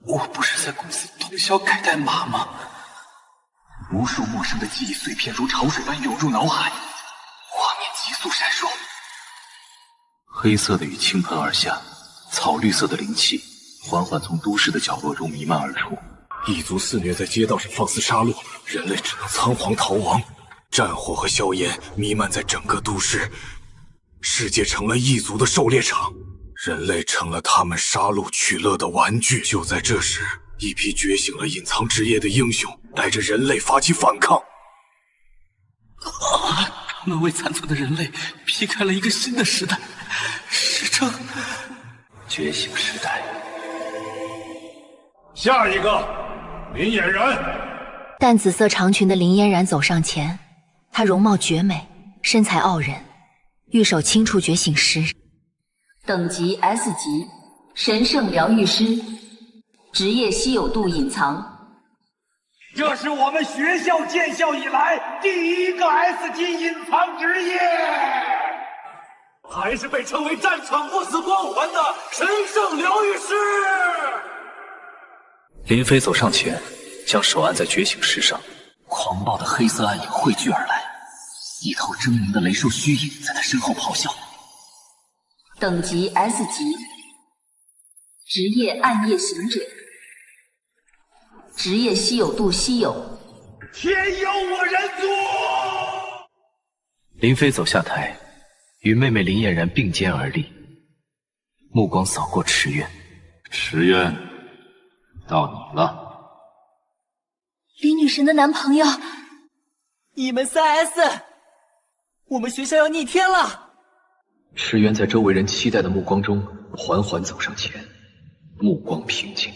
我不是在公司通宵改代码吗？无数陌生的记忆碎片如潮水般涌入脑海，画面急速闪烁。黑色的雨倾盆而下，草绿色的灵气缓缓从都市的角落中弥漫而出。异族肆虐在街道上放肆杀戮，人类只能仓皇逃亡。战火和硝烟弥漫在整个都市，世界成了异族的狩猎场，人类成了他们杀戮取乐的玩具。就在这时，一批觉醒了隐藏职业的英雄带着人类发起反抗。他们为残存的人类劈开了一个新的时代，史称觉醒时代。下一个，林嫣然。淡紫色长裙的林嫣然走上前，她容貌绝美，身材傲人，玉手轻触觉醒石。等级 S 级，神圣疗愈师，职业稀有度隐藏。这是我们学校建校以来第一个 S 级隐藏职业，还是被称为战场不死光环的神圣疗愈师。林飞走上前，将手按在觉醒石上，狂暴的黑色暗影汇聚而来，一头狰狞的雷兽虚影在他身后咆哮。等级 S 级，职业暗夜行者，职业稀有度稀有。天佑我人族！林飞走下台，与妹妹林嫣然并肩而立，目光扫过池渊。池渊，到你了。李女神的男朋友，你们3S， 我们学校要逆天了！池渊在周围人期待的目光中缓缓走上前，目光平静。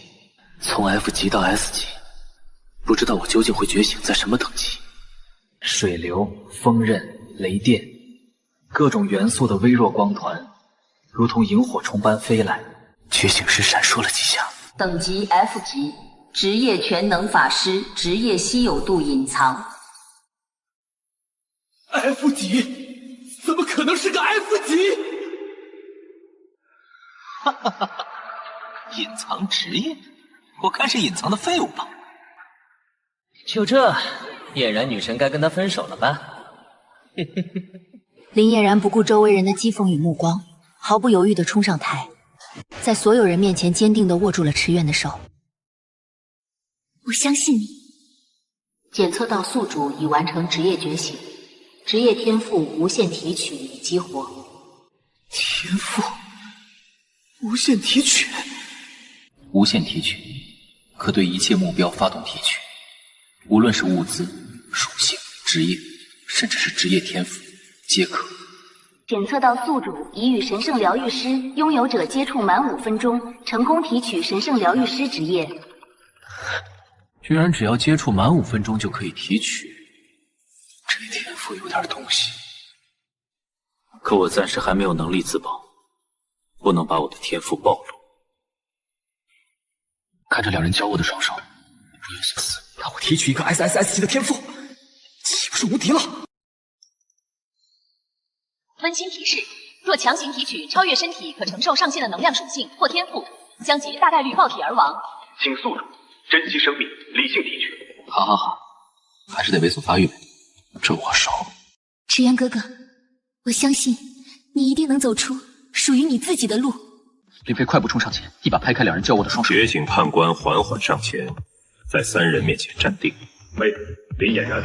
从 F 级到 S 级，不知道我究竟会觉醒在什么等级？水流、风刃、雷电，各种元素的微弱光团，如同萤火虫般飞来。觉醒时闪烁了几下。等级 F 级，职业全能法师，职业稀有度隐藏。F 级？怎么可能是个 F 级？哈哈哈哈！隐藏职业？我看是隐藏的废物吧。就这，嫣然女神该跟他分手了吧？林嫣然不顾周围人的讥讽与目光，毫不犹豫地冲上台，在所有人面前坚定地握住了池渊的手。我相信你。检测到宿主已完成职业觉醒，职业天赋无限提取已激活。天赋无限提取？无限提取可对一切目标发动提取，无论是物资、属性、职业，甚至是职业天赋，皆可。检测到宿主已与神圣疗愈师拥有者接触满5分钟，成功提取神圣疗愈师职业。居然只要接触满5分钟就可以提取，这天赋有点东西。可我暂时还没有能力自保，不能把我的天赋暴露。看着两人交握的双手，不由所思。让我提取一个 SSS 级的天赋，岂不是无敌了？温馨提示：若强行提取超越身体可承受上限的能量属性或天赋，将其大概率爆体而亡。请宿主珍惜生命，理性提取。好好好，还是得猥琐发育呗，这我熟。池渊哥哥，我相信你一定能走出属于你自己的路。林飞快步冲上前，一把拍开两人交握的双手。觉醒判官缓缓上前，在3人面前站定。妹，林嫣然，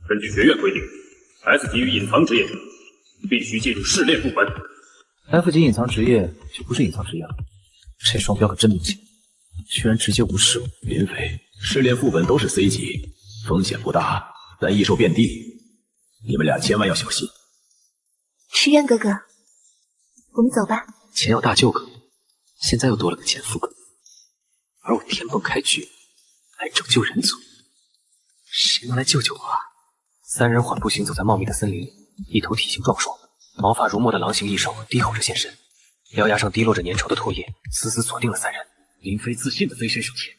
根据学院规定 ，S 级与隐藏职业者必须进入试炼副本。F 级隐藏职业就不是隐藏职业了，这双标可真明显，居然直接无视我。林飞，试炼副本都是 C 级，风险不大，但异兽遍地，你们俩千万要小心。池渊哥哥，我们走吧。前有大舅哥，现在又多了个前夫哥，而我天崩开局，来拯救人族，谁能来救救我啊？3人缓步行走在茂密的森林里，一头体型壮硕、毛发如墨的狼形异兽低吼着现身，獠牙上滴落着粘稠的唾液，死死锁定了3人。林飞自信地飞身上前，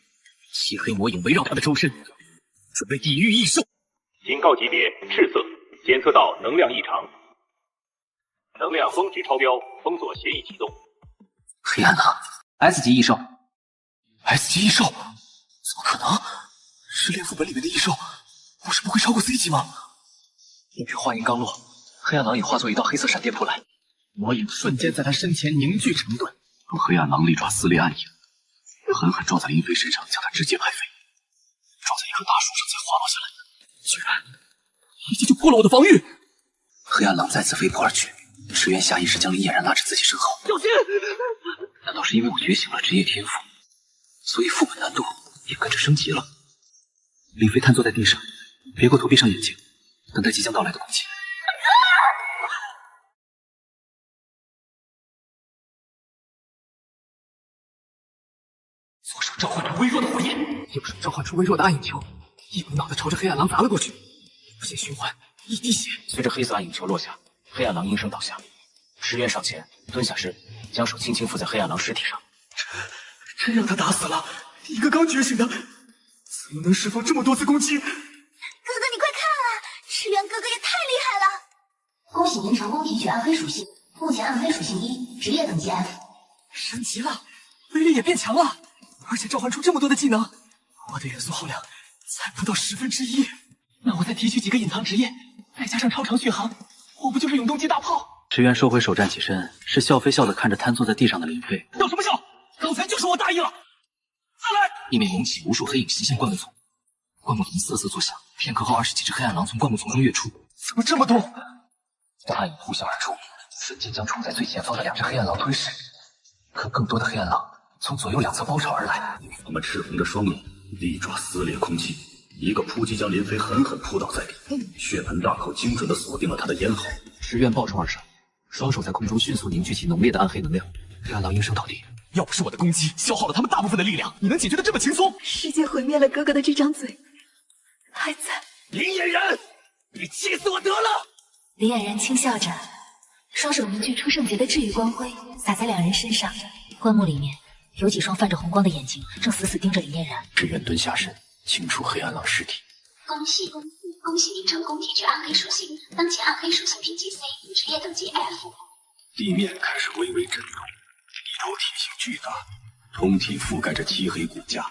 漆黑魔影围绕他的周身，准备抵御异兽。警告级别赤色，检测到能量异常，能量峰值超标，封锁协议启动。黑暗呐 ，S 级异兽。S 级异兽？怎么可能？试炼副本里面的异兽，不是不会超过 C 级吗？一只话音刚落，黑暗狼已化作一道黑色闪电扑来，魔影瞬间在他身前凝聚成盾。黑暗狼利爪撕裂暗影，狠狠撞在林飞身上，将他直接拍飞，撞在一棵大树上才滑落下来。居然一击就破了我的防御！黑暗狼再次飞扑而去，石原下意识将林嫣然拉至自己身后。小心！难道是因为我觉醒了职业天赋，所以副本难度也跟着升级了？林飞瘫坐在地上，别过头，闭上眼睛，等待即将到来的攻击。左手召唤出微弱的火焰，右手召唤出微弱的暗影球，一股脑的朝着黑暗狼砸了过去。无限循环，一滴血。随着黑色暗影球落下，黑暗狼应声倒下。石原上前蹲下时，将手轻轻附在黑暗狼尸体上。真让他打死了！一个刚觉醒的，怎么能释放这么多次攻击？哥哥，你快看啊！石原哥哥也太厉害了！恭喜您成功提取暗黑属性，目前暗黑属性1，职业等级 F。升级了，威力也变强了，而且召唤出这么多的技能，我的元素耗量才不到1/10。那我再提取几个隐藏职业，再加上超长续航，我不就是永动机大炮？石原收回手站起身，是笑非笑的看着瘫坐在地上的林飞。笑什么笑？刚才就是我大意了。再来！地面涌起无数黑影袭向灌木丛，灌木丛瑟瑟作响。片刻后，20几只黑暗狼从灌木丛中跃出。怎么这么多？当暗影呼啸而出，瞬间将处在最前方的2只黑暗狼吞噬。可更多的黑暗狼从左右两侧包抄而来，他们赤红着双眼，利爪撕裂空气，一个扑击将林飞狠狠扑倒在地，血盆大口精准地锁定了他的咽喉。石原暴冲而上，双手在空中迅速凝聚起浓烈的暗黑能量。黑暗狼应声倒地。要不是我的攻击消耗了他们大部分的力量，你能解决的这么轻松？世界毁灭了哥哥的这张嘴，还在。林嫣然，你气死我得了！林嫣然轻笑着，双手凝聚出圣洁的治愈光辉，洒在2人身上。灌木里面有几双泛着红光的眼睛，正死死盯着林嫣然。石原蹲下身，清除黑暗狼尸体。恭喜您成功提取暗黑属性，当前暗黑属性评级 C， 职业等级 F。地面开始微微震动，一头体型巨大，通体覆盖着漆黑骨架，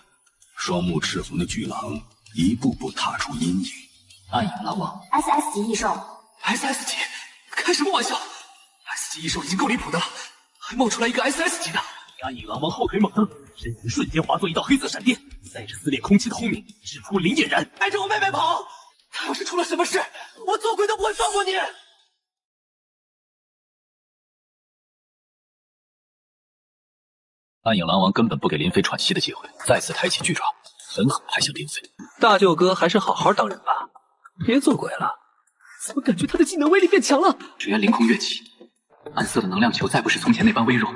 双目赤红的巨狼一步步踏出阴影。暗影狼王 SS 级异兽 ，SS 级？开什么玩笑 ？S 级异兽已经够离谱的了，还冒出来一个 SS 级的。暗影狼王后腿猛蹬，身形瞬间化作一道黑色闪电，载着撕裂空气的轰鸣，直扑林嫣然，带着我妹妹跑。他要是出了什么事，我做鬼都不会放过你。暗影狼王根本不给林飞喘息的机会，再次抬起巨爪，狠狠拍向林飞。大舅哥还是好好当人吧，别做鬼了。怎么感觉他的技能威力变强了？只愿凌空跃起，暗色的能量球再不是从前那般微弱，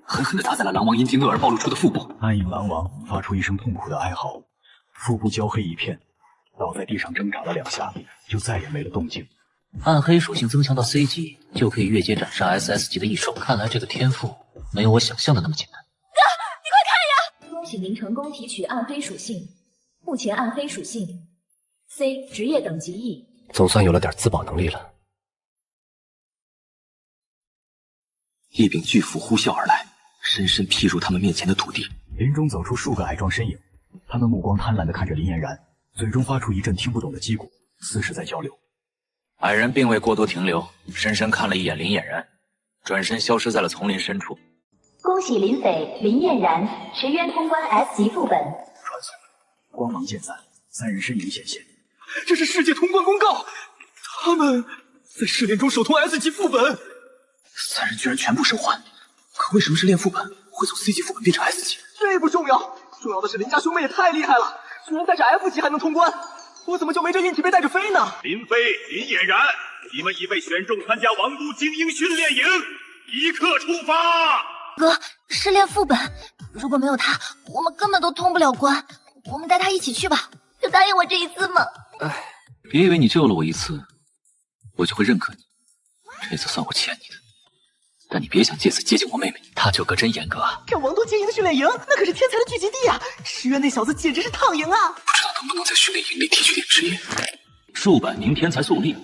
狠狠地砸在了狼王阴茎恶而暴露出的腹部。暗影狼王发出一声痛苦的哀嚎，腹部焦黑一片，倒在地上挣扎了2下，就再也没了动静。暗黑属性增强到 C 级，就可以越阶斩杀 SS 级的异兽。看来这个天赋没有我想象的那么简单。哥，你快看呀！恭喜您成功提取暗黑属性，目前暗黑属性 C， 职业等级 E。总算有了点自保能力了。一柄巨斧呼啸而来，深深劈入他们面前的土地。林中走出数个矮壮身影，他们目光贪婪地看着林嫣然，嘴中发出一阵听不懂的击鼓，似是在交流。矮人并未过多停留，深深看了一眼林嫣然，转身消失在了丛林深处。恭喜林匪、林嫣然全员通关 S 级副本。传送，光芒渐散，3人身影显现。这是世界通关公告，他们在试炼中首通 S 级副本。3人居然全部生还，可为什么是练副本会从 C 级副本变成 S 级？这不重要，重要的是林家兄妹也太厉害了，居然带着 F 级还能通关，我怎么就没这运气被带着飞呢？林飞、林嫣然，你们已被选中参加王都精英训练营，即刻出发！哥，试炼副本，如果没有他，我们根本都通不了关。我们带他一起去吧，就答应我这一次嘛。哎，别以为你救了我一次，我就会认可你。这次算我欠你的，但你别想借此接近我妹妹。大舅哥真严格啊！这王都精英训练营，那可是天才的聚集地啊！石原那小子简直是躺赢啊！不知道能不能在训练营里提取点职业。数百名天才肃立，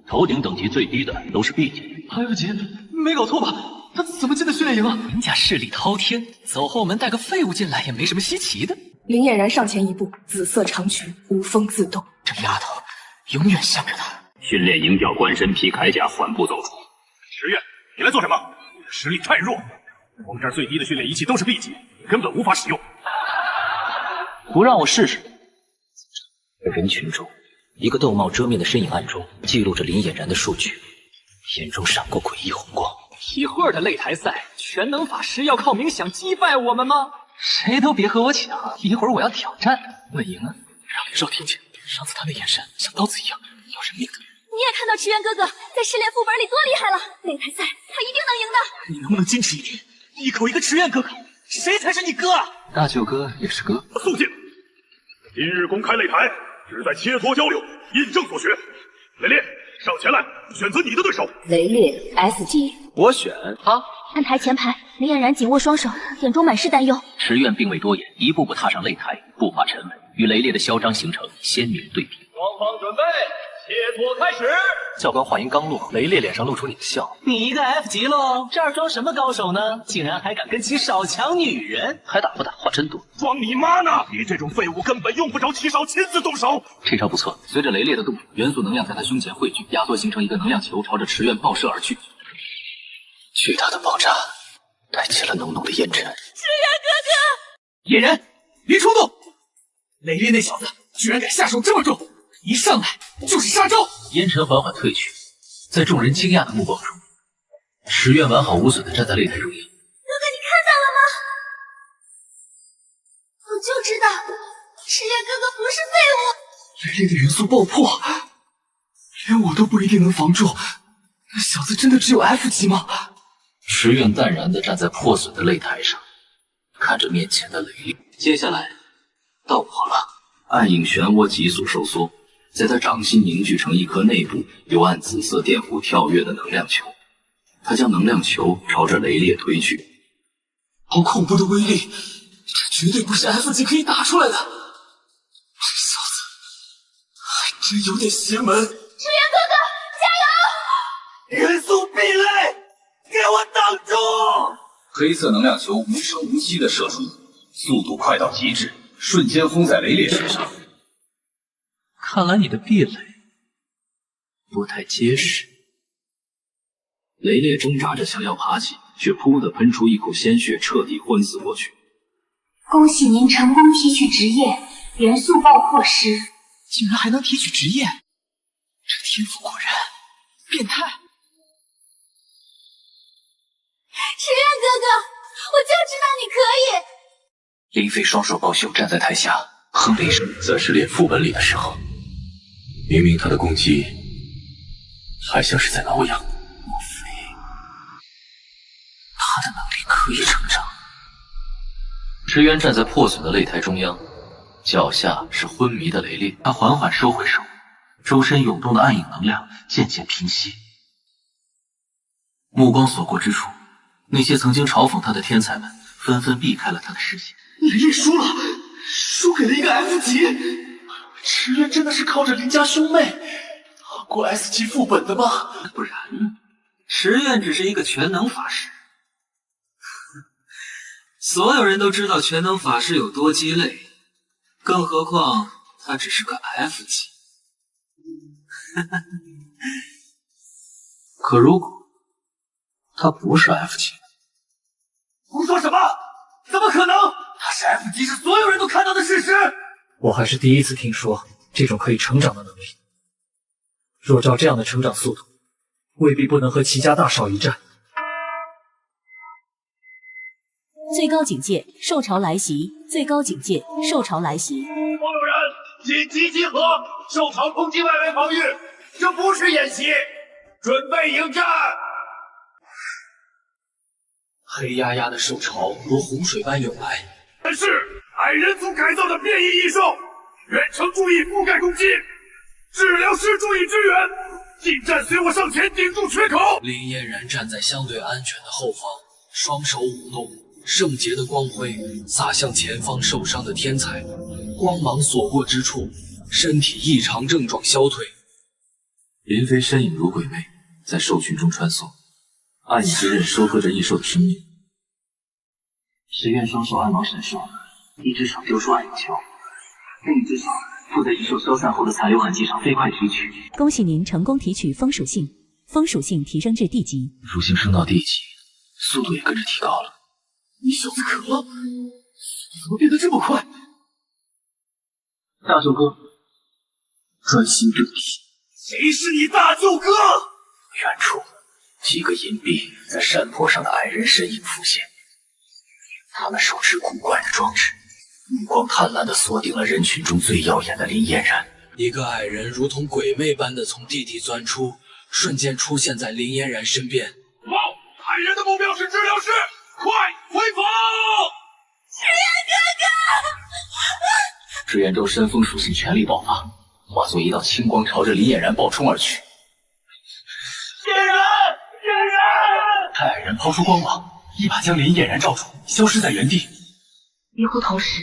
头顶等级最低的都是 B 级。还有级，没搞错吧？他怎么进的训练营啊？人家势力滔天，走后门带个废物进来也没什么稀奇的。林嫣然上前一步，紫色长裙无风自动。这丫头永远向着他。训练营调官身披铠甲缓步走出。石月，你来做什么？你的实力太弱，我们这儿最低的训练仪器都是 B 级，根本无法使用。不让我试试？人群中，一个豆帽遮面的身影暗中记录着林嫣然的数据，眼中闪过诡异红光。一会儿的擂台赛，全能法师要靠冥想击败我们吗？谁都别和我抢，一会儿我要挑战。稳赢啊！让林少听见，上次他那眼神像刀子一样，要人命的。你也看到池原哥哥在试炼副本里多厉害了，擂台赛他一定能赢的。你能不能矜持一点？一口一个池原哥哥，谁才是你哥啊？大舅哥也是哥。肃静！今日公开擂台，旨在切磋交流，印证所学。雷烈，上前来，选择你的对手。雷烈 S 级，我选他。看台前排，林嫣然紧握双手，眼中满是担忧。池原并未多言，一步步踏上擂台，步伐沉稳，与雷烈的嚣张形成鲜明对比。双方准备，切磋开始。教官话音刚落，雷烈脸上露出狞笑。你一个 F 级喽，这儿装什么高手呢？竟然还敢跟其少抢女人，还打不打？话真多。装你妈呢！你这种废物根本用不着齐少亲自动手。这招不错。随着雷烈的动作，元素能量在他胸前汇聚，压缩形成一个能量球，朝着池原爆射而去。巨大的爆炸带起了浓浓的烟尘。池原哥哥，嫣然，别冲动！雷烈那小子居然敢下手这么重，一上来就是杀招。烟尘缓缓退去，在众人惊讶的目光中，池原完好无损地站在擂台中央。哥哥，你看到了吗？我就知道池原哥哥不是废物。雷烈的元素爆破，连我都不一定能防住。那小子真的只有 F 级吗？池原淡然地站在破损的擂台上，看着面前的雷烈。接下来到我了。暗影漩涡急速收缩，在他掌心凝聚成一颗内部由暗紫色电弧跳跃的能量球。他将能量球朝着雷烈推去。好恐怖的威力，这绝对不是 F 级可以打出来的。这小子还真有点邪门。池原哥哥，加油！元素壁垒，给我挡住！黑色能量球无声无息地射出，速度快到极致，瞬间轰在雷烈身上。看来你的壁垒不太结实。雷烈挣扎着想要爬起，却噗的喷出一口鲜血，彻底昏死过去。恭喜您成功提取职业元素爆破师。竟然还能提取职业，这天赋果然变态。池原哥哥，我就知道你可以。林飞双手抱胸站在台下，哼了一声。在试炼副本里的时候，明明他的攻击还像是在挠痒，莫非他的能力可以成长？池原站在破损的擂台中央，脚下是昏迷的雷烈。他缓缓收回手，周身涌动的暗影能量渐渐平息。目光所过之处，那些曾经嘲讽他的天才们纷纷避开了他的视线。雷烈输了，输给了一个 F 级。池原真的是靠着林家兄妹打过 S 级副本的吗？不然，池原只是一个全能法师。所有人都知道全能法师有多鸡肋，更何况他只是个 F 级。可如果他不是 F 级，胡说什么？怎么可能？他是 F 级，是所有人都看到的事实。我还是第一次听说这种可以成长的能力。若照这样的成长速度，未必不能和齐家大少一战。最高警戒，兽潮来袭！最高警戒，兽潮来袭！所有人紧急集合，兽潮攻击外围防御，这不是演习，准备迎战。黑压压的兽潮如洪水般涌来。但是矮人族改造的变异异兽，远程注意覆盖攻击，治疗师注意支援，近战随我上前顶住缺口。林嫣然站在相对安全的后方，双手舞动，圣洁的光辉洒向前方受伤的天才，光芒所过之处，身体异常症状消退。林飞身影如鬼魅，在兽群中穿梭，暗影之刃收割着异兽的生命。石院双手暗芒闪烁，一只手丢出暗影球，另一只手附在异兽消散后的残留痕迹上飞快提取。恭喜您成功提取风属性，风属性提升至D级。属性升到D级，速度也跟着提高了。你小子可恶！怎么变得这么快？大舅哥，专心对敌。谁是你大舅哥？远处，几个隐蔽在山坡上的矮人身影浮现，他们手持古怪的装置，目光贪婪地锁定了人群中最耀眼的林嫣然。一个矮人如同鬼魅般的从地底钻出，瞬间出现在林嫣然身边。报，矮人的目标是治疗师，快回防！石原哥哥！至元咒山风属性全力爆发，化作一道青光朝着林嫣然暴冲而去。嫣然，嫣然！太矮人抛出光芒，一把将林嫣然罩住，消失在原地。与此同时，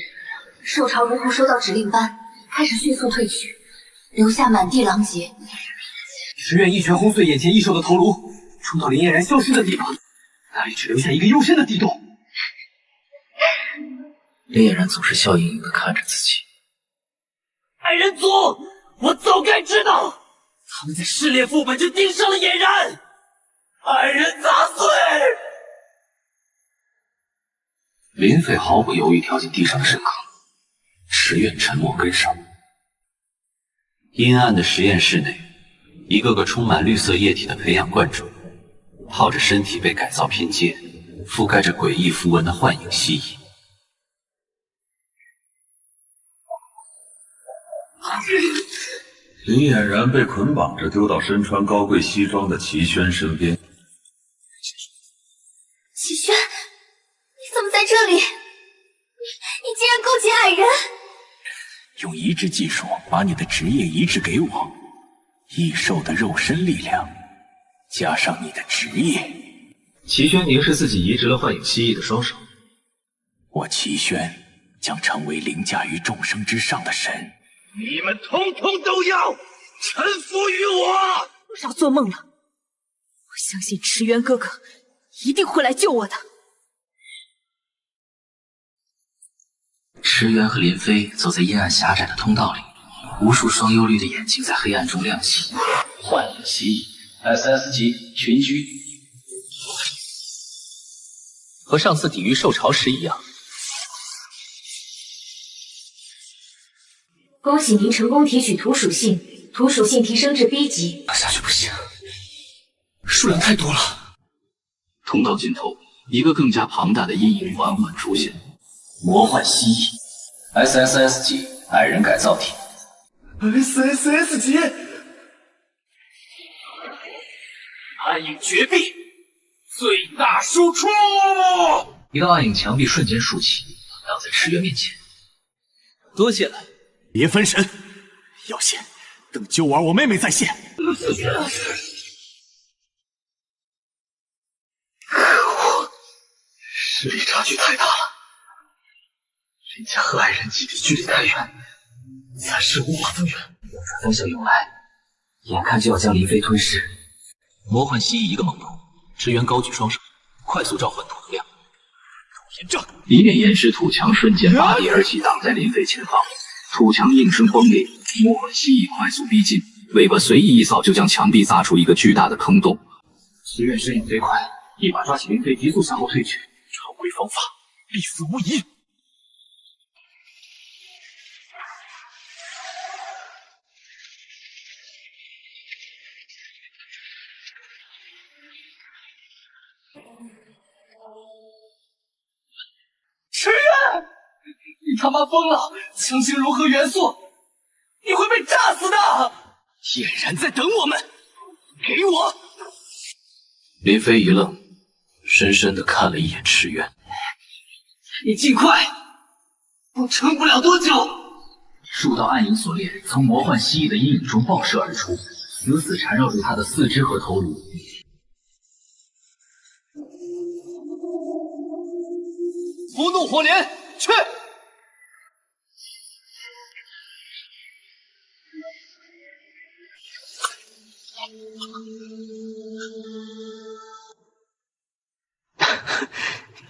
兽潮如同收到指令般，开始迅速退去，留下满地狼藉。石院一拳轰碎眼前异兽的头颅，冲到林嫣然消失的地方，那里只留下一个幽深的地洞。林嫣然总是笑盈盈地看着自己。矮人族，我早该知道，他们在试炼副本就盯上了嫣然，矮人杂碎。林飞毫不犹豫跳进地上的深坑，石院沉默跟上。阴暗的实验室内，一个个充满绿色液体的培养罐中，泡着身体被改造拼接、覆盖着诡异符文的幻影蜥蜴。林嫣然被捆绑着丢到身穿高贵西装的齐轩身边。齐轩，你怎么在这里？你竟然勾结矮人！用移植技术把你的职业移植给我，异兽的肉身力量加上你的职业。齐轩凝视自己移植了幻影蜥蜴的双手。我齐轩将成为凌驾于众生之上的神。你们统统都要臣服于我！不要做梦了！我相信池原哥哥一定会来救我的。池原和林飞走在阴暗狭窄的通道里，无数双幽绿的眼睛在黑暗中亮起。幻影蜥蜴 SS 级群居，和上次抵御兽潮时一样。恭喜您成功提取土属性，土属性提升至 B 级。打下去不行，数量太多了。通道尽头，一个更加庞大的阴影缓缓出现。魔幻蜥蜴 SSS 级矮人改造体。SSS 级暗影绝壁最大输出！一道暗影墙壁瞬间竖起，挡在池原面前。多谢了。别分神，要现，等救完我妹妹再现。可恶，实力差距太大了，人家和矮人基地距离太远，暂时无法增援。扭转方向涌来，眼看就要将林飞吞噬。魔幻蜥蜴一个猛动，支援高举双手，快速召唤土能量。土炎症，一面岩石土墙瞬间拔地而起，挡在林飞前方。土墙应声崩裂，魔幻蜥蜴快速逼近，尾巴随意一扫，就将墙壁砸出一个巨大的坑洞。石原身影飞快，一把抓起林飞，急速向后退去。常规方法，必死无疑。池原，你他妈疯了！强行融合元素，你会被炸死的！嫣然在等我们，给我！林飞一愣，深深地看了一眼池原。你尽快，我撑不了多久。数道暗影锁链从魔幻蜥蜴的阴影中爆射而出，死死缠绕住他的四肢和头颅。不怒火莲，去！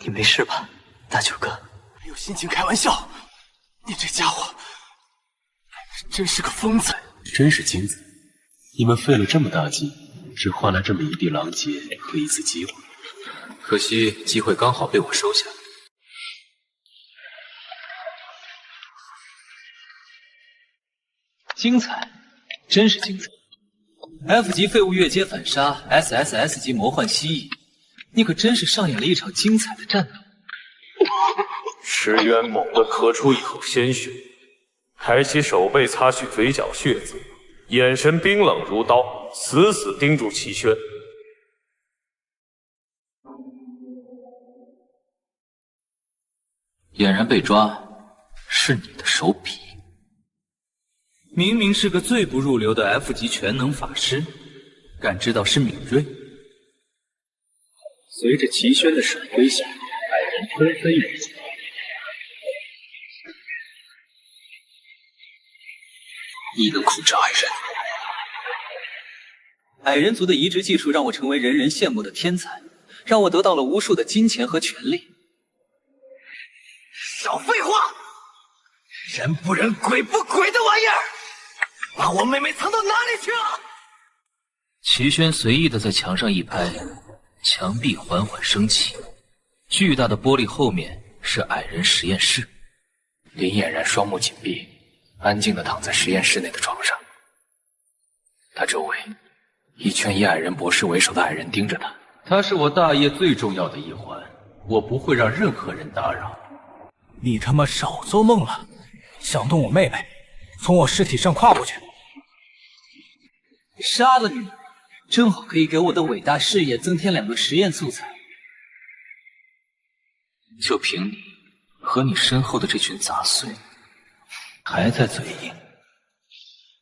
你没事吧，大九哥？没有心情开玩笑，你这家伙真是个疯子！真是精彩！你们费了这么大劲，只换来这么一地狼藉和一次机会。可惜机会刚好被我收下。精彩，真是精彩 ！F 级废物越阶反杀 ，SSS 级魔幻蜥蜴，你可真是上演了一场精彩的战斗。石渊猛地咳出一口鲜血，抬起手背擦去嘴角血渍，眼神冰冷如刀，死死盯住齐轩。俨然被抓，是你的手笔。明明是个最不入流的 F 级全能法师，感知到是敏锐。随着齐轩的手挥下，矮人纷纷涌进。你能控制矮人？矮人族的移植技术让我成为人人羡慕的天才，让我得到了无数的金钱和权利。少废话！人不人，鬼不鬼的玩意儿，把我妹妹藏到哪里去了？齐轩随意的在墙上一拍，墙壁缓缓升起，巨大的玻璃后面是矮人实验室。林俨然双目紧闭，安静的躺在实验室内的床上。他周围一圈以矮人博士为首的矮人盯着他。他是我大业最重要的一环，我不会让任何人打扰。你他妈少做梦了！想动我妹妹，从我尸体上跨过去！杀了你，正好可以给我的伟大事业增添2个实验素材。就凭你和你身后的这群杂碎，还在嘴硬，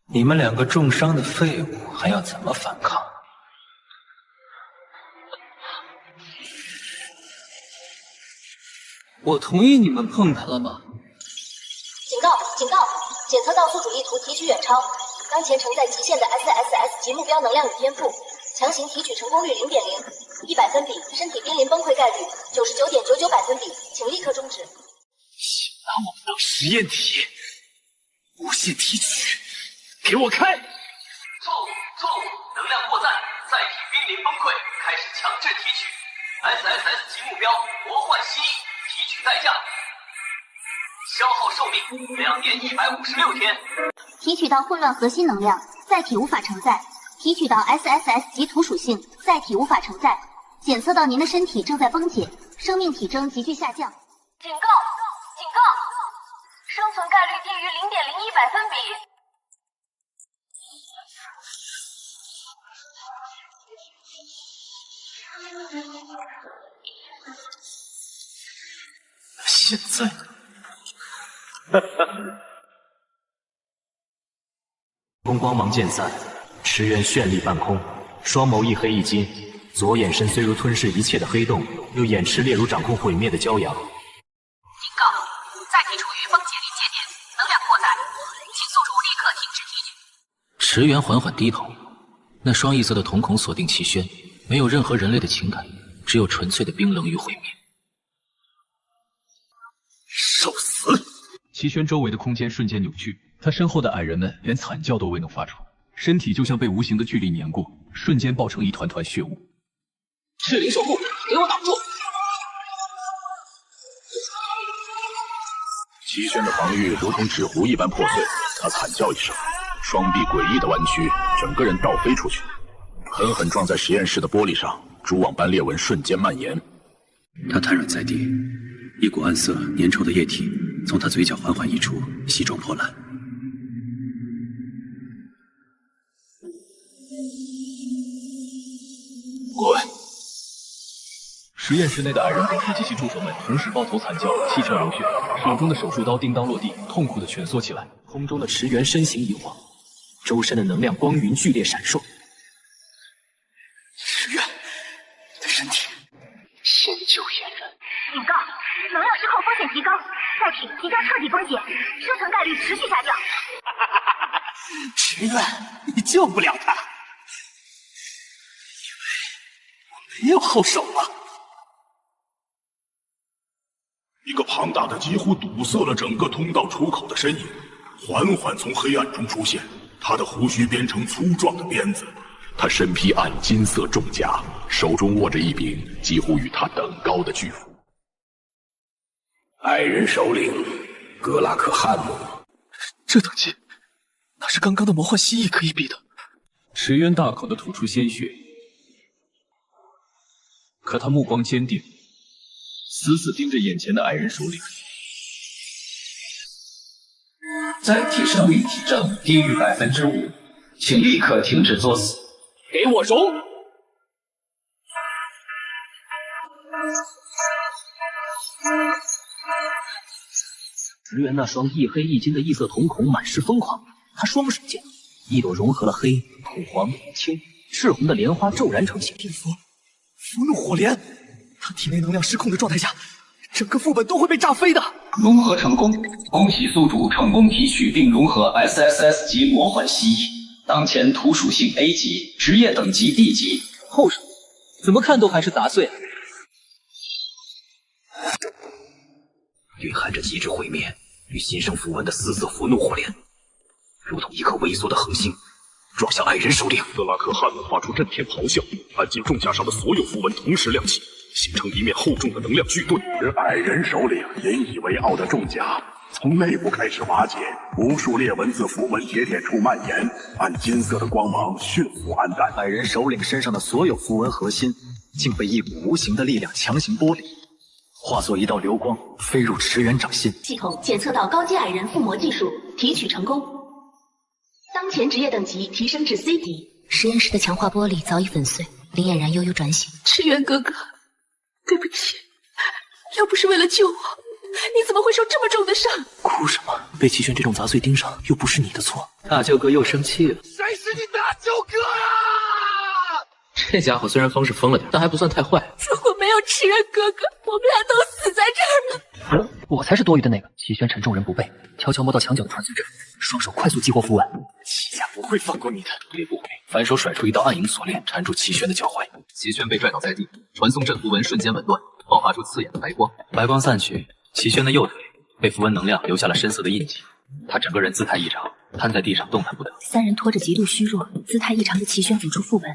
你们2个重伤的废物还要怎么反抗？我同意你们碰他了吗？警告！警告！检测到宿主意图提取远超，当前承载极限的 SSS 级目标能量与天赋，强行提取成功率0.0，100分比，身体濒临崩溃概率99.99百分比，请立刻终止。拿我们当实验体，无限提取，给我开！错误！错误！能量过载，载体濒临崩溃，开始强制提取 SSS 级目标魔幻蜥蜴，提取代价。消耗寿命2年156天。提取到混乱核心能量，载体无法承载；提取到 SSS 级土属性，载体无法承载。检测到您的身体正在崩解，生命体征急剧下降。警告！警告！生存概率低于0.01百分比。现在空光芒渐散，池原绚丽半空，双眸一黑一金，左眼身虽如吞噬一切的黑洞，右眼翅烈如掌控毁灭的骄阳。警告！载体处于崩解临界点，能量过载，请宿主立刻停止提取。池原缓缓低头，那双异色的瞳孔锁定齐轩，没有任何人类的情感，只有纯粹的冰冷与毁灭。受死！齐轩周围的空间瞬间扭曲，他身后的矮人们连惨叫都未能发出，身体就像被无形的巨力碾过，瞬间爆成一团团血雾。赤灵守护，给我挡住！齐轩的防御如同纸糊一般破碎，他惨叫一声，双臂诡异的弯曲，整个人倒飞出去，狠狠撞在实验室的玻璃上，蛛网般裂纹瞬间蔓延。他瘫软在地，一股暗色粘稠的液体从他嘴角缓缓溢出，细状破烂。滚！实验室内的矮人博士及其助手们同时抱头惨叫，气喘如血，手中的手术刀叮当落地，痛苦地蜷缩起来。空中的池原身形一晃，周身的能量光云剧烈闪烁。池原，你的身体先救俨然。警告！能量失控风险提高，载体即将彻底崩解，生存概率持续下降。池原，你救不了他，因为我没有后手了。一个庞大的、几乎堵塞了整个通道出口的身影，缓缓从黑暗中出现。他的胡须编成粗壮的鞭子，他身披暗金色重甲，手中握着一柄几乎与他等高的巨斧。矮人首领格拉克汉姆，这等级哪是刚刚的魔幻蜥蜴可以比的？池渊大口的吐出鲜血，可他目光坚定，死死盯着眼前的矮人首领。载体生命体征低于5%，请立刻停止作死。给我融！石原那双一黑一金的异色瞳孔满是疯狂，他双手间，一朵融合了黑、土黄、青、赤红的莲花骤然成型。符怒火莲，他体内能量失控的状态下，整个副本都会被炸飞的。融合成功，恭喜宿主成功提取并融合 SSS 级魔幻蜥蜴，当前土属性 A 级，职业等级 D 级。后手怎么看都还是杂碎啊！蕴含着极致毁灭与新生符文的四色符怒火莲，如同一颗萎缩的恒星，撞向矮人首领。德拉克汉姆发出震天咆哮，暗金重甲上的所有符文同时亮起，形成一面厚重的能量巨盾。这矮人首领引以为傲的重甲从内部开始瓦解，无数裂文字符文铁处蔓延，暗金色的光芒迅速暗淡。矮人首领身上的所有符文核心，竟被一股无形的力量强行剥离，化作一道流光，飞入池原掌心。系统检测到高阶矮人附魔技术，提取成功。当前职业等级提升至 C 级。实验室的强化玻璃早已粉碎，林嫣然悠悠转醒。池原哥哥，对不起，要不是为了救我，你怎么会受这么重的伤？哭什么？被齐轩这种杂碎盯上，又不是你的错。大舅哥又生气了。谁是你大舅哥啊？这家伙虽然方式疯了点，但还不算太坏。如果没有池原哥哥，我们俩都死在这儿了。我才是多余的那个。齐轩趁众人不备，悄悄摸到墙角的传送阵，双手快速激活符文。齐家不会放过你的。也不会。反手甩出一道暗影锁链，缠住齐轩的脚踝。齐轩被拽倒在地，传送阵符文瞬间紊乱，爆发出刺眼的白光。白光散去，齐轩的右腿被符文能量留下了深色的印记。他整个人姿态异常，瘫在地上动弹不得。三人拖着极度虚弱、姿态异常的齐轩走出副本，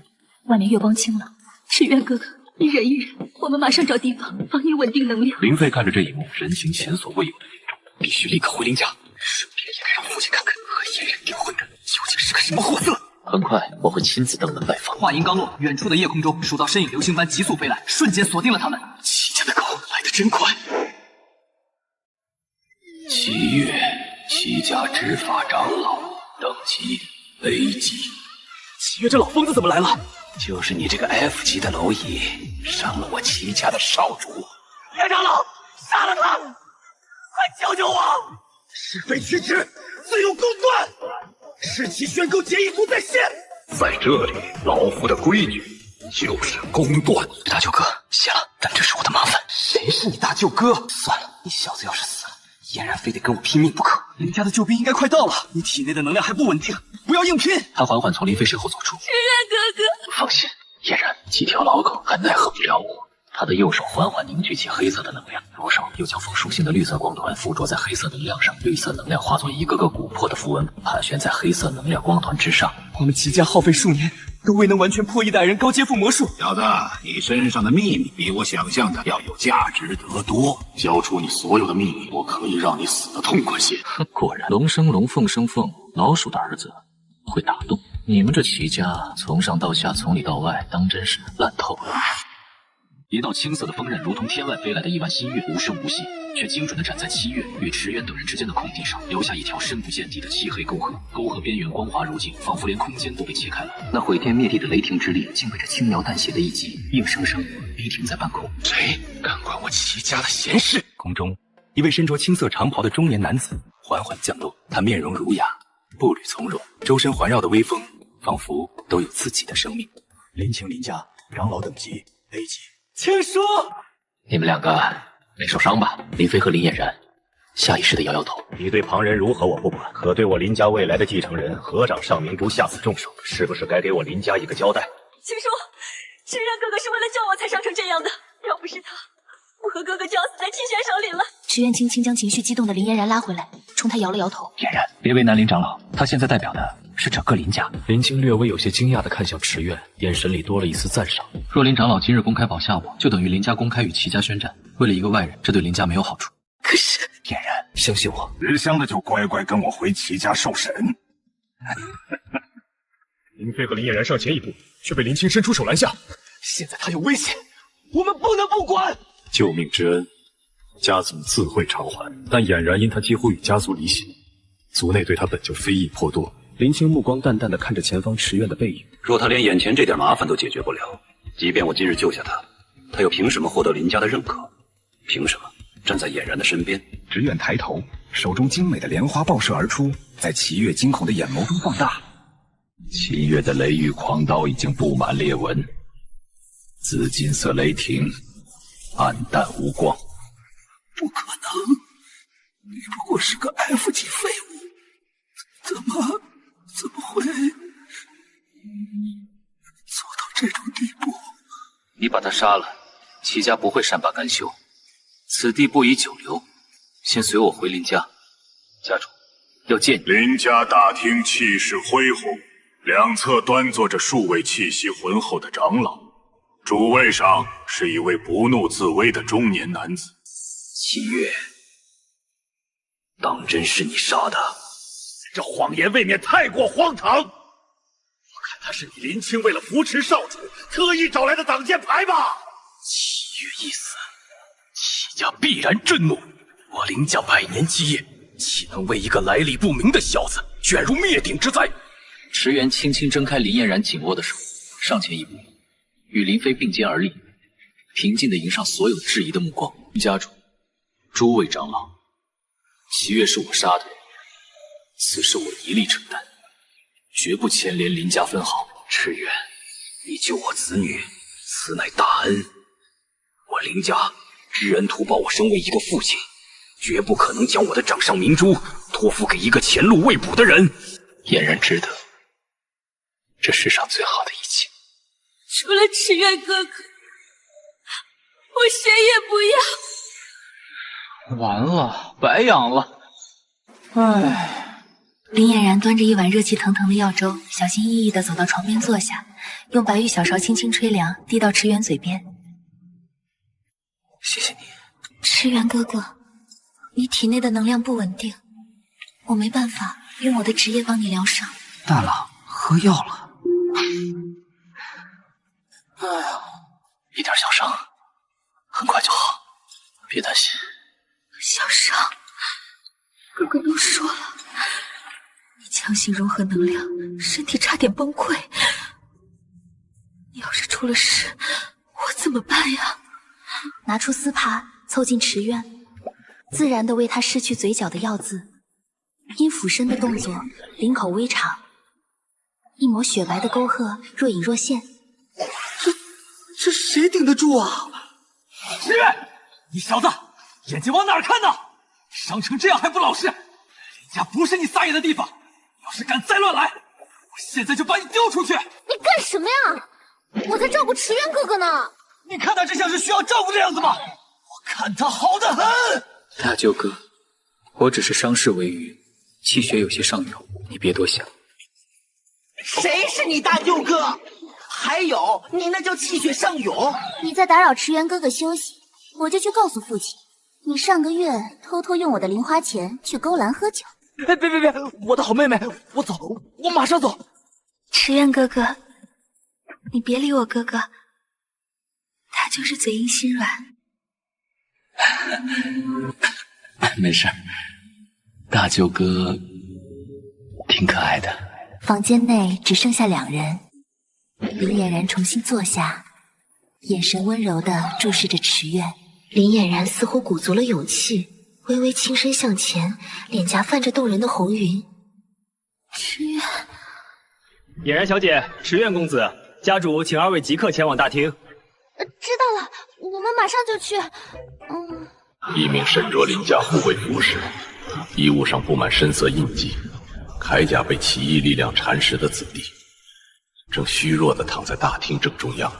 外面月光清朗。池原哥哥，你忍一忍，我们马上找地方帮你稳定能量。林飞看着这一幕，神情前所未有的凝重。必须立刻回林家，顺便也该让父亲看看和野人订婚的究竟是个什么货色。很快我会亲自登门拜访。话音刚落，远处的夜空中数道身影流星般急速飞来，瞬间锁定了他们。齐家的狗来得真快。齐月，齐家执法长老，等级 A 级。齐月这老疯子怎么来了？就是你这个 F 级的蝼蚁，伤了我齐家的少主。叶长老，杀了他！快救救我！是非曲直，自有公断。士气宣告结义族在先。在这里，老夫的规矩就是公断。大舅哥，谢了，但这是我的麻烦。谁是你大舅哥？算了，你小子要是死了，嫣然非得跟我拼命不可。林家的救兵应该快到了，你体内的能量还不稳定，不要硬拼。他缓缓从林飞身后走出。池原哥哥，放心，嫣然几条老狗还奈何不了我。他的右手缓缓凝聚起黑色的能量，左手又将风属性的绿色光团附着在黑色能量上，绿色能量化作一个个琥珀的符文，盘旋在黑色能量光团之上。我们齐家耗费数年，都未能完全破译的矮人高阶附魔术。小子，你身上的秘密比我想象的要有价值得多。交出你所有的秘密，我可以让你死得痛快些。果然，龙生龙，凤生凤，老鼠的儿子会打洞。你们这齐家从上到下，从里到外，当真是烂透了。一道青色的锋刃如同天外飞来的一弯新月，无声无息，却精准地斩在七月与池原等人之间的空地上，留下一条深不见底的漆黑沟壑。沟壑边缘光滑如镜，仿佛连空间都被切开了。那毁天灭地的雷霆之力，竟被这轻描淡写的一击，硬生生逼停在半空。谁敢管我齐家的闲事？空中，一位身着青色长袍的中年男子缓缓降落，他面容儒雅，步履从容，周身环绕的微风，仿佛都有自己的生命。林清林家长老等级 A 级。请说。你们两个没受伤吧？林飞和林嫣然下意识地摇摇头。你对旁人如何我不管，可对我林家未来的继承人合掌上明珠下此重手，是不是该给我林家一个交代？请说，池原哥哥是为了救我才伤成这样的，要不是他，我和哥哥就要死在齐轩手里了。池渊轻轻将情绪激动的林嫣然拉回来，冲他摇了摇头。嫣然，别为难林长老，他现在代表的是整个林家。林青略微有些惊讶地看向池渊，眼神里多了一丝赞赏。若林长老今日公开保下我，就等于林家公开与齐家宣战。为了一个外人，这对林家没有好处。可是，嫣然，相信我，识相的就乖乖跟我回齐家受审。林飞和林嫣然上前一步，却被林青伸出手拦下。现在他有危险，我们不能不管。救命之恩，家族自会偿还。但俨然因他几乎与家族离心，族内对他本就非议颇多。林青目光淡淡地看着前方池渊的背影。若他连眼前这点麻烦都解决不了，即便我今日救下他，他又凭什么获得林家的认可？凭什么站在俨然的身边？池渊抬头，手中精美的莲花爆射而出，在齐月惊恐的眼眸中放大。齐月的雷域狂刀已经布满裂纹，紫金色雷霆暗淡无光。不可能，你不过是个 F 级废物，怎么会做到这种地步？你把他杀了，齐家不会善罢甘休。此地不宜久留，先随我回林家。家主，要见你。林家大厅气势恢宏，两侧端坐着数位气息浑厚的长老，主位上是一位不怒自威的中年男子。齐月，当真是你杀的？这谎言未免太过荒唐！我看他是你林青为了扶持少主，特意找来的挡箭牌吧？齐月一死，齐家必然震怒。我林家百年基业，岂能为一个来历不明的小子卷入灭顶之灾？池渊轻轻睁开林嫣然紧握的手，上前一步，与林飞并肩而立，平静地迎上所有质疑的目光。家主，诸位长老，齐月是我杀的，此事我一力承担，绝不牵连林家分毫。池渊，你救我子女，此乃大恩，我林家知恩图报，我身为一个父亲，绝不可能将我的掌上明珠托付给一个前路未卜的人。俨然值得这世上最好的一切。除了池渊哥哥，我谁也不要。完了，白养了。唉。林嫣然端着一碗热气腾腾的药粥，小心翼翼地走到床边坐下，用白玉小勺轻轻吹凉，递到池渊嘴边。谢谢你。池渊哥哥，你体内的能量不稳定，我没办法用我的职业帮你疗伤。大郎，喝药了。哎呀，一点小伤，很快就好，别担心。小伤，哥哥都说了，你强行融合能量，身体差点崩溃。你要是出了事，我怎么办呀？拿出丝帕，凑近池渊，自然地为他拭去嘴角的药渍。因俯身的动作，领口微长，一抹雪白的沟壑若隐若现。这谁顶得住啊？池渊，你小子眼睛往哪儿看呢？伤成这样还不老实！林家不是你撒野的地方，要是敢再乱来，我现在就把你丢出去！你干什么呀？我在照顾池渊哥哥呢。你看他这像是需要照顾的样子吗？我看他好得很。大舅哥，我只是伤势为余，气血有些上涌，你别多想。谁是你大舅哥？还有，你那叫气血上涌？你再打扰池渊哥哥休息，我就去告诉父亲，你上个月偷偷用我的零花钱去勾栏喝酒。别，我的好妹妹，我走，我马上走。池渊哥哥，你别理我哥哥，他就是嘴硬心软。没事，大舅哥挺可爱的。房间内只剩下两人，林嫣然重新坐下，眼神温柔地注视着池渊。林嫣然似乎鼓足了勇气，微微倾身向前，脸颊泛着动人的红云。池渊，俨然小姐，池渊公子，家主请二位即刻前往大厅。知道了，我们马上就去。一名身着林家护卫服饰，衣物上布满深色印记，铠甲被奇异力量蚕食的子弟，正虚弱地躺在大厅正中央。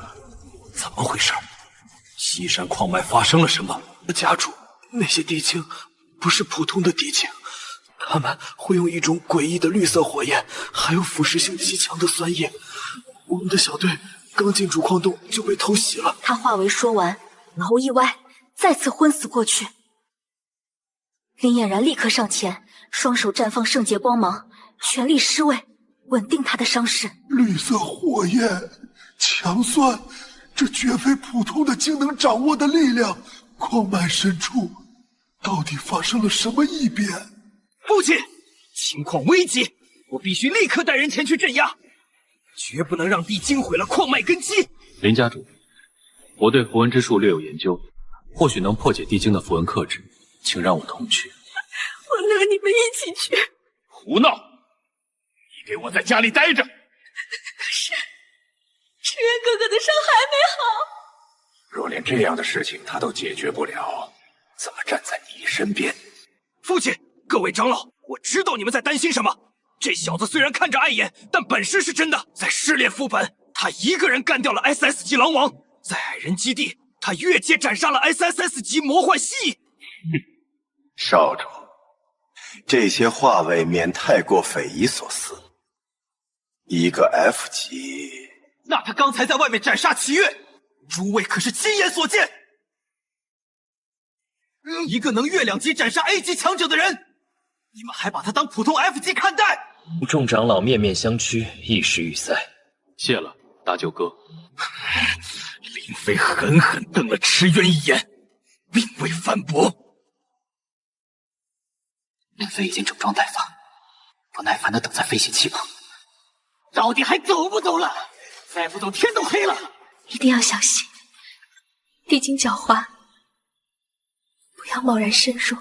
怎么回事？西山矿脉发生了什么？家主，那些地精不是普通的地精，他们会用一种诡异的绿色火焰，还有腐蚀性极强的酸液。我们的小队刚进主矿洞就被偷袭了。他话未说完，头一歪，再次昏死过去。林嫣然立刻上前，双手绽放圣洁光芒，全力施为，稳定他的伤势。绿色火焰，强酸，这绝非普通的精能掌握的力量。矿脉深处，到底发生了什么异变？父亲，情况危急，我必须立刻带人前去镇压，绝不能让地精毁了矿脉根基。林家主，我对符文之术略有研究，或许能破解地精的符文克制，请让我同去。我和你们一起去。胡闹！你给我在家里待着。可是，池渊哥哥的伤还没好。若连这样的事情他都解决不了，怎么站在你身边？父亲，各位长老，我知道你们在担心什么。这小子虽然看着碍眼，但本事是真的。在试炼副本，他一个人干掉了 SS 级狼王；在矮人基地，他越阶斩杀了 SSS 级魔幻蜥蜴。少主，这些话未免太过匪夷所思。一个 F 级，那他刚才在外面斩杀齐月，诸位可是亲眼所见。一个能越2级斩杀 A 级强者的人，你们还把他当普通 F 级看待？众长老面面相觑，一时语塞。谢了，大舅哥。林飞狠狠瞪了池渊一眼，并未反驳。林飞已经整装待发，不耐烦地等在飞行器旁。到底还走不走了？再不走，天都黑了！一定要小心，地精狡猾，不要贸然深入。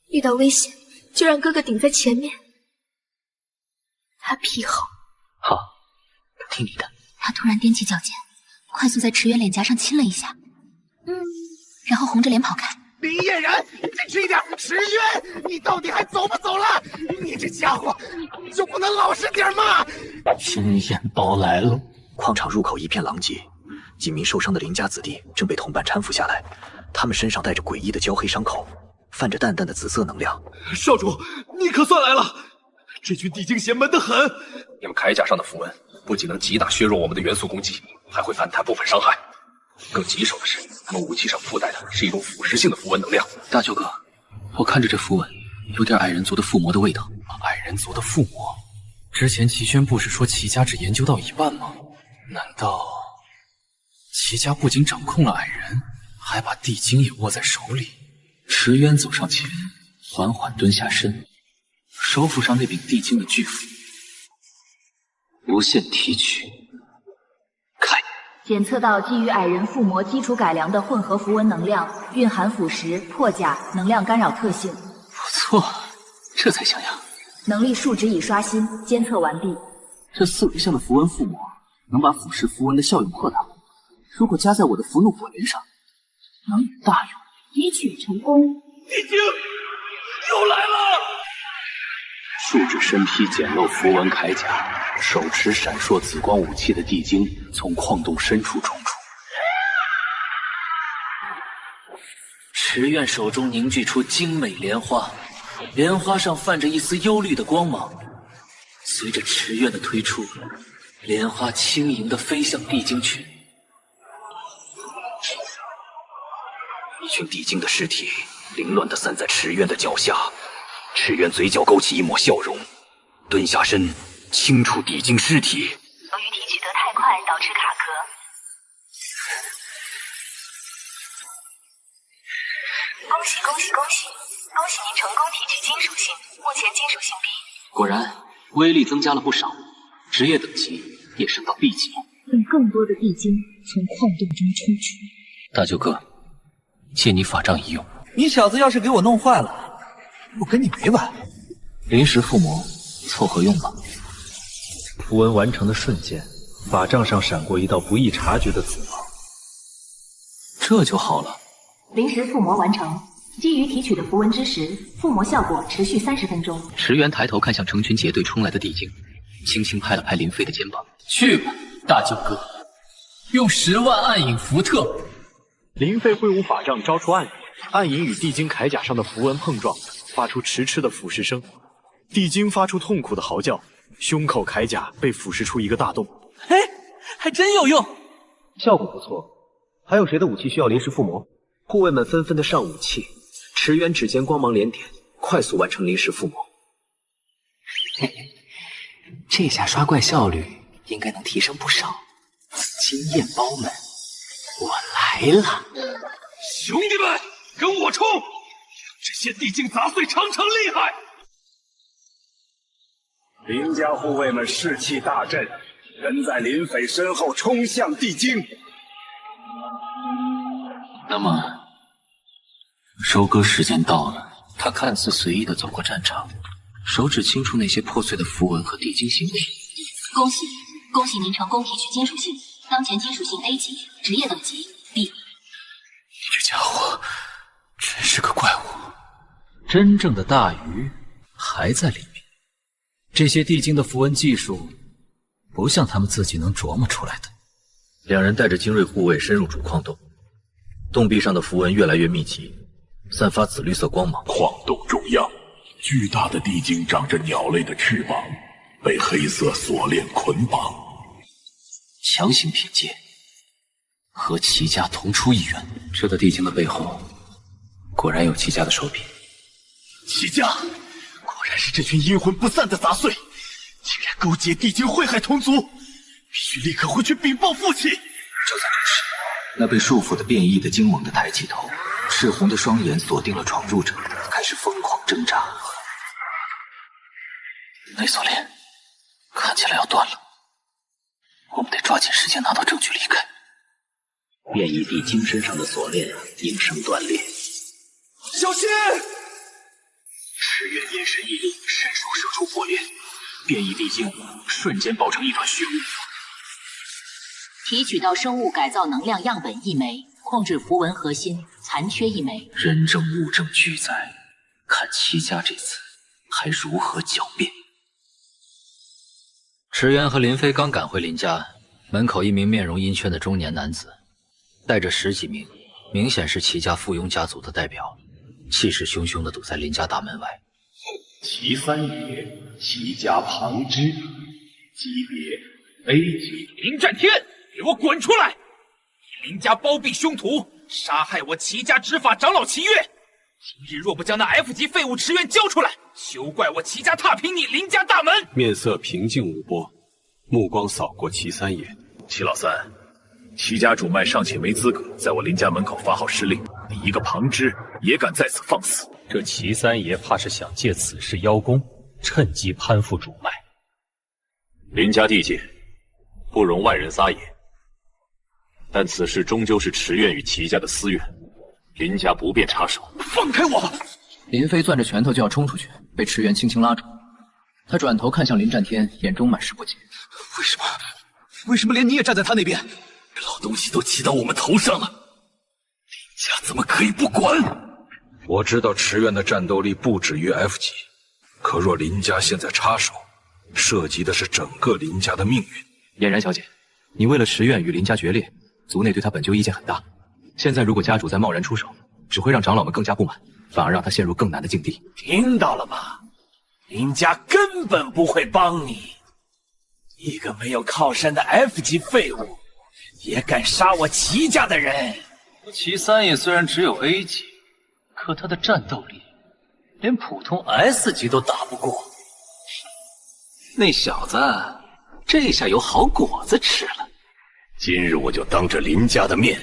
遇到危险，就让哥哥顶在前面。他皮厚。好，听你的。他突然踮起脚尖，快速在池渊脸颊上亲了一下，然后红着脸跑开。林嫣然，坚持一点！池渊，你到底还走不走了？你这家伙就不能老实点吗？天眼包来了！矿场入口一片狼藉，几名受伤的林家子弟正被同伴搀扶下来，他们身上带着诡异的焦黑伤口，泛着淡淡的紫色能量。少主，你可算来了！这群地精邪门得很。你们铠甲上的符文不仅能极大削弱我们的元素攻击，还会反弹部分伤害。更棘手的是，他们武器上附带的是一种腐蚀性的符文能量。大舅哥，我看着这符文，有点矮人族的附魔的味道。矮人族的附魔？之前齐宣不是说齐家只研究到一半吗？难道齐家不仅掌控了矮人，还把地精也握在手里？池渊走上前，缓缓蹲下身，手抚上那柄地精的巨斧，无限提取。检测到基于矮人附魔基础改良的混合符文能量，蕴含腐蚀、破甲、能量干扰特性。不错，这才像样。能力数值已刷新，监测完毕。这4维项的符文附魔能把腐蚀符文的效用扩大，如果加在我的符怒火莲上，能有大用。提取成功。地精又来了！数指身披简陋符文铠甲，手持闪烁紫光武器的地精从矿洞深处冲出。池渊手中凝聚出精美莲花，莲花上泛着一丝幽绿的光芒。随着池渊的推出，莲花轻盈地飞向地精群。一群地精的尸体凌乱地散在池渊的脚下。池渊嘴角勾起一抹笑容，蹲下身清除地精尸体。由于提取得太快，导致卡壳。恭喜恭喜恭喜！恭喜您成功提取金属性，目前金属性 B。果然，威力增加了不少，职业等级也升到 B 级。令更多的地精从矿洞中冲出。大舅哥，借你法杖一用。你小子要是给我弄坏了，我跟你没完！临时附魔，凑合用吧。符文完成的瞬间，法杖上闪过一道不易察觉的紫芒。这就好了。临时附魔完成，基于提取的符文之时，附魔效果持续30分钟。池渊抬头看向成群结队冲来的地精，轻轻拍了拍林飞的肩膀：“去吧，大舅哥，用10万暗影符特。”林飞挥舞法杖，招出暗影，暗影与地精铠甲上的符文碰撞，发出迟迟的腐蚀声。地精发出痛苦的嚎叫，胸口铠甲被腐蚀出一个大洞。嘿，还真有用，效果不错。还有谁的武器需要临时附魔？护卫们纷纷的上武器，驰援指尖光芒连点，快速完成临时附魔。嘿嘿，这下刷怪效率应该能提升不少。经验包们，我来了！兄弟们，跟我冲！这些地精杂碎尝尝厉害！林家护卫们士气大振，跟在林匪身后冲向地精。那么，收割时间到了。他看似随意的走过战场，手指轻触那些破碎的符文和地精形体。恭喜，恭喜您成功提取金属性，当前金属性 A 级，职业等级 B。这家伙真是个怪物。真正的大鱼还在里面。这些地精的符文技术，不像他们自己能琢磨出来的。两人带着精锐护卫深入主矿洞，洞壁上的符文越来越密集，散发紫绿色光芒。矿洞中央，巨大的地精长着鸟类的翅膀，被黑色锁链捆绑。强行凭借，和齐家同出一源。这个地精的背后，果然有齐家的手笔。齐家果然是这群阴魂不散的杂碎，竟然勾结地精祸害同族，必须立刻回去禀报父亲。就在这时，那被束缚的变异的精猛地抬起头，赤红的双眼锁定了闯入者，开始疯狂挣扎。那锁链看起来要断了，我们得抓紧时间拿到证据离开。变异地精身上的锁链应声断裂，小心！赤焰眼神一凛，伸手射出火链，变异地精瞬间爆成一团血雾。提取到生物改造能量样本1枚，控制符文核心残缺1枚。人证物证俱在，看齐家这次还如何狡辩。池原和林飞刚赶回林家，门口一名面容阴黢的中年男子，带着10几名，明显是齐家附庸家族的代表，气势汹汹地堵在林家大门外。齐三爷，齐家旁支，级别 A 级。林战天，给我滚出来！你林家包庇凶徒，杀害我齐家执法长老齐月，今日若不将那 F 级废物池原交出来，休怪我齐家踏平你林家大门！面色平静无波，目光扫过齐三爷。齐老三，齐家主脉尚且没资格在我林家门口发号施令，你一个旁支也敢在此放肆？这齐三爷怕是想借此事邀功，趁机攀附主脉。林家地界不容外人撒野，但此事终究是池院与齐家的私怨，林家不便插手。放开我！林飞攥着拳头就要冲出去，被池原轻轻拉住。他转头看向林战天，眼中满是不解。为什么连你也站在他那边？老东西都骑到我们头上了，林家怎么可以不管？我知道池院的战斗力不止于 F 级，可若林家现在插手，涉及的是整个林家的命运。嫣然小姐，你为了池院与林家决裂，族内对他本就意见很大。现在如果家主再贸然出手，只会让长老们更加不满，反而让他陷入更难的境地。听到了吧？林家根本不会帮你，一个没有靠山的 F 级废物，也敢杀我齐家的人。齐三爷虽然只有 A 级，可他的战斗力连普通 S 级都打不过。那小子这下有好果子吃了。今日我就当着林家的面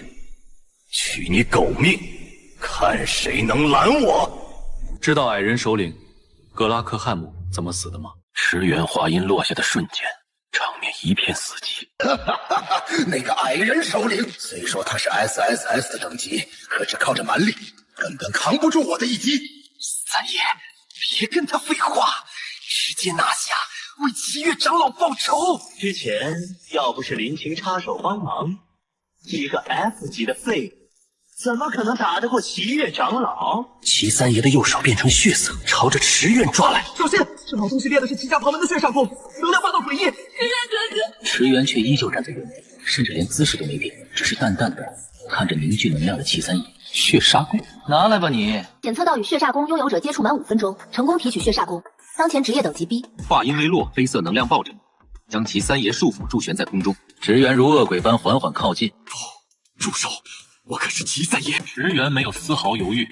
取你狗命，看谁能拦我！知道矮人首领格拉克汉姆怎么死的吗？池原话音落下的瞬间，场面一片死寂。那个矮人首领虽说他是 SSS 的等级，可只靠着蛮力根本扛不住我的一击。三爷，别跟他废话，直接拿下，为齐月长老报仇。之前要不是林情插手帮忙，一个 F 级的废物怎么可能打得过齐月长老？齐三爷的右手变成血色，朝着池院抓来。小心，这老东西练的是齐家旁门的血煞功，能量霸道诡异。池原哥哥，池原却依旧站在原地，甚至连姿势都没变，只是淡淡的看着凝聚能量的齐三爷。血煞功，拿来吧你。检测到与血煞功拥有者接触满5分钟，成功提取血煞功。当前职业等级 B。话音未落，绯色能量暴涨，将其3爷束缚驻悬在空中。职员如恶鬼般缓缓靠近。住手！我可是齐三爷。职员没有丝毫犹豫，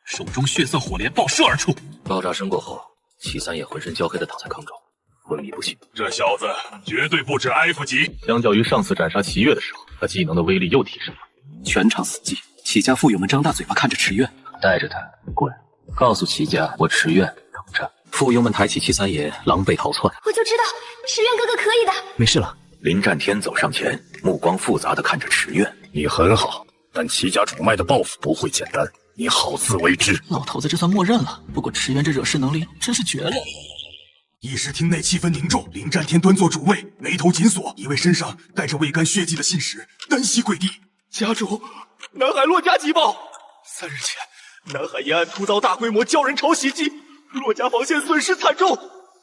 手中血色火莲爆射而出。爆炸声过后，齐三爷浑身焦黑的躺在坑中，昏迷不醒。这小子绝对不止 F 级。相较于上次斩杀齐月的时候，他技能的威力又提升了。全场死寂，齐家富友们张大嘴巴看着池院。带着他滚，告诉齐家我池院等着。富庸们抬起齐三爷，狼狈逃窜。我就知道池院哥哥可以的。没事了。林战天走上前，目光复杂的看着池院。你很好，但齐家主脉的报复不会简单，你好自为之。老头子这算默认了，不过池院这惹事能力真是绝了。议事厅内气氛凝重，林战天端坐主位，眉头紧锁，一位身上带着未干血迹的信使单膝跪地。家主，南海洛家急报，3日前，南海沿岸突遭大规模鲛人潮袭击，洛家防线损失惨重。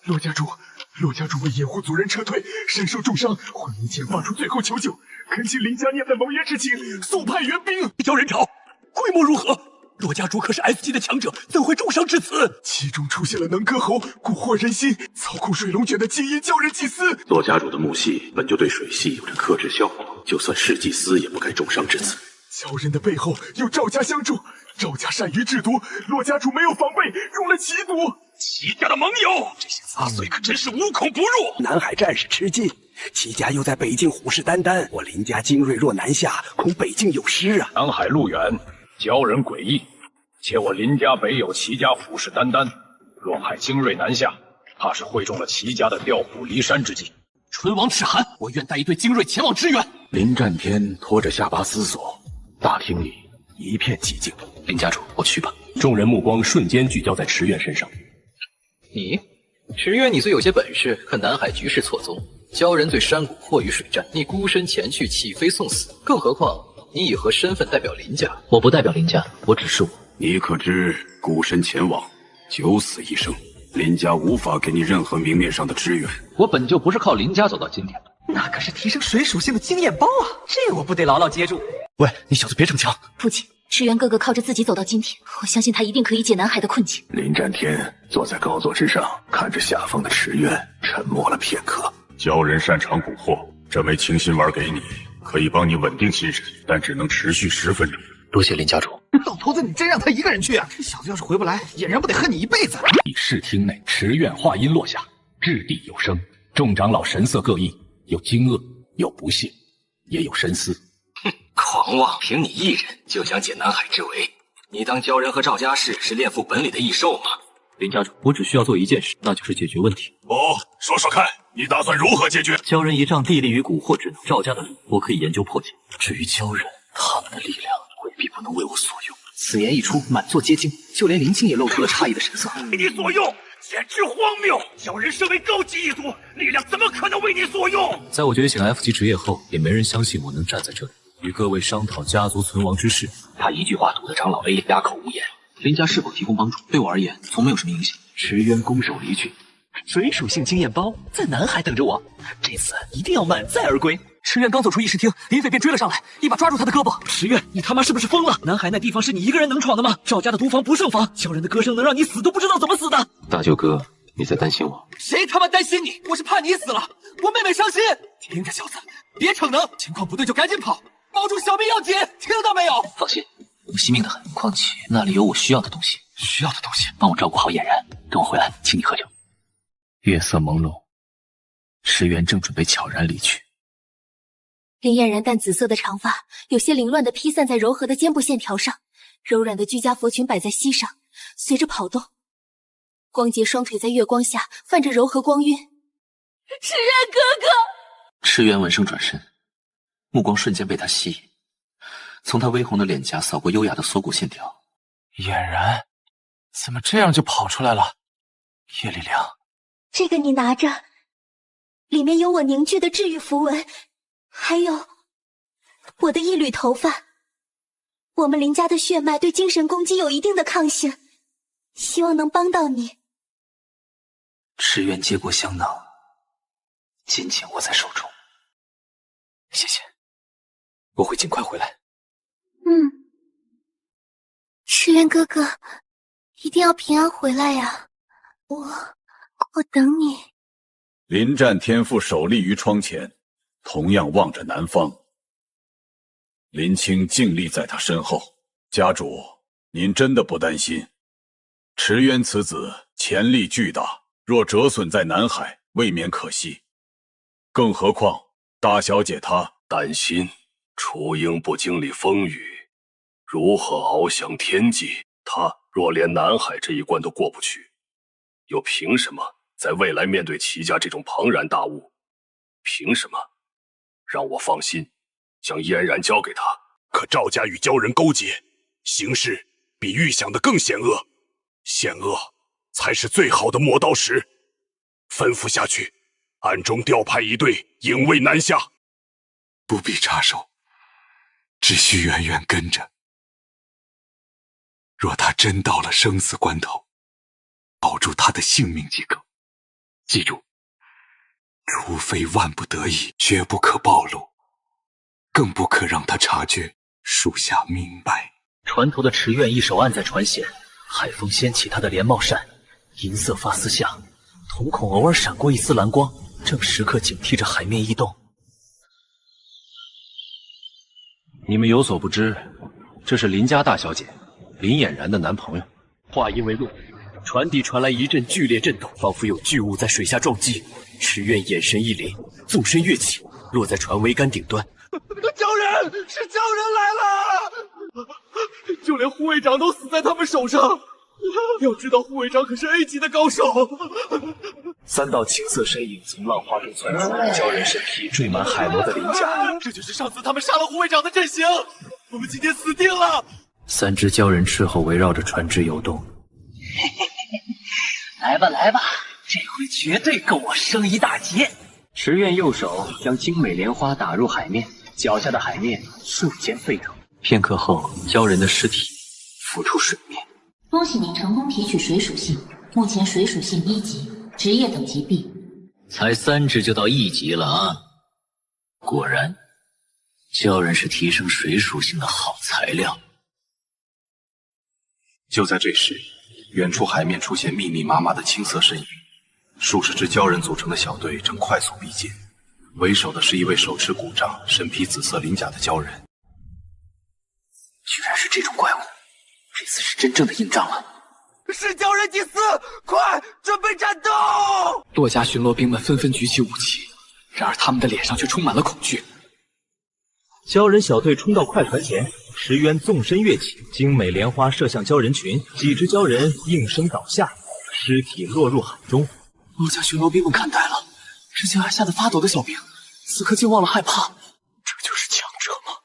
洛家主为掩护族人撤退，身受重伤，昏迷前发出最后求救，恳请林家念在盟约之情，速派援兵。鲛人潮规模如何？洛家主可是 S 级的强者，怎会重伤至此？其中出现了能割喉、蛊惑人心、操控水龙卷的精英鲛人祭司。洛家主的木系本就对水系有着克制效果，就算是祭司也不该重伤至此。鲛人的背后有赵家相助，赵家善于制毒，洛家主没有防备，中了奇毒。齐家的盟友，这些杂碎可真是无孔不入。南海战事吃尽，齐家又在北境虎视眈眈，我林家精锐若南下，恐北境有失啊。南海路远，鲛人诡异，且我林家北有齐家虎视眈眈，若派精锐南下，怕是会中了齐家的调虎离山之计。唇亡齿寒，我愿带一队精锐前往支援。林战天拖着下巴思索，大厅里一片寂静。林家主，我去吧。众人目光瞬间聚焦在池院身上。你，池院，你虽有些本事，可南海局势错综，鲛人对山谷迫于水战，你孤身前去，岂非送死？更何况你以何身份代表林家？我不代表林家，我只是我。你可知孤身前往，九死一生，林家无法给你任何明面上的支援。我本就不是靠林家走到今天的，那可是提升水属性的经验包啊，这我不得牢牢接住。喂，你小子别逞强。父亲，池原哥哥靠着自己走到今天，我相信他一定可以解南海的困境。林战天坐在高座之上，看着下方的池院，沉默了片刻。鲛人擅长蛊惑，这枚清心丸给你，可以帮你稳定心神，但只能持续10分钟。多谢林家主。老头子，你真让他一个人去啊？这小子要是回不来，俨然不得恨你一辈子。议事厅内，池院话音落下，掷地有声，众长老神色各异，有惊愕，有不屑，也有深思。狂妄！凭你一人就想解南海之围？你当鲛人和赵家氏是练父本里的异兽吗？林家主，我只需要做一件事，那就是解决问题。哦，说说看，你打算如何解决？鲛人一仗地利与蛊惑之能，赵家的路我可以研究破解。至于鲛人，他们的力量未必不能为我所用。此言一出，满座皆惊，就连林青也露出了诧异的神色。为你所用，简直荒谬！鲛人身为高级一族，力量怎么可能为你所用？在我觉醒 F 级职业后，也没人相信我能站在这里与各位商讨家族存亡之事。他一句话堵得长老 A 哑口无言。林家是否提供帮助，对我而言从没有什么影响。池渊拱手离去。水属性经验包在南海等着我，这次一定要满载而归。池渊刚走出议事厅，林匪便追了上来，一把抓住他的胳膊。池渊，你他妈是不是疯了？南海那地方是你一个人能闯的吗？赵家的毒房不胜防，鲛人的歌声能让你死都不知道怎么死的。大舅哥，你在担心我？谁他妈担心你？我是怕你死了，我妹妹伤心。听着，小子，别逞能，情况不对就赶紧跑，保住小命要紧，听到没有？放心，我惜命的很，况且那里有我需要的东西。需要的东西，帮我照顾好俨然，等我回来请你喝酒。月色朦胧，池渊正准备悄然离去。林嫣然淡紫色的长发有些凌乱地披散在柔和的肩部线条上，柔软的居家佛裙摆在膝上，随着跑动，光洁双腿在月光下泛着柔和光晕。池渊哥哥！池渊闻声转身，目光瞬间被他吸引，从他微红的脸颊扫过优雅的锁骨线条。嫣然，怎么这样就跑出来了？叶丽良，这个你拿着，里面有我凝聚的治愈符文，还有我的一缕头发。我们林家的血脉对精神攻击有一定的抗性，希望能帮到你。池渊接过香囊，紧紧握在手中。谢谢，我会尽快回来。池渊哥哥，一定要平安回来呀！我等你。临战天父守立于窗前，同样望着南方。林清静立在他身后。家主，您真的不担心？池渊此子潜力巨大，若折损在南海，未免可惜。更何况大小姐她担心雏鹰不经历风雨，如何翱翔天际？他若连南海这一关都过不去，又凭什么在未来面对齐家这种庞然大物？凭什么让我放心将嫣然交给他？可赵家与鲛人勾结，形势比预想的更险恶，险恶才是最好的磨刀石。吩咐下去，暗中调派一队引卫南下。不必插手，只需远远跟着。若他真到了生死关头，保住他的性命即可。记住，除非万不得已，绝不可暴露，更不可让他察觉，属下明白。船头的池苑一手按在船舷，海风掀起他的连帽扇，银色发丝下，瞳孔偶尔闪过一丝蓝光，正时刻警惕着海面异动。你们有所不知，这是林家大小姐林俨然的男朋友。话音未落，船底传来一阵剧烈震动，仿佛有巨物在水下撞击。池苑眼神一凛，纵身跃起，落在船桅杆顶端。鲛人，是鲛人来了！就连护卫长都死在他们手上。要知道，护卫长可是 A 级的高手。3道青色身影从浪花中窜出，鲛人身披缀满海螺的鳞甲。这就是上次他们杀了护卫长的阵型。我们今天死定了。3只鲛人翅后围绕着船只游动。来吧来吧，这回绝对够我升一大截。池苑右手将精美莲花打入海面，脚下的海面瞬间沸腾。片刻后，鲛人的尸体浮出水面。恭喜您成功提取水属性，目前水属性1级，职业等级 B。才3只就到1级了啊！果然，鲛人是提升水属性的好材料。就在这时，远处海面出现密密麻麻的青色身影，数十只鲛人组成的小队正快速逼近。为首的是一位手持古杖、身披紫色鳞甲的鲛人。居然是这种怪物，这次是真正的硬仗了。是鲛人祭司，快准备战斗！洛家巡逻兵们纷纷举起武器，然而他们的脸上却充满了恐惧。鲛人小队冲到快船前，石渊纵身跃起，精美莲花射向鲛人群，几只鲛人应声倒下，尸体落入海中。洛家巡逻兵们看呆了，之前还吓得发抖的小兵，此刻竟忘了害怕。这就是强者吗？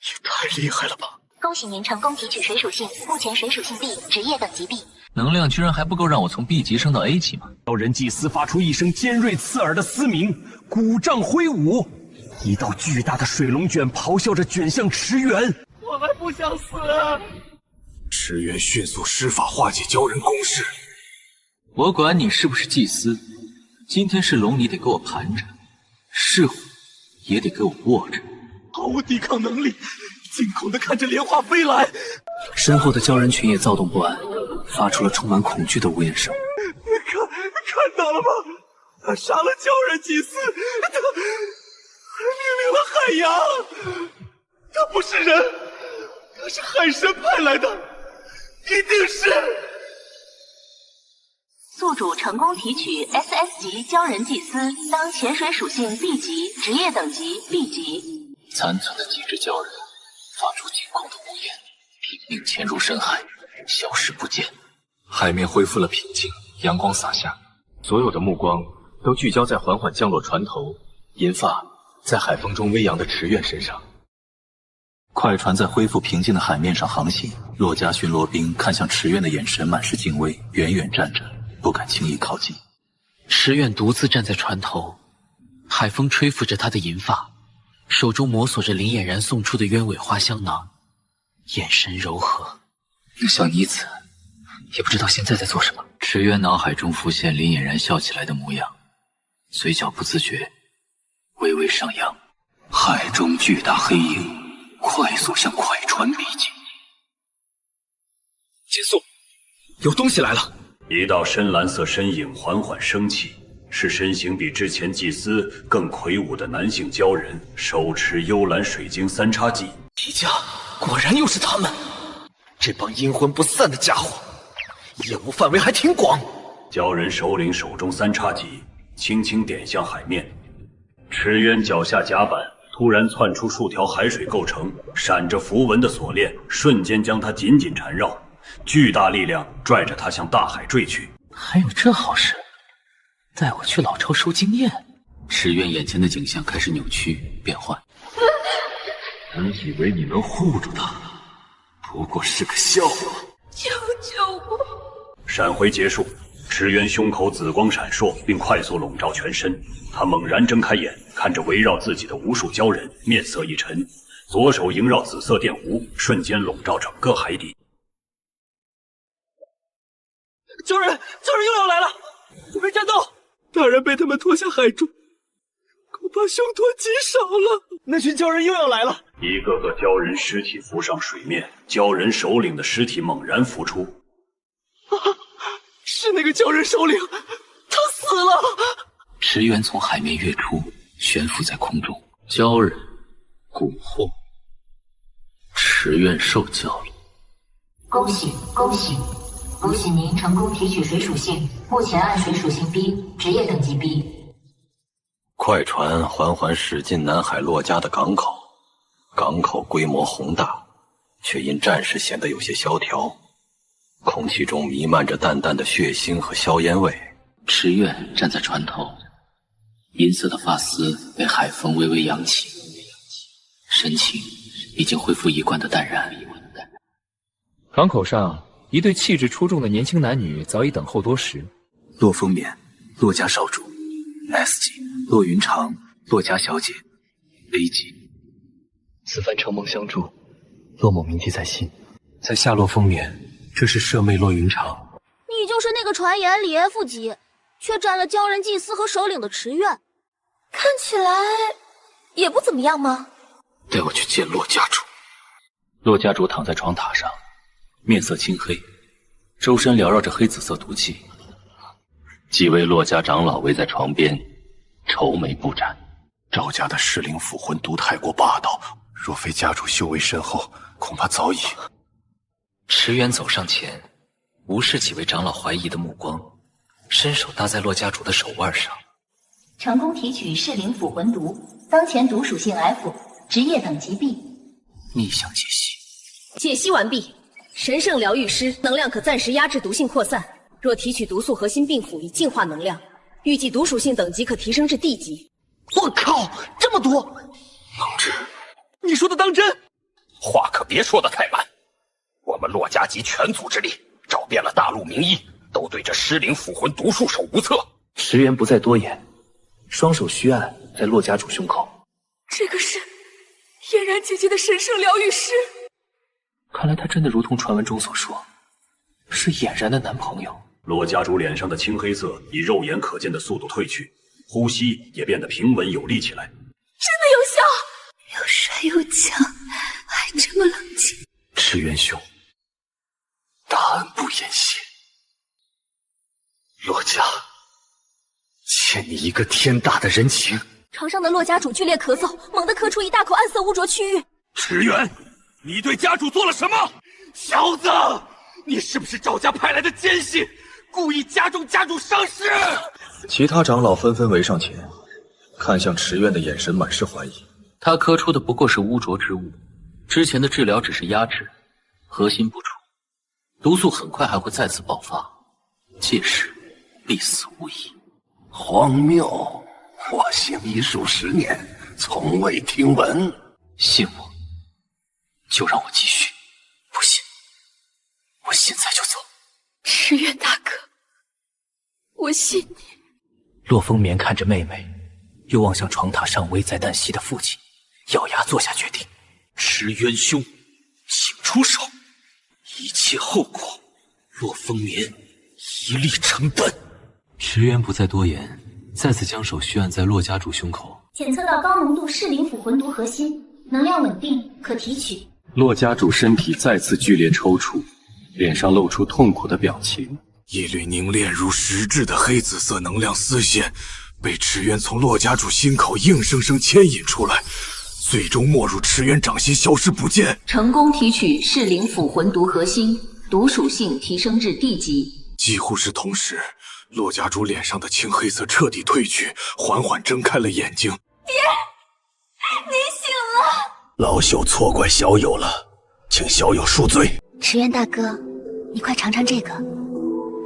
也太厉害了吧！恭喜您成功提取水属性，目前水属性 B， 职业等级 B。能量居然还不够让我从 B 级升到 A 级吗？鲛人祭司发出一声尖锐刺耳的嘶鸣，古杖挥舞，一道巨大的水龙卷咆哮着卷向池原。我还不想死！池原迅速施法化解鲛人攻势。我管你是不是祭司，今天是龙你得给我盘着，是虎也得给我卧着。毫无抵抗能力，惊恐地看着莲花飞来。身后的鲛人群也躁动不安，发出了充满恐惧的呜咽声。看到了吗？他杀了鲛人祭司，他命令了海洋。他不是人，他是海神派来的，一定是。宿主成功提取 SS 级鲛人祭司，当潜水属性 B 级，职业等级 B 级。残存的几只鲛人发出惊恐的呜咽，拼命潜入深海，消失不见。海面恢复了平静，阳光洒下，所有的目光都聚焦在缓缓降落船头，银发在海风中微扬的池苑身上。快船在恢复平静的海面上航行，洛家巡逻兵看向池苑的眼神满是敬畏，远远站着，不敢轻易靠近。池苑独自站在船头，海风吹拂着他的银发，手中摸索着林俨然送出的鸢尾花香囊，眼神柔和。那小妮子也不知道现在在做什么。池渊脑海中浮现林俨然笑起来的模样，嘴角不自觉微微上扬。海中巨大黑影快速向快船逼近。减速，有东西来了！一道深蓝色身影缓缓升起，是身形比之前祭司更魁梧的男性鲛人，手持幽蓝水晶3叉戟。皮家，果然又是他们！这帮阴魂不散的家伙，业务范围还挺广。鲛人首领手中3叉戟轻轻点向海面，池渊脚下甲板突然窜出数条海水构成、闪着符文的锁链，瞬间将他紧紧缠绕。巨大力量拽着他向大海坠去。还有这好事？带我去老巢收经验。池渊眼前的景象开始扭曲变换。本以为你能护住他，不过是个笑话。救救我！闪回结束，池渊胸口紫光闪烁，并快速笼罩全身。他猛然睁开眼，看着围绕自己的无数鲛人，面色一沉，左手萦绕紫色电弧，瞬间笼罩整个海底。鲛人又要来了！准备战斗！大人被他们拖下海中，恐怕凶多吉少了。那群鲛人又要来了！一个个鲛人尸体浮上水面，鲛人首领的尸体猛然浮出。是那个鲛人首领，他死了！池渊从海面跃出，悬浮在空中。鲛人蛊惑，池渊受教了。恭喜恭喜！恭喜您成功提取水属性，目前按水属性 B， 职业等级 B。快船缓缓驶进南海洛家的港口，港口规模宏大，却因战事显得有些萧条，空气中弥漫着淡淡的血腥和硝烟味。池渊站在船头，银色的发丝被海风微微扬起，神情已经恢复一贯的淡然。港口上，一对气质出众的年轻男女早已等候多时。洛风眠，洛家少主 ；S 级，洛云长，洛家小姐 ；A 级。此番承蒙相助，洛某铭记在心。在下洛风眠，这是舍妹洛云长。你就是那个传言里 F 级，却斩了鲛人祭司和首领的池渊，看起来也不怎么样吗？带我去见洛家主。洛家主躺在床榻上，面色青黑，周身缭绕着黑紫色毒气。几位洛家长老围在床边，愁眉不展。赵家的噬灵腐魂毒太过霸道，若非家主修为深厚，恐怕早已……池渊走上前，无视几位长老怀疑的目光，伸手搭在洛家主的手腕上。成功提取噬灵腐魂毒，当前毒属性 F， 职业等级 B。逆向解析。解析完毕。神圣疗愈师能量可暂时压制毒性扩散，若提取毒素核心病符以净化能量，预计毒属性等级可提升至D级。我靠，这么多！能治？你说的当真？话可别说得太满。我们洛家集全族之力，找遍了大陆名医，都对这尸灵腐魂毒束手无策。石原不再多言，双手虚按在洛家主胸口。这个是嫣然姐姐的神圣疗愈师。看来他真的如同传闻中所说，是俨然的男朋友。洛家主脸上的青黑色以肉眼可见的速度褪去，呼吸也变得平稳有力起来。真的有效，又帅又强，还这么冷静。池渊兄，大恩不言谢。洛家欠你一个天大的人情。床上的洛家主剧烈咳嗽，猛地咳出一大口暗色污浊区域。池渊，你对家主做了什么？小子，你是不是赵家派来的奸细，故意加重家主伤势？其他长老纷纷围上前，看向池渊的眼神满是怀疑。他咳出的不过是污浊之物，之前的治疗只是压制，核心不除，毒素很快还会再次爆发，届时必死无疑。荒谬！我行医数10年，从未听闻。信我，就让我继续。不信，我现在就走。池渊大哥，我信你。洛风眠看着妹妹，又望向床榻上危在旦夕的父亲，咬牙做下决定。池渊兄，请出手，一切后果，洛风眠一力承担。池渊不再多言，再次将手虚按在洛家主胸口。检测到高浓度噬灵腐魂毒核心，能量稳定，可提取。洛家主身体再次剧烈抽搐，脸上露出痛苦的表情。一缕凝练如实质的黑紫色能量丝线，被池渊从洛家主心口硬生生牵引出来，最终没入池渊掌心，消失不见。成功提取噬灵腐魂毒核心，毒属性提升至D级。几乎是同时，洛家主脸上的青黑色彻底褪去，缓缓睁开了眼睛。爹，你醒了！老朽错怪小友了，请小友恕罪。池渊大哥，你快尝尝这个，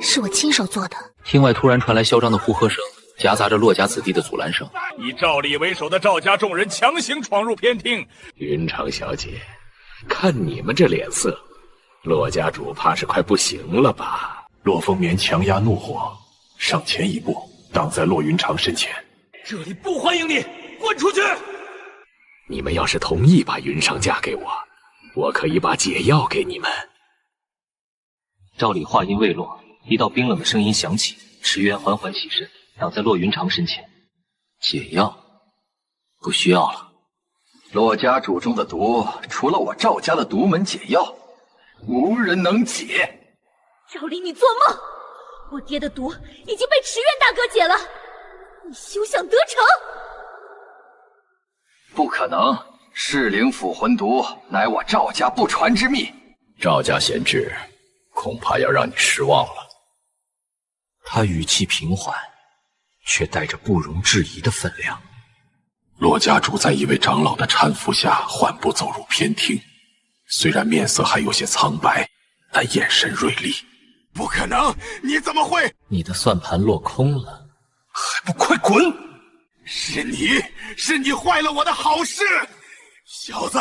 是我亲手做的。厅外突然传来嚣张的呼喝声，夹杂着洛家子弟的阻拦声。以赵理为首的赵家众人强行闯入偏厅。云长小姐，看你们这脸色，洛家主怕是快不行了吧？洛风眠强压怒火，上前一步，挡在洛云长身前。这里不欢迎你，滚出去！你们要是同意把云裳嫁给我，我可以把解药给你们。赵理话音未落，一道冰冷的声音响起，池渊缓缓起身，挡在洛云长身前。解药不需要了。洛家主中的毒，除了我赵家的独门解药，无人能解。赵理，你做梦！我爹的毒已经被池渊大哥解了，你休想得逞！不可能，噬灵腐魂毒乃我赵家不传之秘。赵家贤侄，恐怕要让你失望了。他语气平缓，却带着不容置疑的分量。洛家主在一位长老的搀扶下缓步走入偏厅，虽然面色还有些苍白，但眼神锐利。不可能！你怎么会？你的算盘落空了，还不快滚！是你坏了我的好事！小子，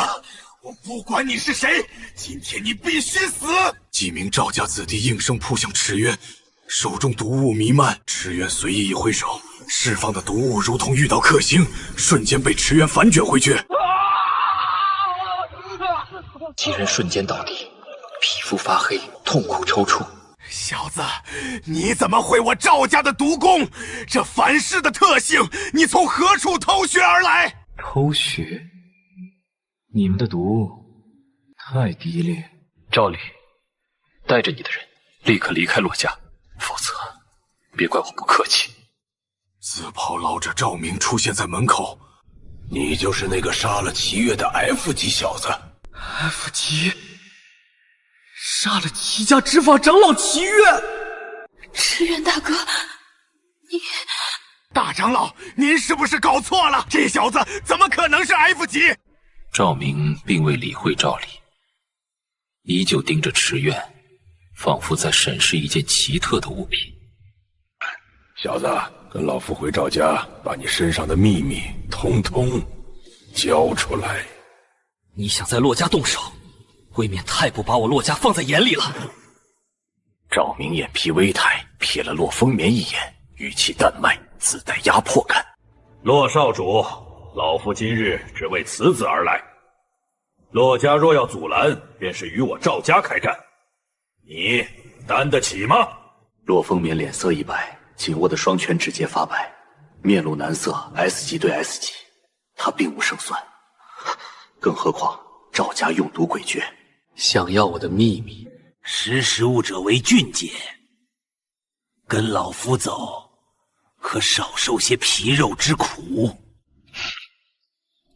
我不管你是谁，今天你必须死！几名赵家子弟应声扑向池渊，手中毒雾弥漫。池渊随意一挥手，释放的毒雾如同遇到克星，瞬间被池渊反卷回去。几人瞬间倒地，皮肤发黑，痛苦抽搐。小子，你怎么会我赵家的毒功？这凡世的特性，你从何处偷学而来？偷学？你们的毒太低劣。赵理，带着你的人立刻离开洛家，否则别怪我不客气。紫袍老者赵明出现在门口，你就是那个杀了齐越的 F 级小子。F 级？杀了齐家执法长老齐越！池渊大哥，你……大长老，您是不是搞错了？这小子怎么可能是 F 级？赵明并未理会赵理，依旧盯着池渊，仿佛在审视一件奇特的物品。小子，跟老夫回赵家，把你身上的秘密统统交出来。你想在洛家动手，未免太不把我洛家放在眼里了。赵明眼皮微抬，瞥了洛风眠一眼，语气淡迈，自带压迫感。洛少主，老夫今日只为此子而来。洛家若要阻拦，便是与我赵家开战，你担得起吗？洛风眠脸色一白，紧握的双拳指节发白，面露难色。S 级对 S 级，他并无胜算。更何况赵家用毒诡谲，想要我的秘密，识时务者为俊杰。跟老夫走，可少受些皮肉之苦。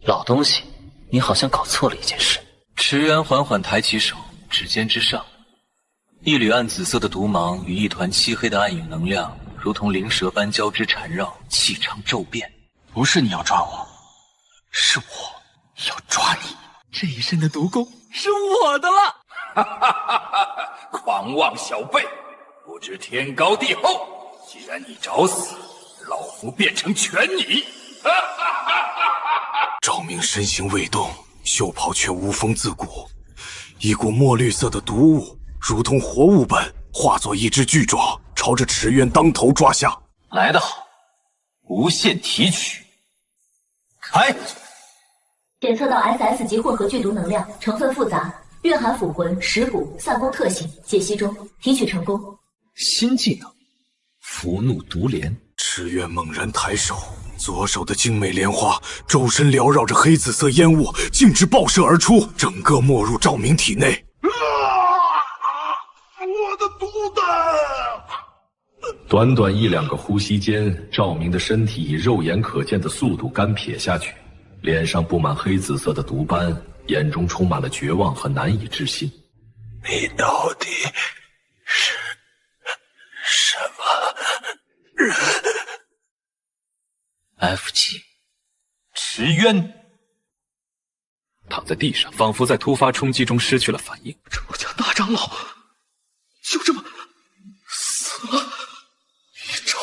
老东西，你好像搞错了一件事。池渊缓缓抬起手，指尖之上，一缕暗紫色的毒芒与一团漆黑的暗影能量，如同灵蛇般交织缠绕，气场骤变。不是你要抓我，是我要抓你。这一身的毒功是我的了。哈哈哈哈！狂妄小辈，不知天高地厚。既然你找死，老夫变成全你。哈哈哈哈！赵明身形未动，袖袍却无风自鼓，一股墨绿色的毒雾如同活物般化作一只巨爪，朝着池渊当头抓下。来得好，无限提取，开！检测到 SS 级混合剧毒能量，成分复杂，蕴含腐魂、蚀骨、散功特性，解析中，提取成功。新技能，伏怒毒莲。池渊猛然抬手，左手的精美莲花周身缭绕着黑紫色烟雾，径直爆射而出，整个没入赵明体内。短短1-2个呼吸间，赵明的身体以肉眼可见的速度干撇下去，脸上布满黑紫色的毒斑，眼中充满了绝望和难以置信。你到底是什么人 ？F 级，池渊躺在地上，仿佛在突发冲击中失去了反应。这洛家大长老就这么死了，一招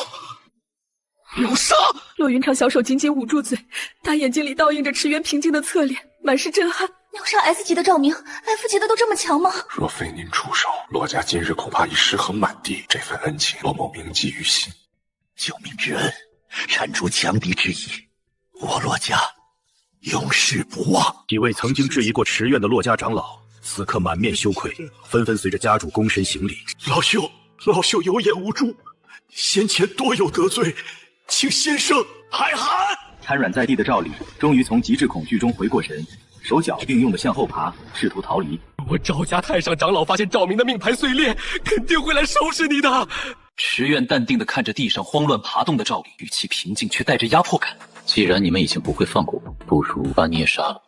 秒杀！洛云长小手紧紧捂住嘴，大眼睛里倒映着池渊平静的侧脸，满是震撼。秒杀 S 级的赵明 ，F 级的都这么强吗？若非您出手，洛家今日恐怕已尸横满地。这份恩情，洛某铭记于心。救命之恩，铲除强敌之意，我洛家永世不忘。几位曾经质疑过池院的洛家长老，此刻满面羞愧，纷纷随着家主躬身行礼。老朽有眼无珠，先前多有得罪，请先生海涵。瘫软在地的赵礼终于从极致恐惧中回过神，手脚并用的向后爬，试图逃离。我赵家太上长老发现赵明的命盘碎裂，肯定会来收拾你的。池渊淡定地看着地上慌乱爬动的赵礼，语气平静却带着压迫感。既然你们已经不会放过我，不如把你也杀了。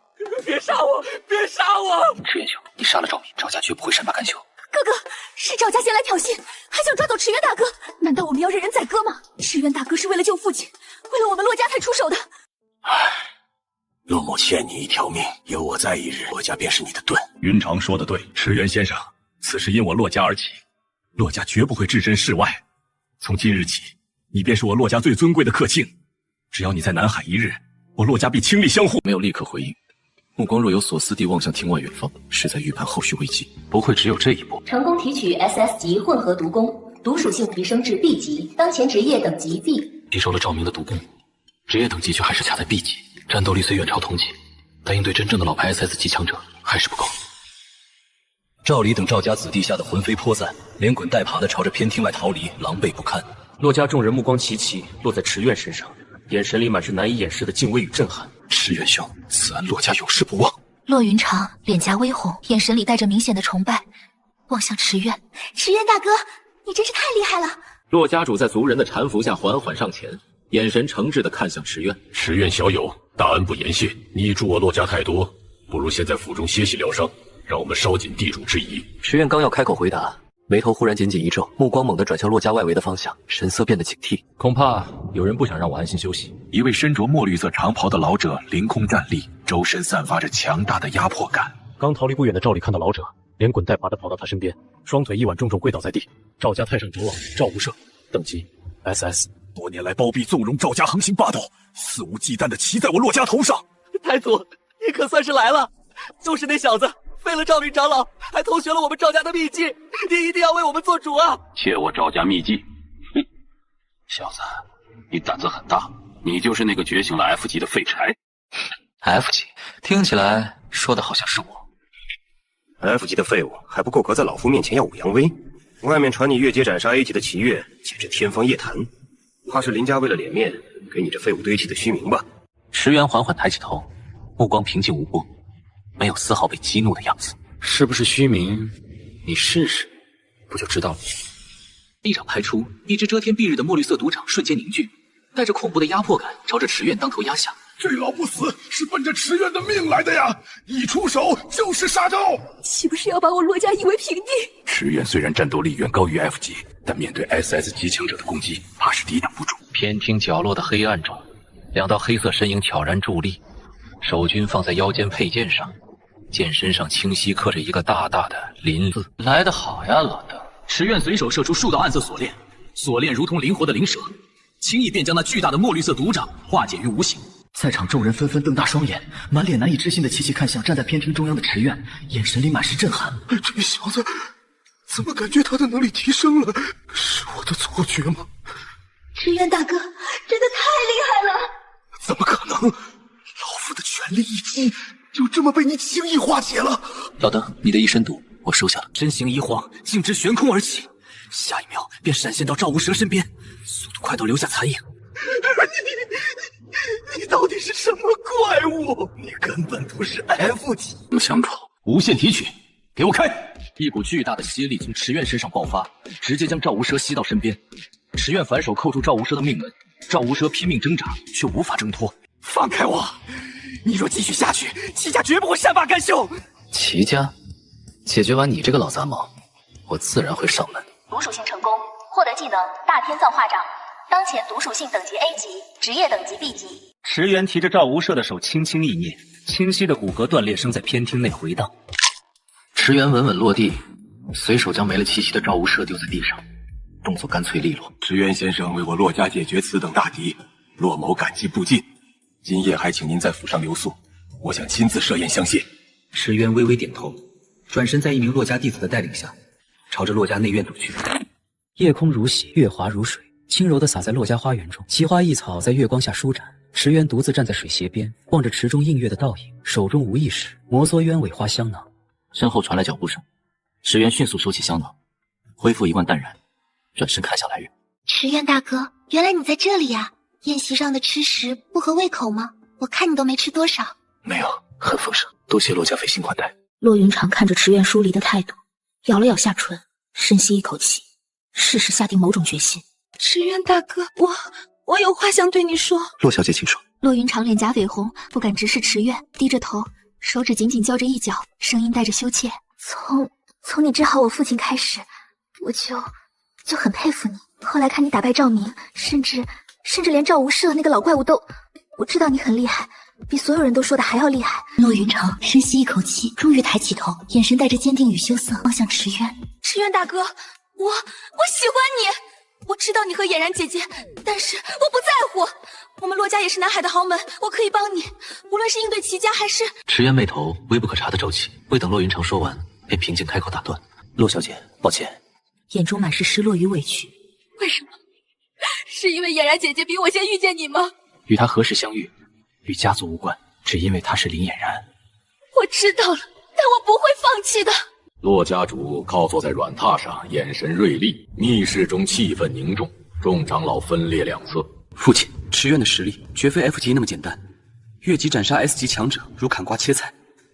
别杀我！别杀我！池渊兄，你杀了赵明，赵家绝不会善罢甘休。哥哥，是赵家先来挑衅，还想抓走池渊大哥，难道我们要任人宰割吗？池渊大哥是为了救父亲，为了我们洛家才出手的。唉，洛某欠你一条命，有我在一日，洛家便是你的盾。云长说的对，池渊先生，此事因我洛家而起，洛家绝不会置身事外。从今日起，你便是我洛家最尊贵的客卿。只要你在南海一日，我洛家必倾力相护。没有立刻回应，目光若有所思地望向庭外远方，是在预判后续危机。不会只有这一步。成功提取 SS 级混合毒功，毒属性提升至 B 级，当前职业等级 B。吸收了赵明的毒功，职业等级却还是卡在 B 级，战斗力虽远超同级，但应对真正的老牌 SS 级强者还是不够。赵礼等赵家子弟吓得魂飞魄散，连滚带爬的朝着偏厅外逃离，狼狈不堪。洛家众人目光齐齐落在池渊身上，眼神里满是难以掩饰的敬畏与震撼。池渊兄，此案洛家有事不忘。洛云长脸颊微红，眼神里带着明显的崇拜，望向池渊。池渊大哥，你真是太厉害了。洛家主在族人的搀扶下缓缓上前，眼神诚挚地看向池渊。池渊小友，大恩不言谢，你助我洛家太多，不如先在府中歇息疗伤，让我们稍尽地主之谊。池渊刚要开口回答，眉头忽然紧紧一皱，目光猛地转向洛家外围的方向，神色变得警惕。恐怕有人不想让我安心休息。一位身着墨绿色长袍的老者凌空站立，周身散发着强大的压迫感。刚逃离不远的赵礼看到老者，连滚带爬地跑到他身边，双腿一挽重重跪倒在地。赵家太上长老赵无赦，等级 SS。多年来包庇纵容赵家横行霸道，肆无忌惮地骑在我洛家头上。太祖，你可算是来了！就是那小子废了赵明长老，还偷学了我们赵家的秘技，你一定要为我们做主啊！窃我赵家秘技？哼，小子，你胆子很大，你就是那个觉醒了 F 级的废柴。F 级，听起来说的好像是我。F 级的废物还不够格在老夫面前耀武扬威。外面传你越阶斩杀 A 级的齐越，简直天方夜谭。怕是林家为了脸面，给你这废物堆起的虚名吧？池渊缓缓抬起头，目光平静无波，没有丝毫被激怒的样子。是不是虚名？你试试，不就知道了。一掌拍出，一只遮天蔽日的墨绿色毒掌瞬间凝聚，带着恐怖的压迫感，朝着池渊当头压下。这老不死是奔着池渊的命来的呀！一出手就是杀招，岂不是要把我洛家夷为平地？池渊虽然战斗力远高于 F 级，但面对 SS 级强者的攻击，怕是抵挡不住。偏厅角落的黑暗中，两道黑色身影悄然伫立，手军放在腰间佩剑上，剑身上清晰刻着一个大大的林字。来得好呀，老邓！池渊随手射出数道暗色锁链，锁链如同灵活的灵蛇，轻易便将那巨大的墨绿色毒掌化解于无形。在场众人纷纷瞪大双眼，满脸难以置信的齐齐看向站在偏厅中央的池渊，眼神里满是震撼。这小子怎么感觉他的能力提升了？是我的错觉吗？池渊大哥真的太厉害了！怎么可能？老夫的全力一击就这么被你轻易化解了？老邓，你的一身毒我收下了。身形一晃，径直悬空而起，下一秒便闪现到赵无蛇身边，速度快到留下残影。你到底是什么怪物？你根本不是 F 级。怎么相处？无限提取，给我开！一股巨大的吸力从池渊身上爆发，直接将赵无蛇吸到身边。池院反手扣住赵无赦的命门，赵无赦拼命挣扎，却无法挣脱。放开我！你若继续下去，齐家绝不会善罢甘休。齐家，解决完你这个老杂毛，我自然会上门。毒属性成功，获得技能大天造化掌，当前毒属性等级 A 级，职业等级 B 级。池原提着赵无赦的手轻轻一捏，清晰的骨骼断裂声在偏厅内回荡。池原稳稳落地，随手将没了气息的赵无赦丢在地上，动作干脆利落。池原先生为我洛家解决此等大敌，洛某感激不尽。今夜还请您在府上留宿，我想亲自设宴相谢。池原微微点头，转身在一名洛家弟子的带领下，朝着洛家内院走去。夜空如洗，月华如水，轻柔地洒在洛家花园中，奇花异草在月光下舒展。池原独自站在水斜边，望着池中映月的倒影，手中无意识摩挲鸢尾花香囊。身后传来脚步声，池原迅速收起香囊，恢复一贯淡然，转身看向来月。池原大哥，原来你在这里呀！宴席上的吃食不合胃口吗？我看你都没吃多少。没有，很丰盛，多谢洛家费心款待。洛云长看着池原疏离的态度，咬了咬下唇，深吸一口气，适时下定某种决心。池原大哥，我有话想对你说。洛小姐请说。洛云长脸颊绯红，不敢直视池原，低着头，手指紧紧交着一角，声音带着羞怯。从你治好我父亲开始，我就很佩服你。后来看你打败赵明，甚至连赵无赦那个老怪物都，我知道你很厉害，比所有人都说的还要厉害。洛云长深吸一口气，终于抬起头，眼神带着坚定与羞涩，望向池原。池原大哥，我喜欢你，我知道你和俨然姐姐，但是我不在乎。我们洛家也是南海的豪门，我可以帮你，无论是应对齐家还是……池原眉头微不可察的皱起，未等洛云长说完，便平静开口打断：“洛小姐，抱歉。”眼中满是失落与委屈。为什么？是因为俨然姐姐比我先遇见你吗？与她何时相遇，与家族无关，只因为她是林俨然。我知道了，但我不会放弃的。洛家主靠坐在软榻上，眼神锐利，密室中气氛凝重，众长老分列两侧。父亲，池原的实力绝非 F 级那么简单，越级斩杀 S 级强者如砍瓜切菜，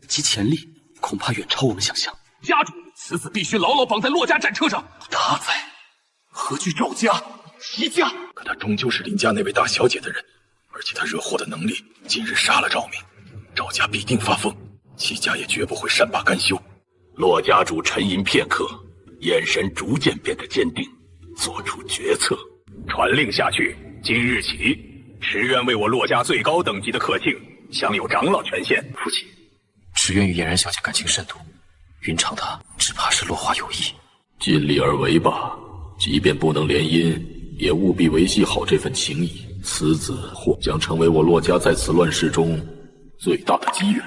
其潜力恐怕远超我们想象。家主，此子必须牢牢绑在洛家战车上。他在，何惧赵家、齐家？可他终究是林家那位大小姐的人，而且他惹祸的能力，今日杀了赵明，赵家必定发疯，齐家也绝不会善罢甘休。洛家主沉吟片刻，眼神逐渐变得坚定，做出决策。传令下去，今日起，池原为我洛家最高等级的客卿，享有长老权限。父亲，池原与俨然小姐感情甚笃，云长他只怕是落花有意。尽力而为吧，即便不能联姻，也务必维系好这份情谊。此子或将成为我洛家在此乱世中最大的机缘。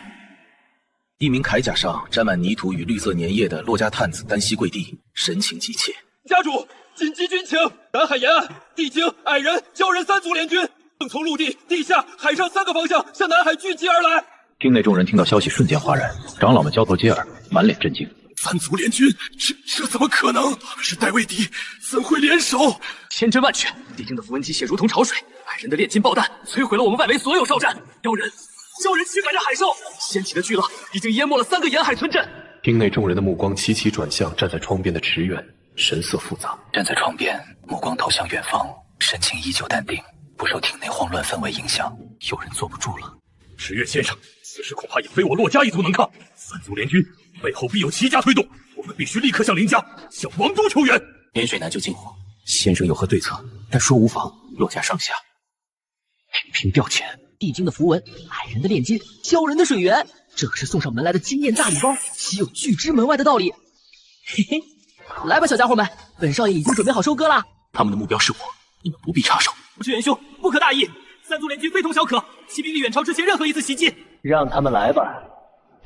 一名铠甲上沾满泥土与绿色粘液的洛家探子单膝跪地，神情急切。家主，紧急军情！南海沿岸、地精、矮人、鲛人3族联军，正从陆地、地下、海上3个方向向南海聚集而来。厅内众人听到消息瞬间哗然，长老们交头接耳，满脸震惊。3族联军，这怎么可能？他们是代为敌，怎会联手？千真万确，地精的符文机血如同潮水，矮人的炼金爆弹摧毁了我们外围所有哨站。鲛人驱赶着海兽，掀起的巨浪已经淹没了3个沿海村镇。厅内众人的目光齐齐转向站在窗边的池原，神色复杂。站在窗边，目光投向远方，神情依旧淡定，不受厅内慌乱氛围影响。有人坐不住了。池原先生，此事恐怕也非我洛家一族能抗，3族联军背后必有齐家推动，我们必须立刻向林家、向王都求援。连水难救近火，先生有何对策？但说无妨。洛家上下频频调遣。地精的符文，矮人的炼金，鲛人的水源，这可是送上门来的惊艳大礼包，岂有拒之门外的道理？嘿嘿，来吧，小家伙们，本少爷已经准备好收割了。他们的目标是我，你们不必插手。志远兄，不可大意，3族联军非同小可，其兵力远超之前任何一次袭击。让他们来吧，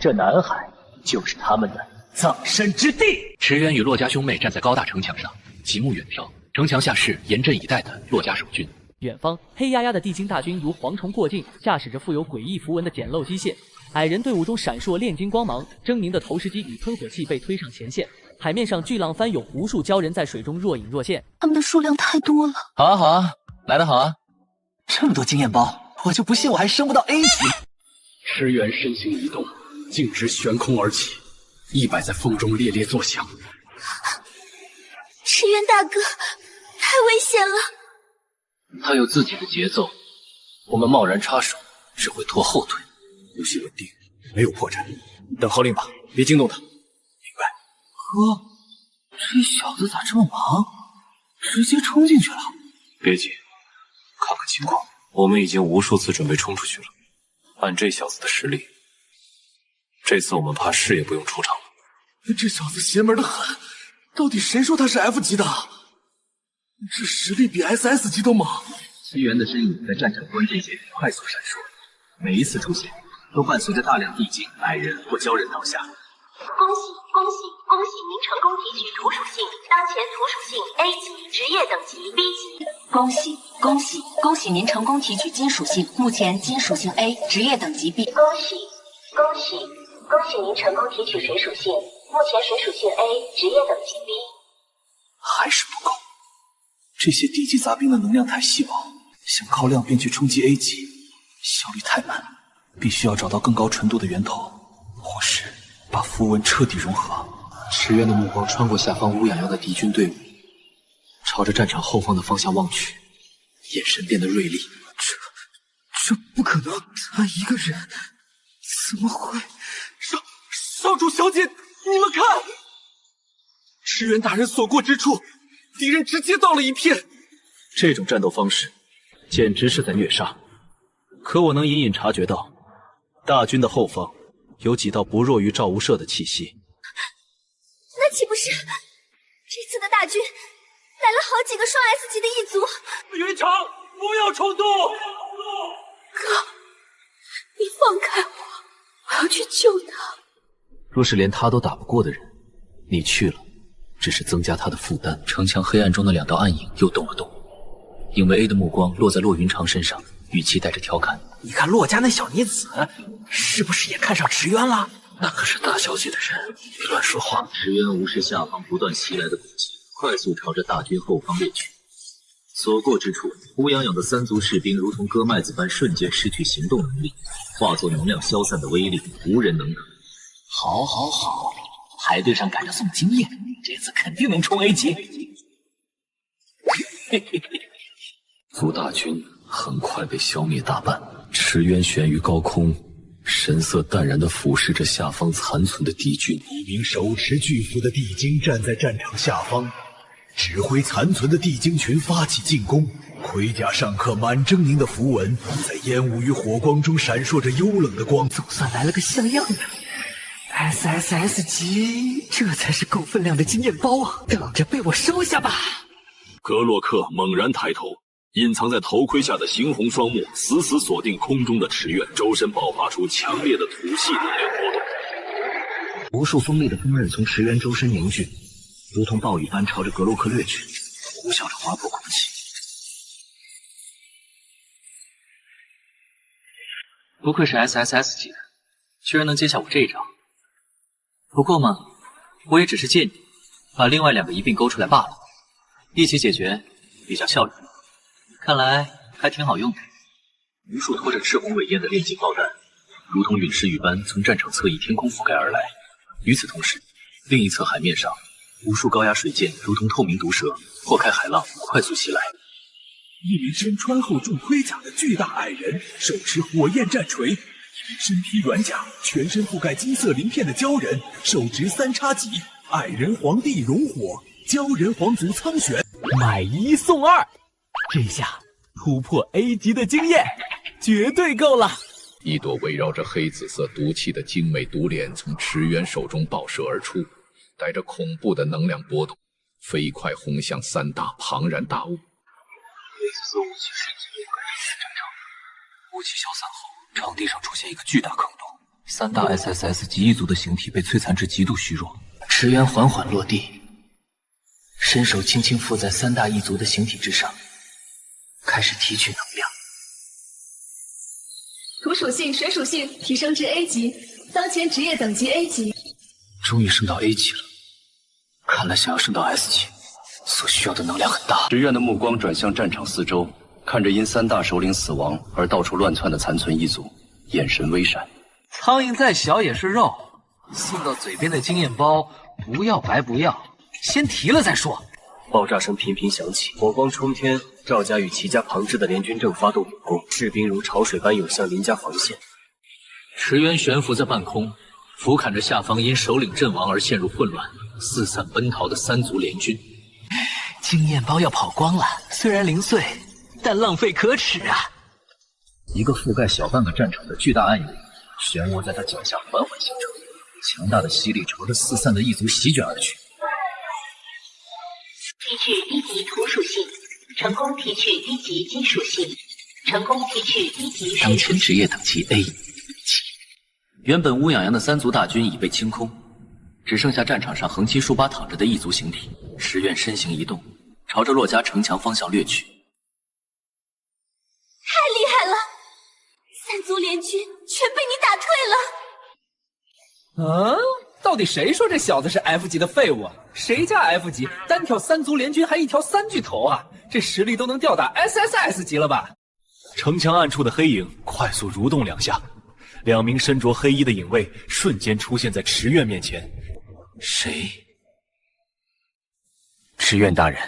这南海就是他们的葬身之地。池原与洛家兄妹站在高大城墙上，极目远眺，城墙下是严阵以待的洛家守军。远方黑压压的地精大军如蝗虫过境，驾驶着富有诡异符文的简陋机械。矮人队伍中闪烁炼金光芒，狰狞的投石机与喷火器被推上前线。海面上巨浪翻涌，无数鲛人在水中若隐若现。他们的数量太多了。好啊好啊，来得好啊！这么多经验包，我就不信我还升不到 A 级。池原身形一动，径直悬空而起，一摆在风中猎猎作响。池原大哥，太危险了。他有自己的节奏，我们贸然插手只会拖后腿。呼吸稳定，没有破绽，等号令吧，别惊动他。明白。哥，这小子咋这么忙，直接冲进去了？别急，看看情况。我们已经无数次准备冲出去了，按这小子的实力，这次我们怕是也不用出场了。这小子邪门的很，到底谁说他是 F 级的？这实力比 SS 级都猛。奇缘的身影在战场关键节点快速闪烁，每一次出现都伴随着大量地精、矮人或鲛人倒下。恭喜恭喜恭喜您成功提取图属性，当前图属性 A 级，职业等级 B 级。恭喜恭喜恭喜您成功提取金属性，目前金属性 A， 职业等级 B。恭喜恭喜恭喜您成功提取水属性，目前水属性 A， 职业等级 B。还是不够，这些低级杂兵的能量太稀薄，想靠量变去冲击 A 级，效率太慢，必须要找到更高纯度的源头，或是把符文彻底融合。驰渊的目光穿过下方乌泱泱的敌军队伍，朝着战场后方的方向望去，眼神变得锐利。这不可能，他一个人怎么会？少主小姐，你们看，驰渊大人所过之处，敌人直接倒了一片。这种战斗方式，简直是在虐杀。可我能隐隐察觉到，大军的后方有几道不弱于赵无赦的气息。那岂不是这次的大军来了好几个双 S 级的异族？云长，不要冲动！哥，你放开我，我要去救他。若是连他都打不过的人，你去了，只是增加他的负担。城墙黑暗中的两道暗影又动了动，影卫 A 的目光落在骆云长身上，语气带着调侃：“你看骆家那小女子，是不是也看上驰渊了？那可是大小姐的人，别乱说话。”驰渊无视下方不断袭来的攻击，快速朝着大军后方掠去。所过之处，乌泱泱的三族士兵如同割麦子般瞬间失去行动能力，化作能量消散的威力，无人能挡。好，好，好，排队上赶着送经验，这次肯定能冲 A 级。族大军很快被消灭大半，驰渊悬于高空，神色淡然地俯视着下方残存的敌军。一名手持巨斧的地精站在战场下方，指挥残存的地精群发起进攻。盔甲上刻满狰狞的符文，在烟雾与火光中闪烁着幽冷的光。总算来了个像样的。SSS 级，这才是够分量的经验包啊！等着被我收下吧！格洛克猛然抬头，隐藏在头盔下的猩红双目死死锁定空中的驰渊，周身爆发出强烈的土系能量波动。无数锋利的锋刃从驰渊周身凝聚，如同暴雨般朝着格洛克掠去，呼啸着划破空气。不愧是 SSS 级的，居然能接下我这一招。不过嘛，我也只是借你把另外两个一并勾出来罢了，一起解决比较效率。看来还挺好用的。无数拖着赤红尾烟的炼金爆弹，如同陨石雨般从战场侧翼天空覆盖而来。与此同时，另一侧海面上，无数高压水箭如同透明毒蛇破开海浪，快速袭来。一名身穿厚重盔甲的巨大矮人，手持火焰战锤；一名身披软甲、全身覆盖金色鳞片的鲛人，手执三叉戟。矮人皇帝熔火，鲛人皇族苍玄。买一送2，这下突破 A 级的经验绝对够了。一朵围绕着黑紫色毒气的精美毒莲从驰渊手中爆射而出，带着恐怖的能量波动，飞快轰向三大庞然大物。黑紫色雾气瞬间覆盖整片战场，雾气消散后，场地上出现一个巨大坑洞，三大 SSS 级一族的形体被摧残至极度虚弱。驰渊缓缓落地，伸手轻轻附在三大一族的形体之上，开始提取能量。土属性、水属性提升至 A 级，当前职业等级 A 级。终于升到 A 级了，看来想要升到 S 级，所需要的能量很大。驰渊的目光转向战场四周，看着因三大首领死亡而到处乱窜的残存一族，眼神微闪。苍蝇再小也是肉，送到嘴边的经验包不要白不要，先提了再说。爆炸声频频响起，火光冲天。赵家与齐家旁支的联军正发动猛攻，士兵如潮水般涌向林家防线。驰援悬浮在半空，俯瞰着下方因首领阵亡而陷入混乱、四散奔逃的三族联军。经验包要跑光了，虽然零碎，但浪费可耻啊！一个覆盖小半个战场的巨大暗影，漩涡在他脚下缓缓形成，强大的吸力朝着四散的异族席卷而去。提取一级土属性，成功提取一级金属性，成功提取一级水属性。当前职业等级 A。原本乌泱泱的三族大军已被清空，只剩下战场上横七竖八躺着的异族形体。石院身形一动，朝着洛家城墙方向掠去。太厉害了！三族联军全被你打退了。到底谁说这小子是 F 级的废物啊？谁家 F 级单挑三族联军还一条三巨头啊？这实力都能吊打 SSS 级了吧？城墙暗处的黑影快速蠕动两下，2名身着黑衣的影卫瞬间出现在池院面前。谁？池院大人，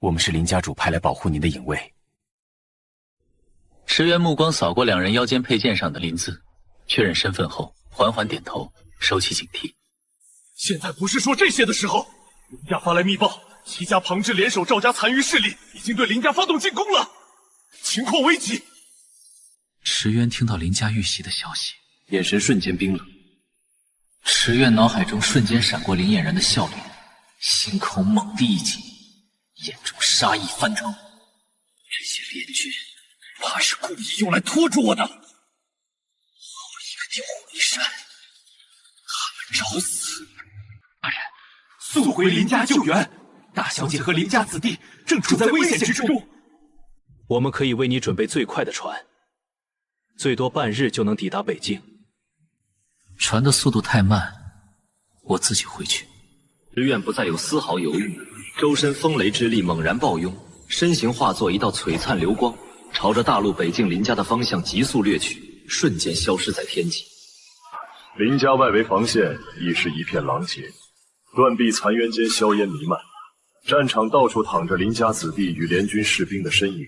我们是林家主派来保护您的影卫。池院目光扫过2人腰间佩剑上的林字，确认身份后，缓缓点头，收起警惕。现在不是说这些的时候。林家发来密报，齐家旁支联手赵家残余势力已经对林家发动进攻了，情况危急。池渊听到林家遇袭的消息，眼神瞬间冰冷。池渊脑海中瞬间闪过林俨然的笑脸，心口猛地一紧，眼中杀意翻腾。这些联军怕是故意用来拖住我的。好一个丢火一山，他们找死！大人，速回林家救援！大小姐和林家子弟正处在危险之中。我们可以为你准备最快的船，最多半日就能抵达北境。船的速度太慢，我自己回去。石院不再有丝毫犹豫，周身风雷之力猛然暴涌，身形化作一道璀璨流光，朝着大陆北境林家的方向急速掠去，瞬间消失在天际。林家外围防线已是一片狼藉，断壁残垣间硝烟弥漫，战场到处躺着林家子弟与联军士兵的身影，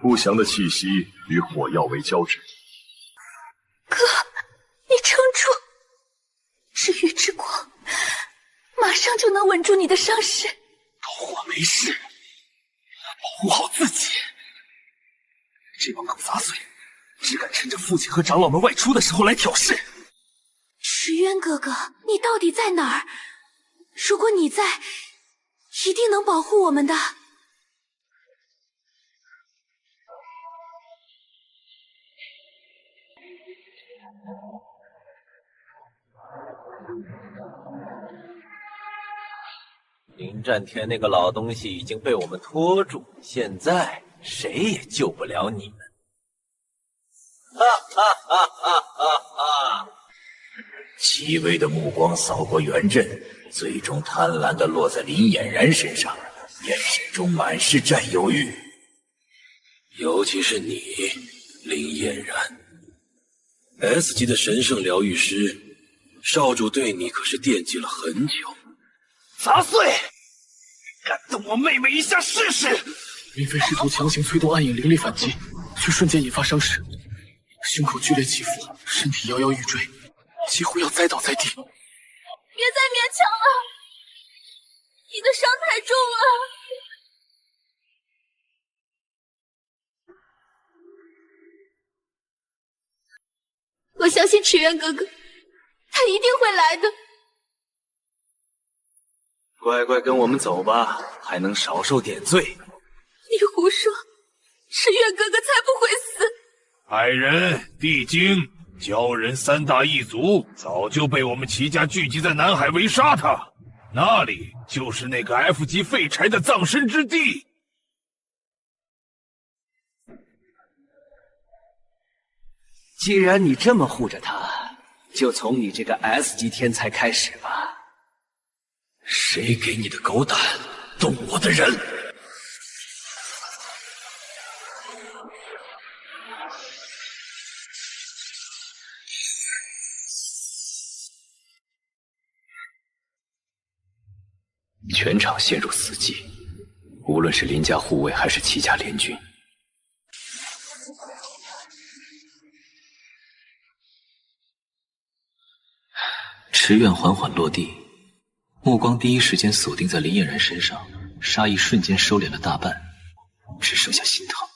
不祥的气息与火药为交织。哥，你撑住，至于之光，马上就能稳住你的伤势。我没事，保护好自己。这帮狗杂碎，只敢趁着父亲和长老们外出的时候来挑事。石渊哥哥，你到底在哪儿？如果你在，一定能保护我们的。林战天那个老东西已经被我们拖住，现在谁也救不了你们。哈哈哈哈哈哈！戚薇的目光扫过原阵，最终贪婪地落在林俨然身上，眼神中满是占有欲。尤其是你，林俨然 ，S 级的神圣疗愈师，少主对你可是惦记了很久。杂碎，敢动我妹妹一下试试！林飞试图强行催动暗影灵力反击，却瞬间引发伤势，胸口剧烈起伏，身体摇摇欲坠，几乎要栽倒在地。别再勉强了，你的伤太重了。我相信池渊哥哥，他一定会来的。乖乖跟我们走吧，还能少受点罪。你胡说，池渊哥哥才不会死。矮人、地精、鲛人3大异族早就被我们齐家聚集在南海围杀他，那里就是那个 F 级废柴的葬身之地。既然你这么护着他，就从你这个 S 级天才开始吧。谁给你的狗胆动我的人？全场陷入死寂。无论是林家护卫还是齐家联军，池院缓缓落地，目光第一时间锁定在林嫣然身上，杀意瞬间收敛了大半，只剩下心疼。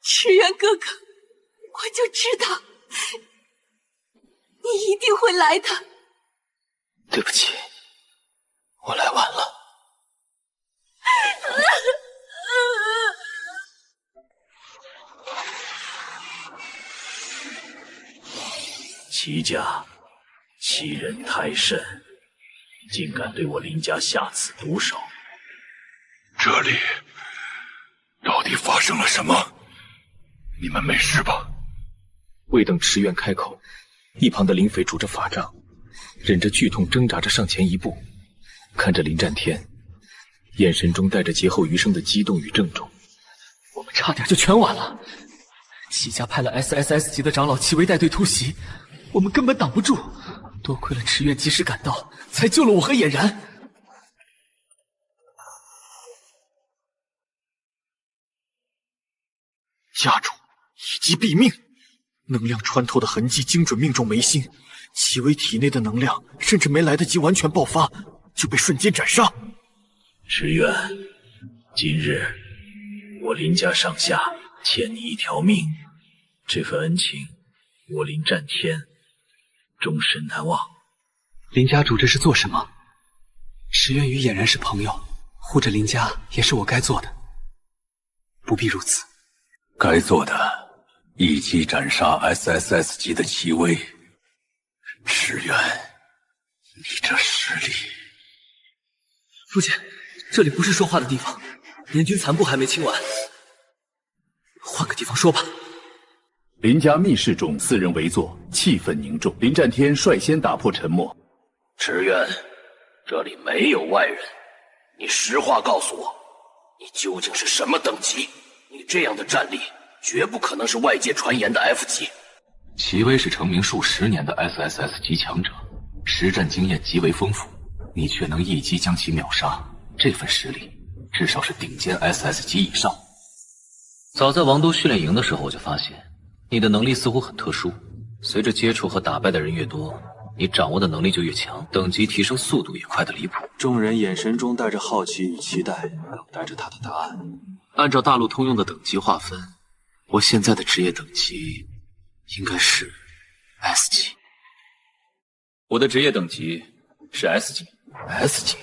池渊哥哥，我就知道你一定会来的。对不起，我来晚了。齐家欺人太甚，竟敢对我林家下此毒手！这里到底发生了什么？你们没事吧？未等池渊开口，一旁的林斐拄着法杖，忍着剧痛挣扎着上前一步，看着林战天，眼神中带着劫后余生的激动与郑重。我们差点就全完了，齐家派了 SSS 级的长老齐威带队突袭，我们根本挡不住。多亏了池渊及时赶到，才救了我和俨然。家主一击毙命，能量穿透的痕迹精准命中眉心，齐威体内的能量甚至没来得及完全爆发，就被瞬间斩杀。池渊，今日我林家上下欠你一条命，这份恩情，我林战天终身难忘。林家主这是做什么？池渊与俨然是朋友，护着林家也是我该做的，不必如此。该做的，一击斩杀 SSS 级的齐威。池渊，你这实力……父亲，这里不是说话的地方，联军残部还没清完，换个地方说吧。林家密室中，4人围坐，气氛凝重。林战天率先打破沉默：“池渊，这里没有外人，你实话告诉我，你究竟是什么等级？你这样的战力，绝不可能是外界传言的 F 级。”齐威是成名数10年的 SSS 级强者，实战经验极为丰富，你却能一击将其秒杀，这份实力至少是顶尖 SS 级以上。早在王都训练营的时候，我就发现你的能力似乎很特殊，随着接触和打败的人越多，你掌握的能力就越强，等级提升速度也快得离谱。众人眼神中带着好奇与期待，等待着他的答案。按照大陆通用的等级划分，我现在的职业等级应该是 S 级。我的职业等级是 S 级。S 级？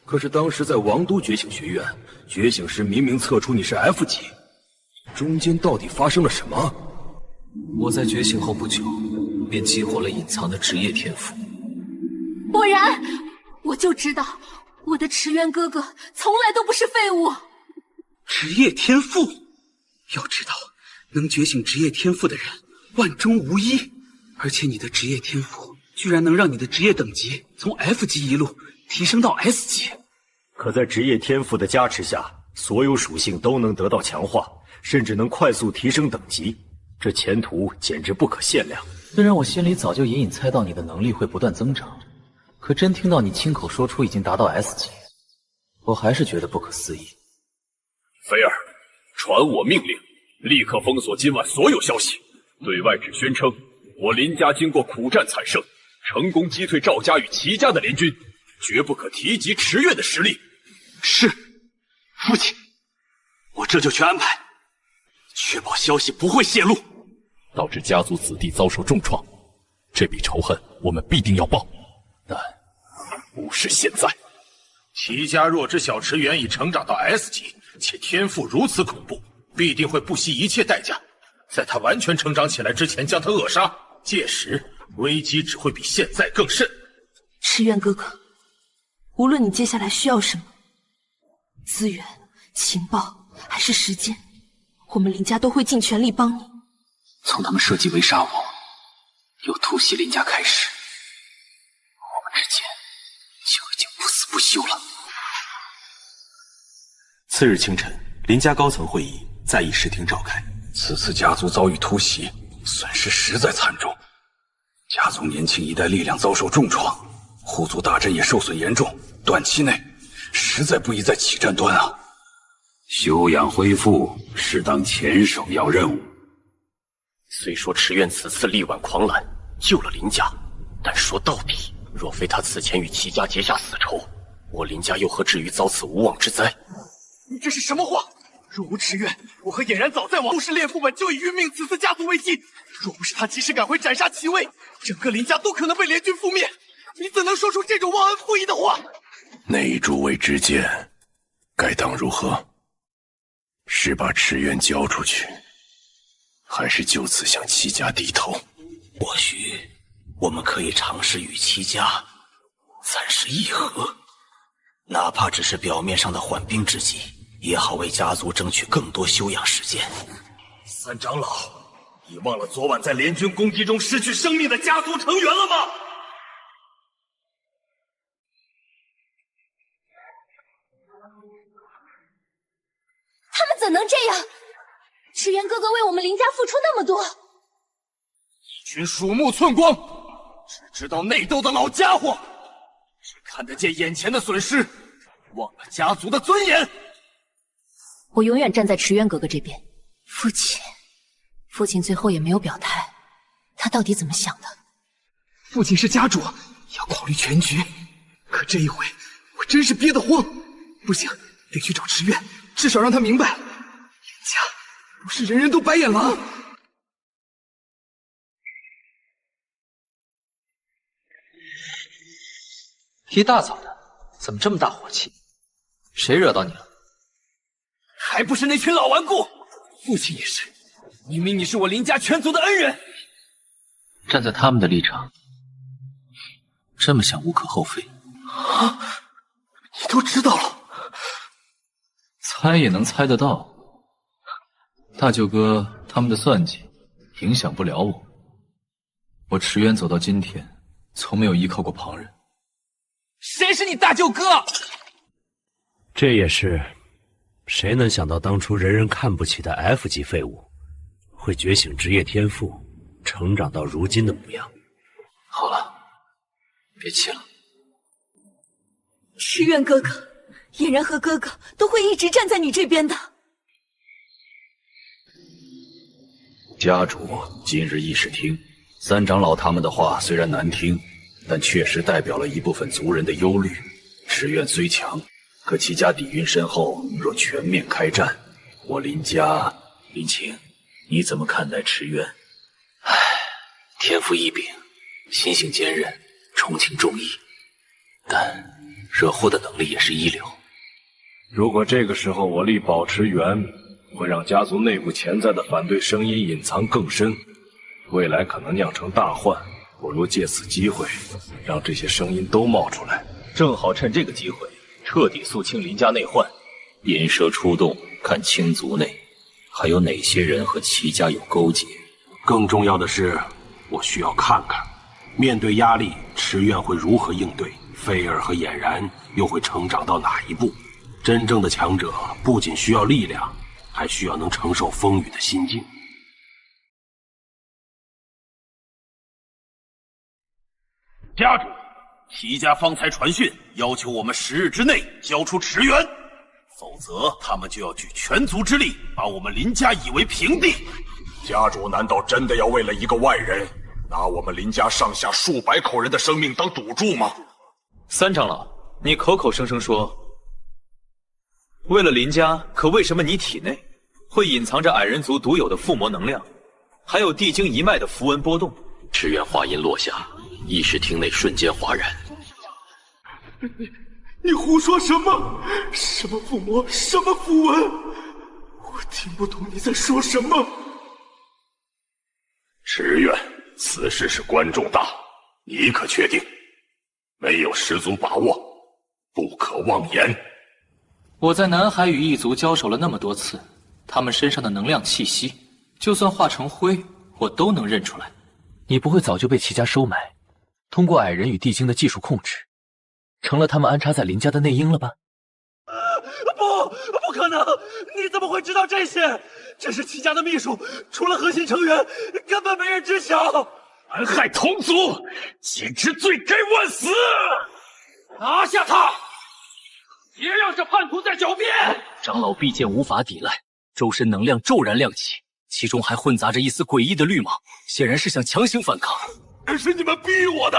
可是当时在王都觉醒学院觉醒时，明明测出你是 F 级，中间到底发生了什么？我在觉醒后不久，便激活了隐藏的职业天赋。果然，我就知道我的池渊哥哥从来都不是废物。职业天赋，要知道，能觉醒职业天赋的人万中无一，而且你的职业天赋居然能让你的职业等级从 F 级一路提升到 S 级。可在职业天赋的加持下，所有属性都能得到强化，甚至能快速提升等级，这前途简直不可限量。虽然我心里早就隐隐猜到你的能力会不断增长，可真听到你亲口说出已经达到 S 级，我还是觉得不可思议。菲儿，传我命令，立刻封锁今晚所有消息，对外只宣称我林家经过苦战惨胜，成功击退赵家与齐家的联军，绝不可提及池院的实力。是，父亲，我这就去安排，确保消息不会泄露，导致家族子弟遭受重创，这笔仇恨我们必定要报，但不是现在。齐家若知小池原已成长到 S 级，且天赋如此恐怖，必定会不惜一切代价，在他完全成长起来之前将他扼杀。届时危机只会比现在更甚。池渊哥哥，无论你接下来需要什么资源、情报还是时间，我们林家都会尽全力帮你。从他们设计围杀我，又突袭林家开始，我们之间就已经不死不休了。次日清晨，林家高层会议在议事厅召开。此次家族遭遇突袭，损失实在惨重，家族年轻一代力量遭受重创，护族大阵也受损严重，短期内实在不宜再起战端啊！休养恢复是当前首要任务。虽说池院此次力挽狂澜，救了林家，但说到底，若非他此前与齐家结下死仇，我林家又何至于遭此无妄之灾？你这是什么话？若无池院，我和俨然早在往都市猎副本就已殒命此次家族危机。若不是他及时赶回斩杀齐威，整个林家都可能被联军覆灭。你怎能说出这种忘恩负义的话？内诸位之见，该当如何？是把池院交出去，还是就此向齐家低头？或许我们可以尝试与齐家暂时议和，哪怕只是表面上的缓兵之计，也好为家族争取更多休养时间。三长老，你忘了昨晚在联军攻击中失去生命的家族成员了吗？他们怎能这样？池原哥哥为我们林家付出那么多，一群鼠目寸光，只知道内斗的老家伙，只看得见眼前的损失，忘了家族的尊严。我永远站在池原哥哥这边。父亲最后也没有表态，他到底怎么想的？父亲是家主，要考虑全局。可这一回，我真是憋得慌。不行，得去找池原，至少让他明白，林家不是人人都白眼狼。一大早的，怎么这么大火气？谁惹到你了？还不是那群老顽固！父亲也是，明明你是我林家全族的恩人。站在他们的立场，这么想无可厚非。啊，你都知道了？猜也能猜得到。大舅哥他们的算计影响不了我。我池原走到今天，从没有依靠过旁人。谁是你大舅哥？这也是谁能想到当初人人看不起的 F 级废物，会觉醒职业天赋，成长到如今的模样。好了，别气了。池原哥哥，俨然和哥哥都会一直站在你这边的。家主今日议事厅，三长老他们的话虽然难听，但确实代表了一部分族人的忧虑。池院虽强，可齐家底蕴深厚，若全面开战，我林家……林清，你怎么看待池院？天赋异禀，心性坚韧，重情重义，但惹祸的能力也是一流。如果这个时候我立保持源，会让家族内部潜在的反对声音隐藏更深，未来可能酿成大患。不如借此机会，让这些声音都冒出来，正好趁这个机会彻底肃清林家内患。引蛇出洞，看清族内还有哪些人和齐家有勾结。更重要的是，我需要看看，面对压力，池院会如何应对，菲儿和俨然又会成长到哪一步。真正的强者不仅需要力量，还需要能承受风雨的心境。家主，齐家方才传讯，要求我们10日之内交出池原，否则他们就要举全族之力把我们林家夷为平地。家主难道真的要为了一个外人，拿我们林家上下数百口人的生命当赌注吗？三长老，你口口声声说为了林家，可为什么你体内会隐藏着矮人族独有的附魔能量，还有地经一脉的符文波动？池原话音落下，议事厅内瞬间哗然。你胡说什么？什么附魔？什么符文？我听不懂你在说什么。池原，此事是关重大，你可确定？没有十足把握，不可妄言。我在南海与异族交手了那么多次，他们身上的能量气息，就算化成灰，我都能认出来。你不会早就被齐家收买，通过矮人与地精的技术控制，成了他们安插在林家的内应了吧？不可能！你怎么会知道这些？这是齐家的秘术，除了核心成员，根本没人知晓。残害同族，简直罪该万死！拿下他，别让这叛徒再狡辩！长老臂剑无法抵赖，周身能量骤然亮起，其中还混杂着一丝诡异的绿芒，显然是想强行反抗。这是你们逼我的，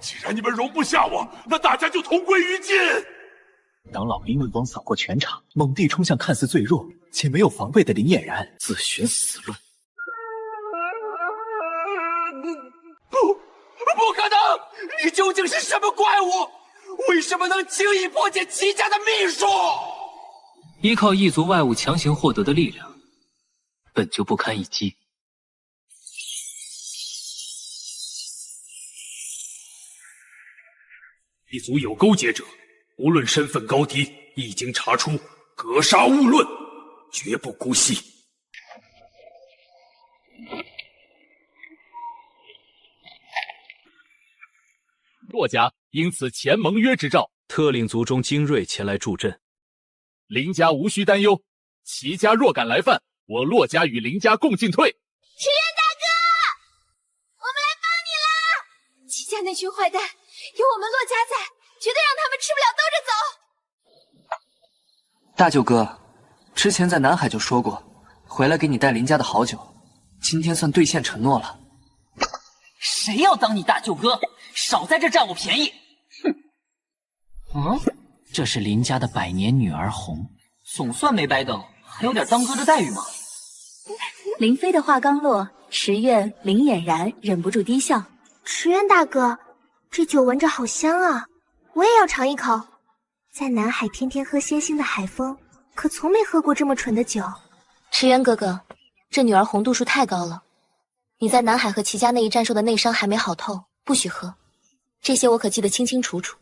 既然你们容不下我，那大家就同归于尽。长老灵文光扫过全场，猛地冲向看似最弱且没有防备的林俨然，自寻死路。不可能！你究竟是什么怪物？为什么能轻易破解齐家的秘术？依靠异族外物强行获得的力量，本就不堪一击。异族有勾结者，无论身份高低，一经查出，格杀勿论，绝不姑息。骆家因此前盟约之兆，特令族中精锐前来助阵。林家无需担忧，齐家若敢来犯，我骆家与林家共进退。池渊大哥，我们来帮你啦！齐家那群坏蛋，有我们骆家在，绝对让他们吃不了兜着走。大舅哥，之前在南海就说过，回来给你带林家的好酒，今天算兑现承诺了。谁要当你大舅哥？少在这占我便宜！哼！这是林家的百年女儿红，总算没白等，还有点当哥的待遇吗？林飞的话刚落，池苑、林俨然忍不住低笑。池渊大哥，这酒闻着好香啊，我也要尝一口。在南海天天喝鲜腥的海风，可从没喝过这么纯的酒。池渊哥哥，这女儿红度数太高了，你在南海和齐家那一战受的内伤还没好透，不许喝。这些我可记得清清楚楚。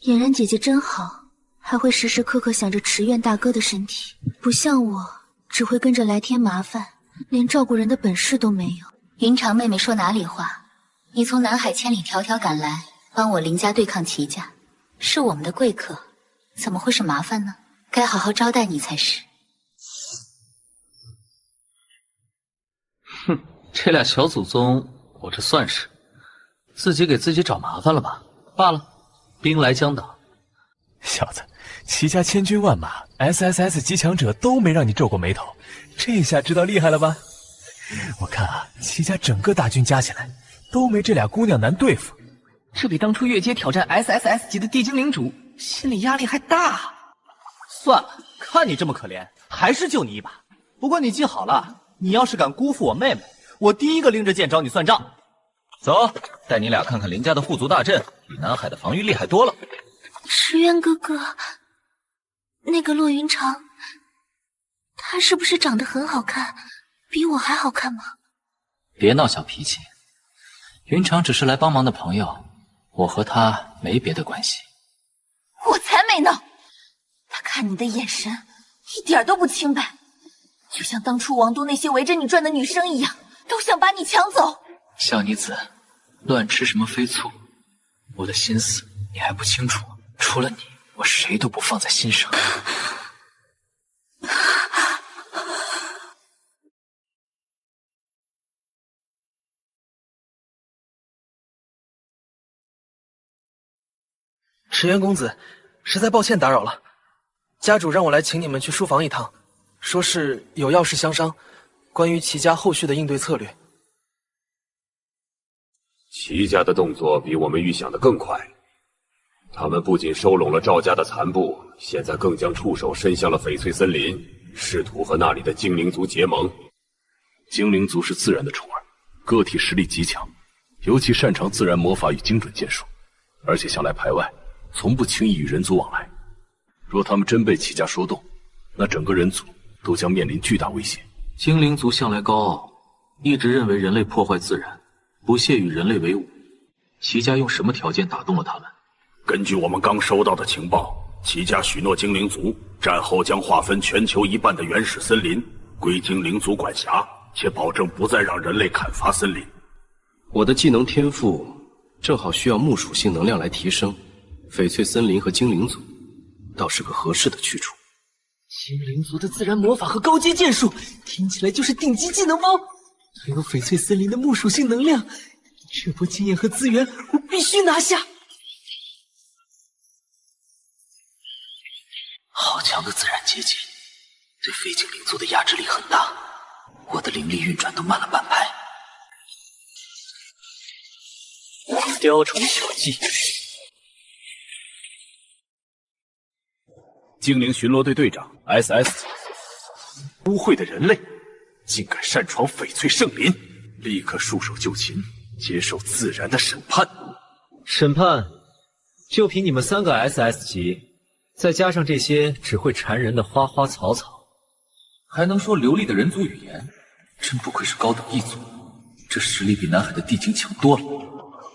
俨然姐姐真好，还会时时刻刻想着池苑大哥的身体，不像我，只会跟着来添麻烦，连照顾人的本事都没有。云长妹妹说哪里话？你从南海千里迢迢赶来，帮我林家对抗齐家，是我们的贵客，怎么会是麻烦呢？该好好招待你才是。哼，这俩小祖宗，我这算是自己给自己找麻烦了吧？罢了，兵来将挡。小子，齐家千军万马 ，SSS 极强者都没让你皱过眉头，这下知道厉害了吧？我看啊，齐家整个大军加起来都没这俩姑娘难对付。这比当初越阶挑战 SSS 级的地精领主心理压力还大。算了，看你这么可怜，还是救你一把。不过你记好了，你要是敢辜负我妹妹，我第一个拎着剑找你算账。走，带你俩看看林家的护族大阵，比南海的防御厉害多了。池渊哥哥，那个骆云长，他是不是长得很好看，比我还好看吗？别闹小脾气，云长只是来帮忙的朋友，我和他没别的关系。我才没闹！他看你的眼神一点都不清白，就像当初王都那些围着你转的女生一样，都想把你抢走。小妮子，乱吃什么飞醋？我的心思你还不清楚？除了你，我谁都不放在心上。池渊公子，实在抱歉打扰了。家主让我来请你们去书房一趟，说是有要事相商，关于齐家后续的应对策略。齐家的动作比我们预想的更快，他们不仅收拢了赵家的残部，现在更将触手伸向了翡翠森林，试图和那里的精灵族结盟。精灵族是自然的宠儿，个体实力极强，尤其擅长自然魔法与精准剑术，而且向来排外，从不轻易与人族往来。若他们真被齐家说动，那整个人族都将面临巨大威胁。精灵族向来高傲，一直认为人类破坏自然，不屑与人类为伍。齐家用什么条件打动了他们？根据我们刚收到的情报，齐家许诺精灵族战后将划分全球一半的原始森林归精灵族管辖，且保证不再让人类砍伐森林。我的技能天赋正好需要木属性能量来提升，翡翠森林和精灵族倒是个合适的去处。精灵族的自然魔法和高阶剑术听起来就是顶级技能包，还有翡翠森林的木属性能量，这波经验和资源，我必须拿下！好强的自然结界，对非精灵族的压制力很大，我的灵力运转都慢了半拍。雕虫小技。精灵巡逻队队长 SS， 污秽的人类，竟敢擅闯翡翠圣林，立刻束手就擒，接受自然的审判。审判，就凭你们3个 SS 级，再加上这些只会缠人的花花草草，还能说流利的人族语言，真不愧是高等一族，这实力比南海的地精强多了。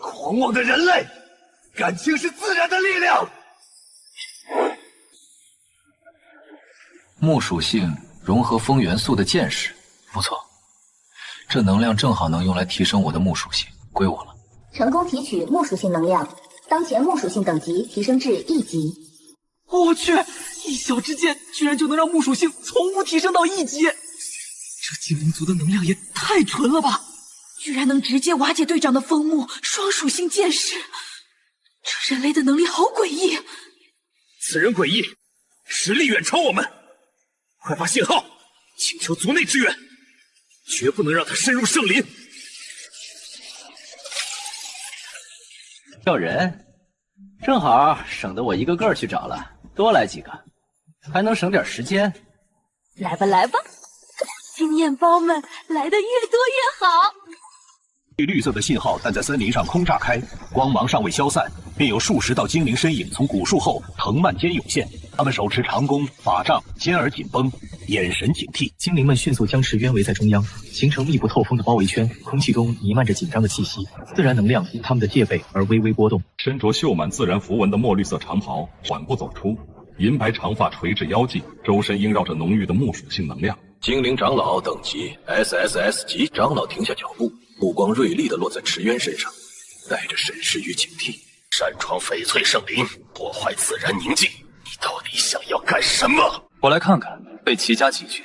狂妄的人类，敢轻视自然的力量！木属性融合风元素的剑士，不错，这能量正好能用来提升我的木属性，归我了。成功提取木属性能量，当前木属性等级提升至1级。我去，一小支箭居然就能让木属性从无提升到1级，这精灵族的能量也太纯了吧！居然能直接瓦解队长的枫木双属性剑士，这人类的能力好诡异。此人诡异，实力远超我们，快发信号，请求族内支援，绝不能让他深入圣林。要人，正好省得我一个个去找了，多来几个，还能省点时间。来吧来吧，经验包们来的越多越好。绿色的信号弹在森林上空炸开，光芒尚未消散，便有数十道精灵身影从古树后藤蔓间涌现。他们手持长弓、法杖，尖耳紧绷，眼神警惕。精灵们迅速将池渊围在中央，形成密不透风的包围圈，空气中弥漫着紧张的气息，自然能量因他们的戒备而微微波动。身着绣满自然符文的墨绿色长袍缓步走出，银白长发垂至腰际，周身萦绕着浓郁的木属性能量。精灵长老等级 SSS 级。长老停下脚步，目光锐利地落在池渊身上，带着审视与警惕。擅闯翡翠圣林，破坏自然宁静，你到底想要干什么？我来看看被齐家几句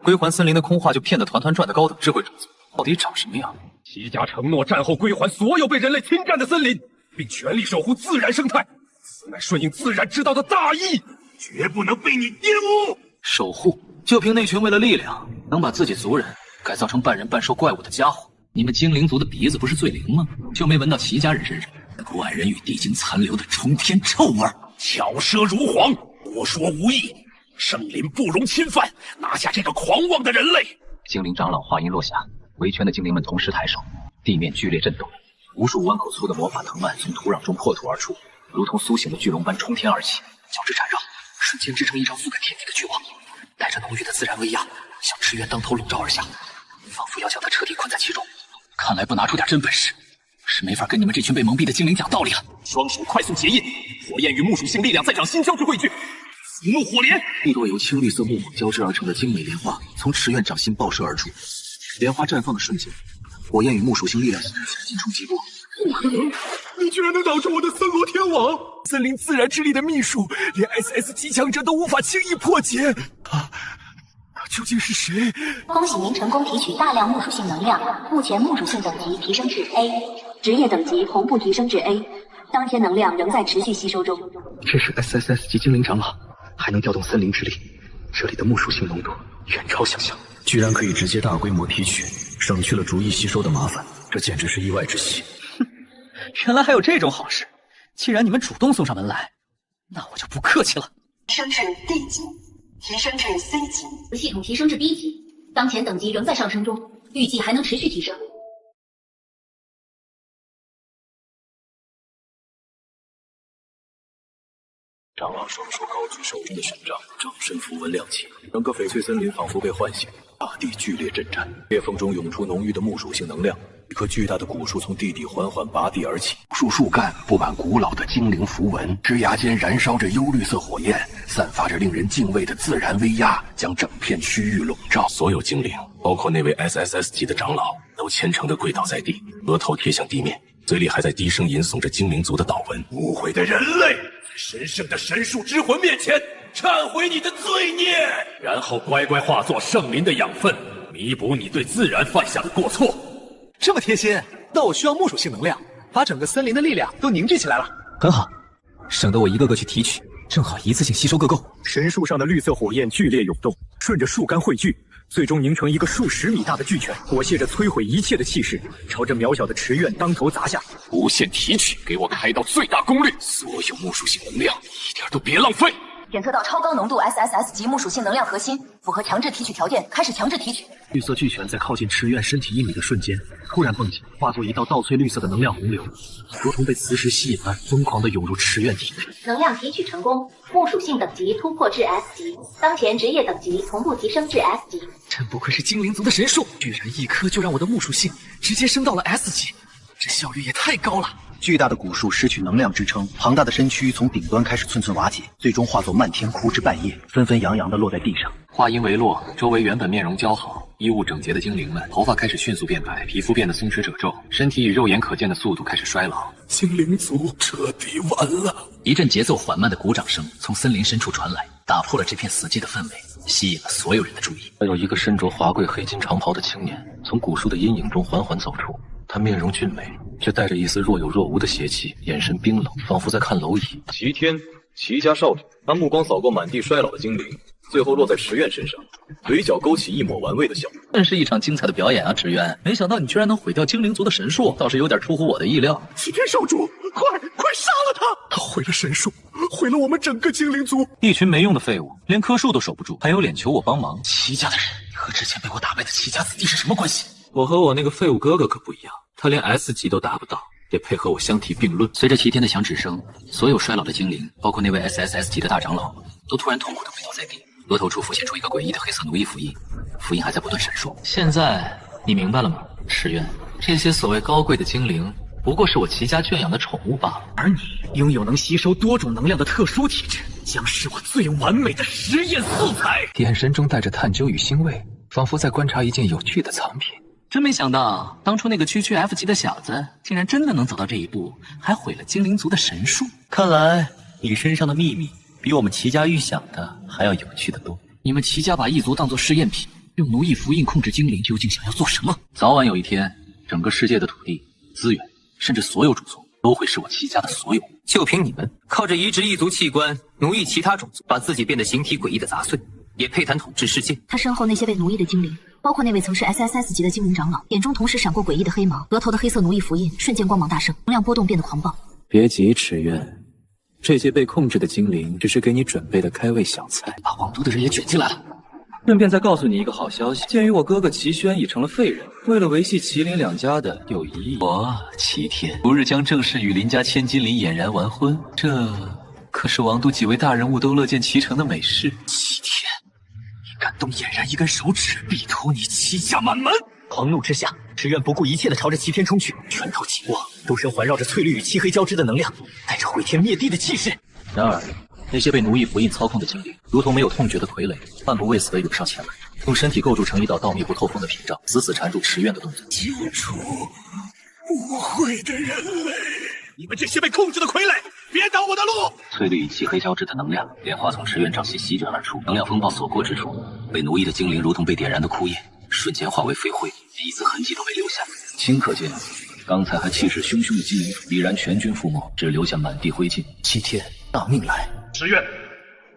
归还森林的空话就骗得团团转的高等智慧种族到底长什么样。齐家承诺战后归还所有被人类侵占的森林，并全力守护自然生态，此乃顺应自然之道的大义，绝不能被你玷污。守护，就凭那群为了力量能把自己族人改造成半人半兽怪物的家伙，你们精灵族的鼻子不是最灵吗？就没闻到齐家人身上古矮人与地精残留的冲天臭味？巧舌如簧，多说无益，圣林不容侵犯，拿下这个狂妄的人类。精灵长老话音落下，围圈的精灵们同时抬手，地面剧烈震动，无数碗口粗的魔法藤蔓从土壤中破土而出，如同苏醒的巨龙般冲天而起，交织缠绕，瞬间织成一张覆盖天地的巨网，带着浓郁的自然威压，向池渊当头笼罩而下，仿佛要将他彻底困在其中。看来不拿出点真本事，是没法跟你们这群被蒙蔽的精灵讲道理了。双手快速结印，火焰与木属性力量在掌心交织汇聚，紫木火莲。一朵由青绿色木交织而成的精美莲花从池渊掌心爆射而出，莲花绽放的瞬间，火焰与木属性力量闪进冲击波。你居然能导致我的森罗天网！森林自然之力的秘术，连 SS 级强者都无法轻易破解。他究竟是谁？恭喜您成功提取大量木属性能量，目前木属性等级提升至 A， 职业等级同步提升至 A， 当天能量仍在持续吸收中。这是 SSS 级精灵长老，还能调动森林之力，这里的木属性浓度远超想象，居然可以直接大规模提取，省去了逐一吸收的麻烦，这简直是意外之喜。原来还有这种好事！既然你们主动送上门来，那我就不客气了。提升至 D 级，提升至 C 级，系统提升至 B 级，当前等级仍在上升中，预计还能持续提升。长老双手高举手中的权杖，掌身符文亮起，整个翡翠森林仿佛被唤醒，大地剧烈震颤，裂缝中涌出浓郁的木属性能量。一棵巨大的古树从地底缓缓拔地而起，树干布满古老的精灵符文，枝桠间燃烧着幽绿色火焰，散发着令人敬畏的自然威压，将整片区域笼罩。所有精灵，包括那位 SSS 级的长老，都虔诚地跪倒在地，额头贴向地面，嘴里还在低声吟诵着精灵族的祷文。污秽的人类，在神圣的神树之魂面前忏悔你的罪孽，然后乖乖化作圣灵的养分，弥补你对自然犯下的过错。这么贴心，那我需要木属性能量，把整个森林的力量都凝聚起来了。很好，省得我一个个去提取，正好一次性吸收个够。神树上的绿色火焰剧烈涌动，顺着树干汇聚，最终凝成一个数十米大的巨拳，裹挟着摧毁一切的气势，朝着渺小的池院当头砸下。无限提取，给我开到最大功率，所有木属性能量一点都别浪费。检测到超高浓度 SSS 级木属性能量核心，符合强制提取条件，开始强制提取。绿色巨拳在靠近池院身体1米的瞬间，突然蹦起，化作一道倒翠绿色的能量洪流，如同被磁石吸引般疯狂地涌入池院体内。能量提取成功，木属性等级突破至 S 级，当前职业等级同步提升至 S 级。真不愧是精灵族的神树，居然一颗就让我的木属性直接升到了 S 级，这效率也太高了。巨大的古树失去能量支撑，庞大的身躯从顶端开始寸寸瓦解，最终化作漫天枯枝败叶，纷纷扬扬地落在地上。话音未落，周围原本面容姣好、衣物整洁的精灵们，头发开始迅速变白，皮肤变得松弛褶皱，身体以肉眼可见的速度开始衰老。精灵族彻底完了！一阵节奏缓慢的鼓掌声从森林深处传来，打破了这片死寂的氛围，吸引了所有人的注意。还有一个身着华贵黑金长袍的青年从古树的阴影中缓缓走出，他面容俊美，却带着一丝若有若无的邪气，眼神冰冷，仿佛在看蝼蚁。齐天，齐家少主，他目光扫过满地衰老的精灵，最后落在池院身上，嘴角勾起一抹玩味的笑。真是一场精彩的表演啊，池渊！没想到你居然能毁掉精灵族的神树，倒是有点出乎我的意料。齐天少主，快杀了他！他毁了神树，毁了我们整个精灵族。一群没用的废物，连棵树都守不住，还有脸求我帮忙？齐家的人和之前被我打败的齐家子弟是什么关系？我和我那个废物哥哥可不一样，他连 S 级都达不到，得配合我相提并论。随着齐天的响指声，所有衰老的精灵，包括那位 SSS 级的大长老，都突然痛苦地跪倒在地，额头处浮现出一个诡异的黑色奴役符印，符印还在不断闪烁。现在你明白了吗，池渊？这些所谓高贵的精灵，不过是我齐家圈养的宠物罢了。而你拥有能吸收多种能量的特殊体质，将是我最完美的实验素材。眼神中带着探究与欣慰，仿佛在观察一件有趣的藏品。真没想到，当初那个区 F 级的小子，竟然真的能走到这一步，还毁了精灵族的神树。看来你身上的秘密，比我们齐家预想的还要有趣的多。你们齐家把异族当作试验品，用奴役符印控制精灵，究竟想要做什么？早晚有一天，整个世界的土地、资源，甚至所有种族，都会是我齐家的所有。就凭你们靠着移植异族器官，奴役其他种族，把自己变得形体诡异的杂碎，也配谈统治世界？他身后那些被奴役的精灵，包括那位曾是 SSS 级的精灵长老，眼中同时闪过诡异的黑芒，额头的黑色奴役符印瞬间光芒大盛，能量波动变得狂暴。别急，池渊，这些被控制的精灵只是给你准备的开胃小菜。把王都的人也卷进来了。顺便再告诉你一个好消息，鉴于我哥哥齐轩已成了废人，为了维系麒麟两家的友谊，我齐天不日将正式与林家千金林俨然完婚，这可是王都几位大人物都乐见其成的美事。齐天，你敢动俨然一根手指，必屠你齐家满门！狂怒之下，池渊不顾一切地朝着齐天冲去，拳头紧握，周身环绕着翠绿与漆黑交织的能量，带着毁天灭地的气势。然而，那些被奴役符印操控的精灵，如同没有痛觉的傀儡，半不畏死地涌上前来，用身体构筑成一道密不透风的屏障，死死缠住池院的动作。救出污秽的人类！你们这些被控制的傀儡，别挡我的路！翠绿与漆黑交织的能量，莲花从池院掌心席卷而出，能量风暴所过之处，被奴役的精灵如同被点燃的枯叶，瞬间化为飞灰，连一丝痕迹都没留下。顷刻间，刚才还气势汹汹的精灵已然全军覆没，只留下满地灰烬。齐天，拿命来！池渊，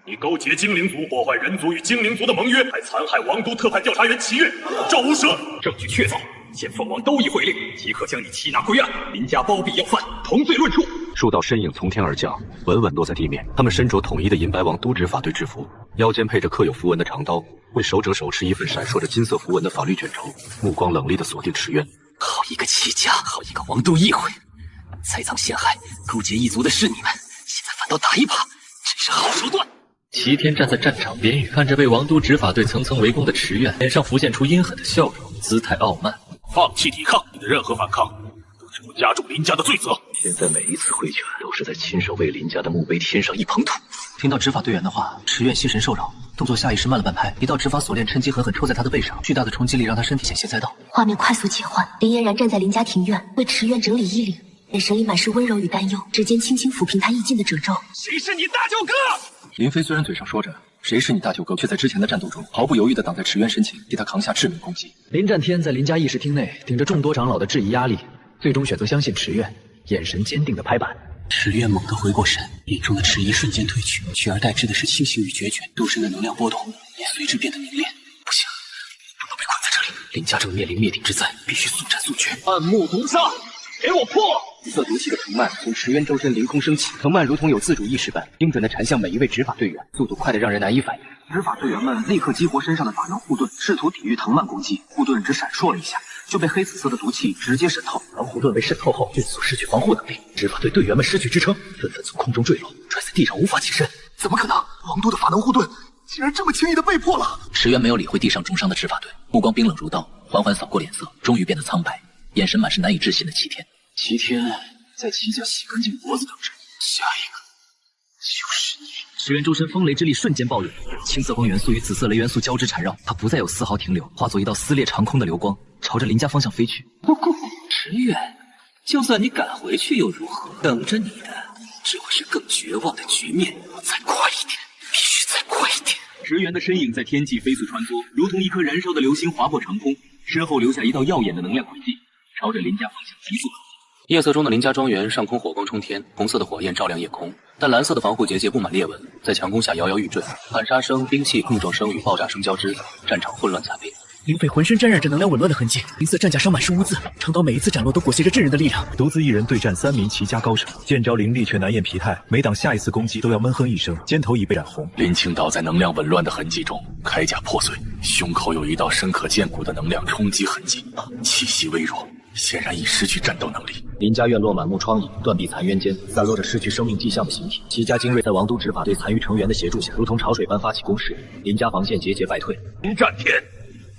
你勾结精灵族，破坏人族与精灵族的盟约，还残害王都特派调查员齐越、赵无赦，证据确凿，现凤凰都已回令，即刻将你缉拿归案。林家包庇要犯，同罪论处。数道身影从天而降，稳稳落在地面。他们身着统一的银白王都执法队制服，腰间配着刻有符文的长刀，为首者手持一份闪烁着金色符文的法律卷轴，目光冷厉地锁定池渊。好一个齐家，好一个王都议会，栽赃陷害、勾结异族的是你们，现在反倒打一耙，真是好手段！齐天站在战场边缘，看着被王都执法队层层围攻的池院，脸上浮现出阴狠的笑容，姿态傲慢。放弃抵抗，你的任何反抗都是我加重林家的罪责。现在每一次挥拳，都是在亲手为林家的墓碑添上一捧土。听到执法队员的话，池院心神受扰，动作下意识慢了半拍，一道执法锁链趁机狠狠抽在他的背上，巨大的冲击力让他身体险些栽倒。画面快速切换，林嫣然站在林家庭院，为池院整理衣领，眼神里满是温柔与担忧，指尖轻轻抚平他意境的褶皱。谁是你大舅哥？林飞虽然嘴上说着谁是你大舅哥，却在之前的战斗中毫不犹豫地挡在池渊身前，替他扛下致命攻击。林战天在林家议事厅内顶着众多长老的质疑压力，最终选择相信池渊，眼神坚定地拍板。池渊猛地回过神，眼中的迟疑瞬间褪去，取而代之的是清醒与决绝，周身的能量波动也随之变得凝练。不行，不能被困在这里。林家正面临灭顶之灾，必须速战速决。暗木毒杀，给我破！紫色毒气的藤蔓从池渊周身凌空升起，藤蔓如同有自主意识般，精准地缠向每一位执法队员，速度快得让人难以反应。执法队员们立刻激活身上的法能护盾，试图抵御藤蔓攻击。护盾只闪烁了一下，就被黑紫色的毒气直接渗透。防护盾被渗透后，迅速失去防护能力。执法队队员们失去支撑，纷纷从空中坠落，摔在地上无法起身。怎么可能？王都的法能护盾竟然这么轻易地被破了！池渊没有理会地上重伤的执法队，目光冰冷如刀，缓缓扫过脸色，终于变得苍白，眼神满是难以置信的齐天。齐天在齐家洗干净脖子等着，下一个就是你。池渊周身风雷之力瞬间爆涌，青色光元素与紫色雷元素交织缠绕，他不再有丝毫停留，化作一道撕裂长空的流光，朝着林家方向飞去。池渊，就算你赶回去又如何？等着你的只会是更绝望的局面。再快一点，必须再快一点！池渊的身影在天际飞速穿梭，如同一颗燃烧的流星划破长空，身后留下一道耀眼的能量轨迹，朝着林家方向急速。夜色中的林家庄园上空火光冲天，红色的火焰照亮夜空，但蓝色的防护结界布满裂纹，在强攻下摇摇欲坠。喊杀声、兵器碰撞声与爆炸声交织，战场混乱惨烈。林斐浑身沾染着能量紊乱的痕迹，银色战甲上满是污渍，长刀每一次斩落都裹挟着震人的力量。独自一人对战3名齐家高手，剑招凌厉却难掩疲态，每挡下一次攻击都要闷哼一声，肩头已被染红。林清倒在能量紊乱的痕迹中，铠甲破碎，胸口有一道深可见骨的能量冲击痕迹，气息微弱，显然已失去战斗能力。林家院落满目疮痍，断壁残垣间散落着失去生命迹象的形体。齐家精锐在王都执法队残余成员的协助下，如同潮水般发起攻势，林家防线节节败退。林战天，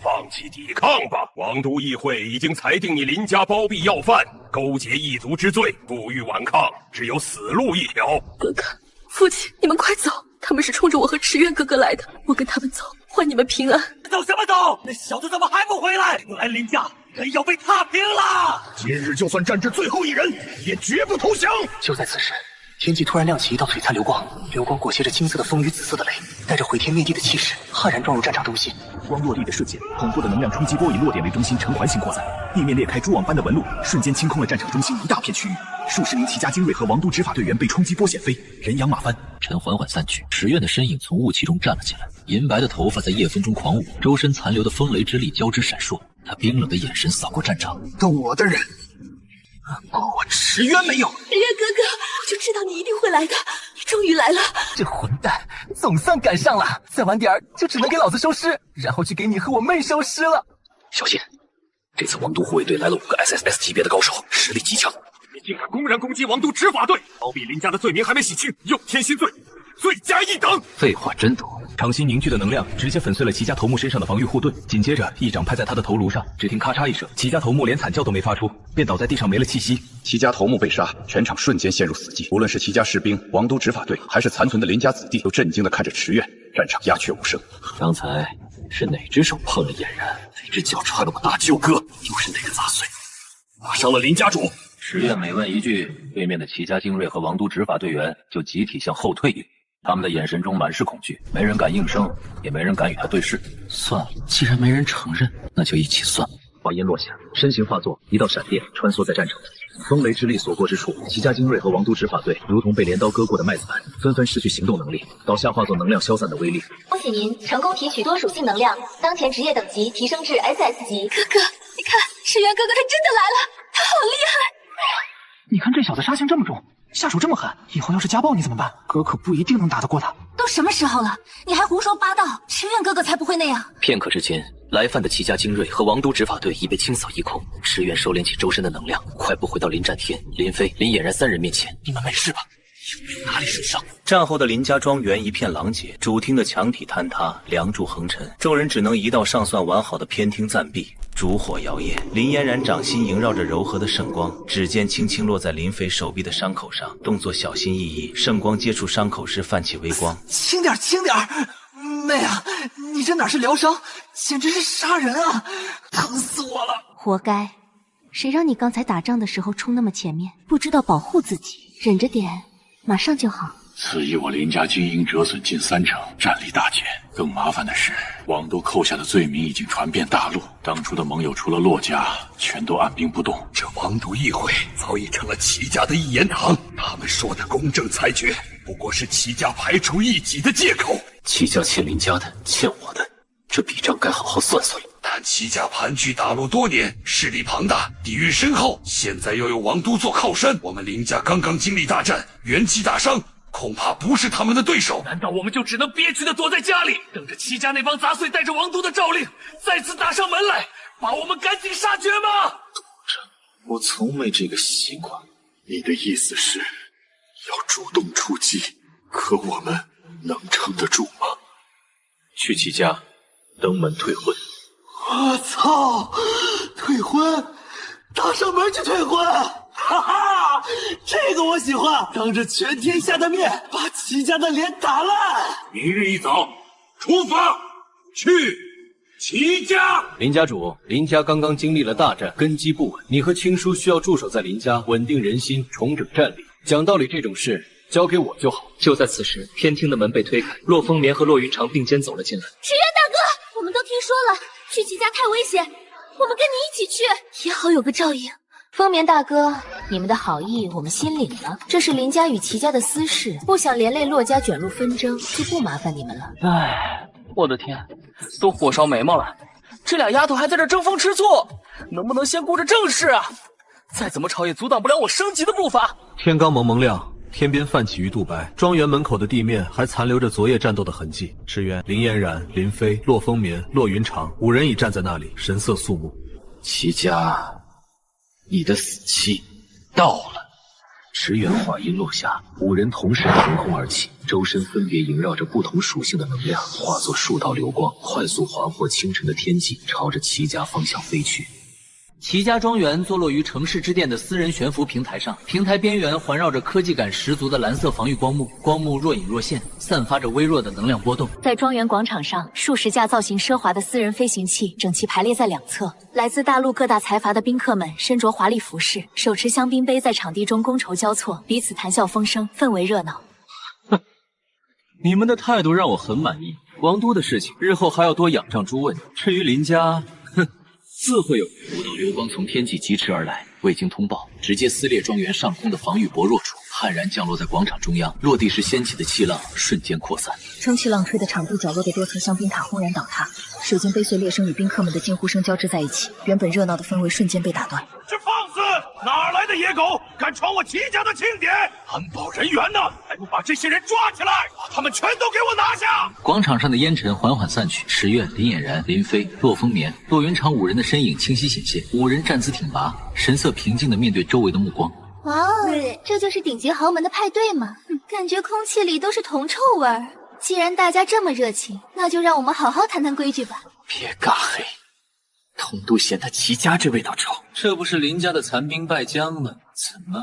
放弃抵抗吧！王都议会已经裁定你林家包庇要犯，勾结异族之罪，不欲顽抗，只有死路一条。哥哥，父亲，你们快走！他们是冲着我和池渊哥哥来的，我跟他们走，换你们平安。走什么走？那小子怎么还不回来？来林家，人要被踏平了！今日就算战至最后一人，也绝不投降！就在此时，天际突然亮起一道璀璨流光，流光裹挟着金色的风与紫色的雷，带着毁天灭地的气势，悍然撞入战场中心。光落地的瞬间，恐怖的能量冲击波以落点为中心呈环形扩散，地面裂开蛛网般的纹路，瞬间清空了战场中心一大片区域。数十名齐家精锐和王都执法队员被冲击波掀飞，人仰马翻。尘缓缓散去，池渊的身影从雾气中站了起来，银白的头发在夜风中狂舞，周身残留的风雷之力交织闪烁。他冰冷的眼神扫过战场，动我的人，过我池渊没有？池渊哥哥，我就知道你一定会来的，你终于来了！这混蛋总算赶上了，再晚点就只能给老子收尸，然后去给你和我妹收尸了。小心，这次王都护卫队来了5个 SSS 级别的高手，实力极强。你竟敢公然攻击王都执法队，包庇林家的罪名还没洗清，又添新罪，罪加一等。废话真多。掌心凝聚的能量直接粉碎了齐家头目身上的防御护盾，紧接着一掌拍在他的头颅上，只听咔嚓一声，齐家头目连惨叫都没发出，便倒在地上没了气息。齐家头目被杀，全场瞬间陷入死寂。无论是齐家士兵、王都执法队，还是残存的林家子弟，都震惊地看着池渊，战场鸦雀无声。刚才是哪只手碰了俨然，哪只脚踹了我大舅哥？又是哪个杂碎打伤了林家主？池渊每问一句，对面的齐家精锐和王都执法队员就集体向后退一步，他们的眼神中满是恐惧，没人敢应声，也没人敢与他对视。算了，既然没人承认，那就一起算。话音落下，身形化作一道闪电，穿梭在战场。风雷之力所过之处，齐家精锐和王都执法队如同被镰刀割过的麦子般，纷纷失去行动能力，倒下化作能量消散的威力。恭喜您成功提取多属性能量，当前职业等级提升至 SS 级。哥哥，你看，池渊哥哥他真的来了，他好厉害！你看这小子杀性这么重，下手这么狠，以后要是家暴你怎么办？哥可不一定能打得过他。都什么时候了，你还胡说八道？池渊哥哥才不会那样。片刻之间，来犯的齐家精锐和王都执法队已被清扫一空。池渊收敛起周身的能量，快步回到林战天、林飞、林俨然3人面前。你们没事吧？有没有哪里受伤？战后的林家庄园一片狼藉，主厅的墙体坍塌，梁柱横陈，众人只能移到尚算完好的偏厅暂避。烛火摇曳，林嫣然掌心萦绕着柔和的圣光，指尖轻轻落在林飞手臂的伤口上，动作小心翼翼。圣光接触伤口时泛起微光。轻点，轻点！妹啊，你这哪是疗伤，简直是杀人啊！疼死我了！活该，谁让你刚才打仗的时候冲那么前面，不知道保护自己，忍着点，马上就好。此役我林家经营折损近30%，战力大减。更麻烦的是，王都扣下的罪名已经传遍大陆，当初的盟友除了骆家，全都按兵不动。这王都议会早已成了齐家的一言堂，他们说的公正裁决，不过是齐家排除异己的借口。齐家欠林家的，欠我的，这笔账该好好算算。但齐家盘踞大陆多年，势力庞大，底蕴深厚，现在又有王都做靠山，我们林家刚刚经历大战，元气大伤，恐怕不是他们的对手。难道我们就只能憋屈的躲在家里，等着齐家那帮杂碎带着王都的诏令再次打上门来，把我们赶尽杀绝吗？我从没这个习惯。你的意思是要主动出击，可我们能撑得住吗？去齐家登门退婚。我操！退婚？打上门去退婚？哈哈，这个我喜欢！当着全天下的面把齐家的脸打烂。明日一早出发去齐家。林家主，林家刚刚经历了大战，根基不稳，你和青叔需要驻守在林家，稳定人心，重整战力。讲道理，这种事交给我就好。就在此时，偏厅的门被推开，骆风眠和骆云长并肩走了进来。池月大哥，我们都听说了，去齐家太危险，我们跟你一起去，也好有个照应。风眠大哥，你们的好意我们心领了，这是林家与齐家的私事，不想连累骆家卷入纷争，就不麻烦你们了。哎，我的天，都火烧眉毛了，这俩丫头还在这争风吃醋，能不能先顾着正事啊？再怎么吵也阻挡不了我升级的步伐。天刚蒙蒙亮，天边泛起鱼肚白，庄园门口的地面还残留着昨夜战斗的痕迹。池渊、林嫣然、林飞、骆风眠、骆云长5人已站在那里，神色肃穆。齐家，你的死期到了。池远话音落下，5人同时腾空而起，周身分别萦绕着不同属性的能量，化作数道流光，快速划破清晨的天际，朝着齐家方向飞去。齐家庄园坐落于城市之巅的私人悬浮平台上，平台边缘环绕着科技感十足的蓝色防御光幕，光幕若隐若现，散发着微弱的能量波动。在庄园广场上，数十架造型奢华的私人飞行器整齐排列在两侧，来自大陆各大财阀的宾客们身着华丽服饰，手持香槟杯，在场地中觥筹交错，彼此谈笑风生，氛围热闹。你们的态度让我很满意。王都的事情，日后还要多仰仗诸位。至于林家，自会有5道流光从天际疾驰而来，未经通报，直接撕裂庄园上空的防御薄弱处，悍然降落在广场中央。落地时掀起的气浪瞬间扩散，蒸汽浪吹的场地角落的多层香槟塔轰然倒塌，水晶杯碎裂声与宾客们的惊呼声交织在一起，原本热闹的氛围瞬间被打断。这放肆！哪来的野狗，敢闯我齐家的庆典？安保人员呢？还不把这些人抓起来，把他们全都给我拿下！广场上的烟尘缓缓散去，池苑、林嫣然、林飞、骆风眠、骆云长5人的身影清晰显现，5人站姿挺拔，神色平静地面对周围的目光。哇哦，这就是顶级豪门的派对吗？感觉空气里都是铜臭味儿。既然大家这么热情，那就让我们好好谈谈规矩吧。别尬黑，统都嫌他齐家这味道臭。这不是林家的残兵败将吗？怎么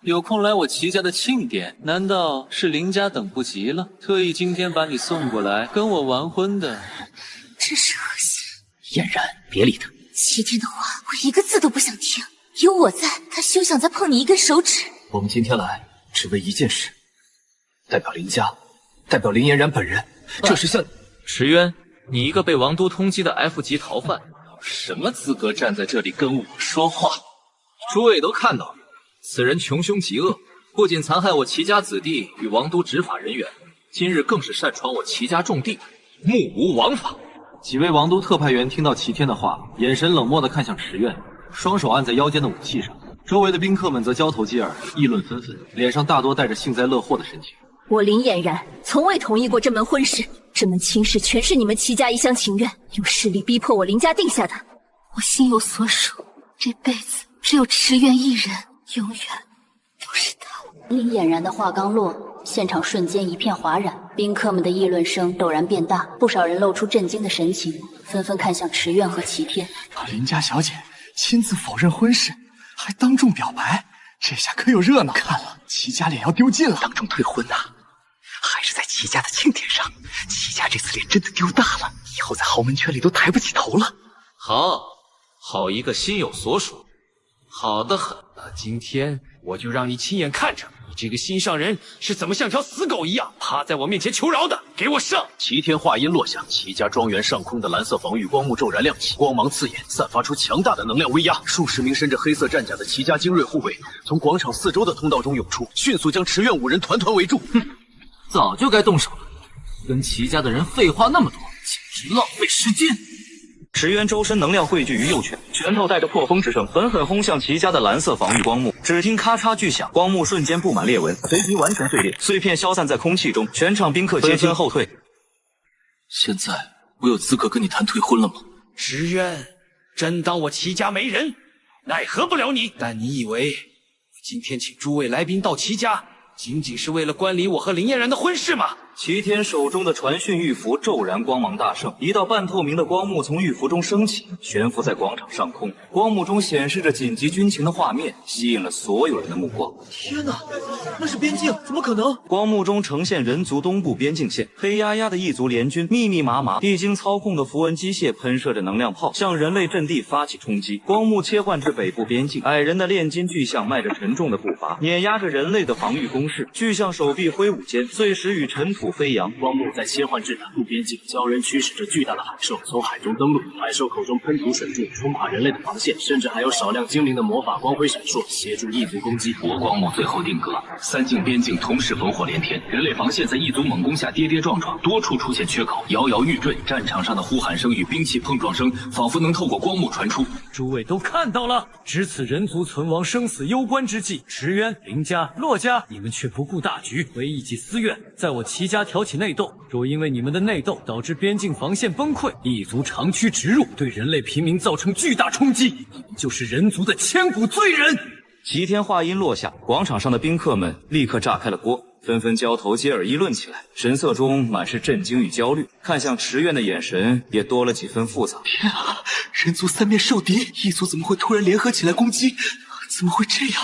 有空来我齐家的庆典？难道是林家等不及了，特意今天把你送过来跟我完婚的？真是恶心！嫣然，别理他。齐之的话，我一个字都不想听。有我在，他休想再碰你一根手指。我们今天来只为一件事，代表林家，代表林嫣然本人，这是向石渊，你一个被王都通缉的 F 级逃犯，有什么资格站在这里跟我说话？诸位都看到了，此人穷凶极恶，不仅残害我齐家子弟与王都执法人员，今日更是擅闯我齐家重地，目无王法。几位王都特派员听到齐天的话，眼神冷漠地看向池苑，双手按在腰间的武器上。周围的宾客们则交头接耳，议论纷纷，脸上大多带着幸灾乐祸的神情。我林嫣然从未同意过这门婚事，这门亲事全是你们齐家一厢情愿，用势力逼迫我林家定下的。我心有所属，这辈子只有池苑一人，永远都是他。林嫣然的话刚落，现场瞬间一片哗然，宾客们的议论声陡然变大，不少人露出震惊的神情，纷纷看向池苑和齐天。林家小姐亲自否认婚事，还当众表白，这下可有热闹看了，齐家脸要丢尽了。当众退婚呐，还是在齐家的庆典上，齐家这次脸真的丢大了，以后在豪门圈里都抬不起头了。好一个心有所属，好的很。今天我就让你亲眼看着这个心上人是怎么像条死狗一样趴在我面前求饶的？给我上！齐天话音落下，齐家庄园上空的蓝色防御光幕骤然亮起，光芒刺眼，散发出强大的能量威压。数十名身着黑色战甲的齐家精锐护卫从广场四周的通道中涌出，迅速将池院五人团团围住。早就该动手了，跟齐家的人废话那么多，简直浪费时间。池渊周身能量汇聚于右拳，拳头带着破风之声，狠狠轰向齐家的蓝色防御光幕。只听咔嚓巨响，光幕瞬间布满裂纹，随即完全碎裂，碎片消散在空气中，全场宾客纷纷后退。现在我有资格跟你谈退婚了吗？池渊，真当我齐家没人，奈何不了你。但你以为我今天请诸位来宾到齐家，仅仅是为了观礼我和林嫣然的婚事吗？齐天手中的传讯玉符骤然光芒大盛，一道半透明的光幕从玉符中升起，悬浮在广场上空。光幕中显示着紧急军情的画面，吸引了所有人的目光。天哪，那是边境，怎么可能？光幕中呈现人族东部边境线，黑压压的异族联军密密麻麻，一经操控的符文机械喷射着能量炮，向人类阵地发起冲击。光幕切换至北部边境，矮人的炼金巨象迈着沉重的步伐，碾压着人类的防御工事。巨象手臂挥舞间，碎石与尘土飞扬。光幕在切换至南部边境，鲛人驱使着巨大的海兽从海中登陆，海兽口中喷吐水柱，冲垮人类的防线，甚至还有少量精灵的魔法光辉闪烁，协助异族攻击。我光幕最后定格，三境边境同时烽火连天，人类防线在异族猛攻下跌跌撞撞，多处出现缺口，摇摇欲坠。战场上的呼喊声与兵器碰撞声，仿佛能透过光幕传出。诸位都看到了，值此人族存亡生死攸关之际，池渊、林家、骆家，你们却不顾大局，为一己私怨，在我齐家挑起内斗。若因为你们的内斗导致边境防线崩溃，异族长驱直入，对人类平民造成巨大冲击，你们就是人族的千古罪人。齐天话音落下，广场上的宾客们立刻炸开了锅，纷纷交头接耳议论起来，神色中满是震惊与焦虑，看向池院的眼神也多了几分复杂。天啊，人族三面受敌，异族怎么会突然联合起来攻击？怎么会这样？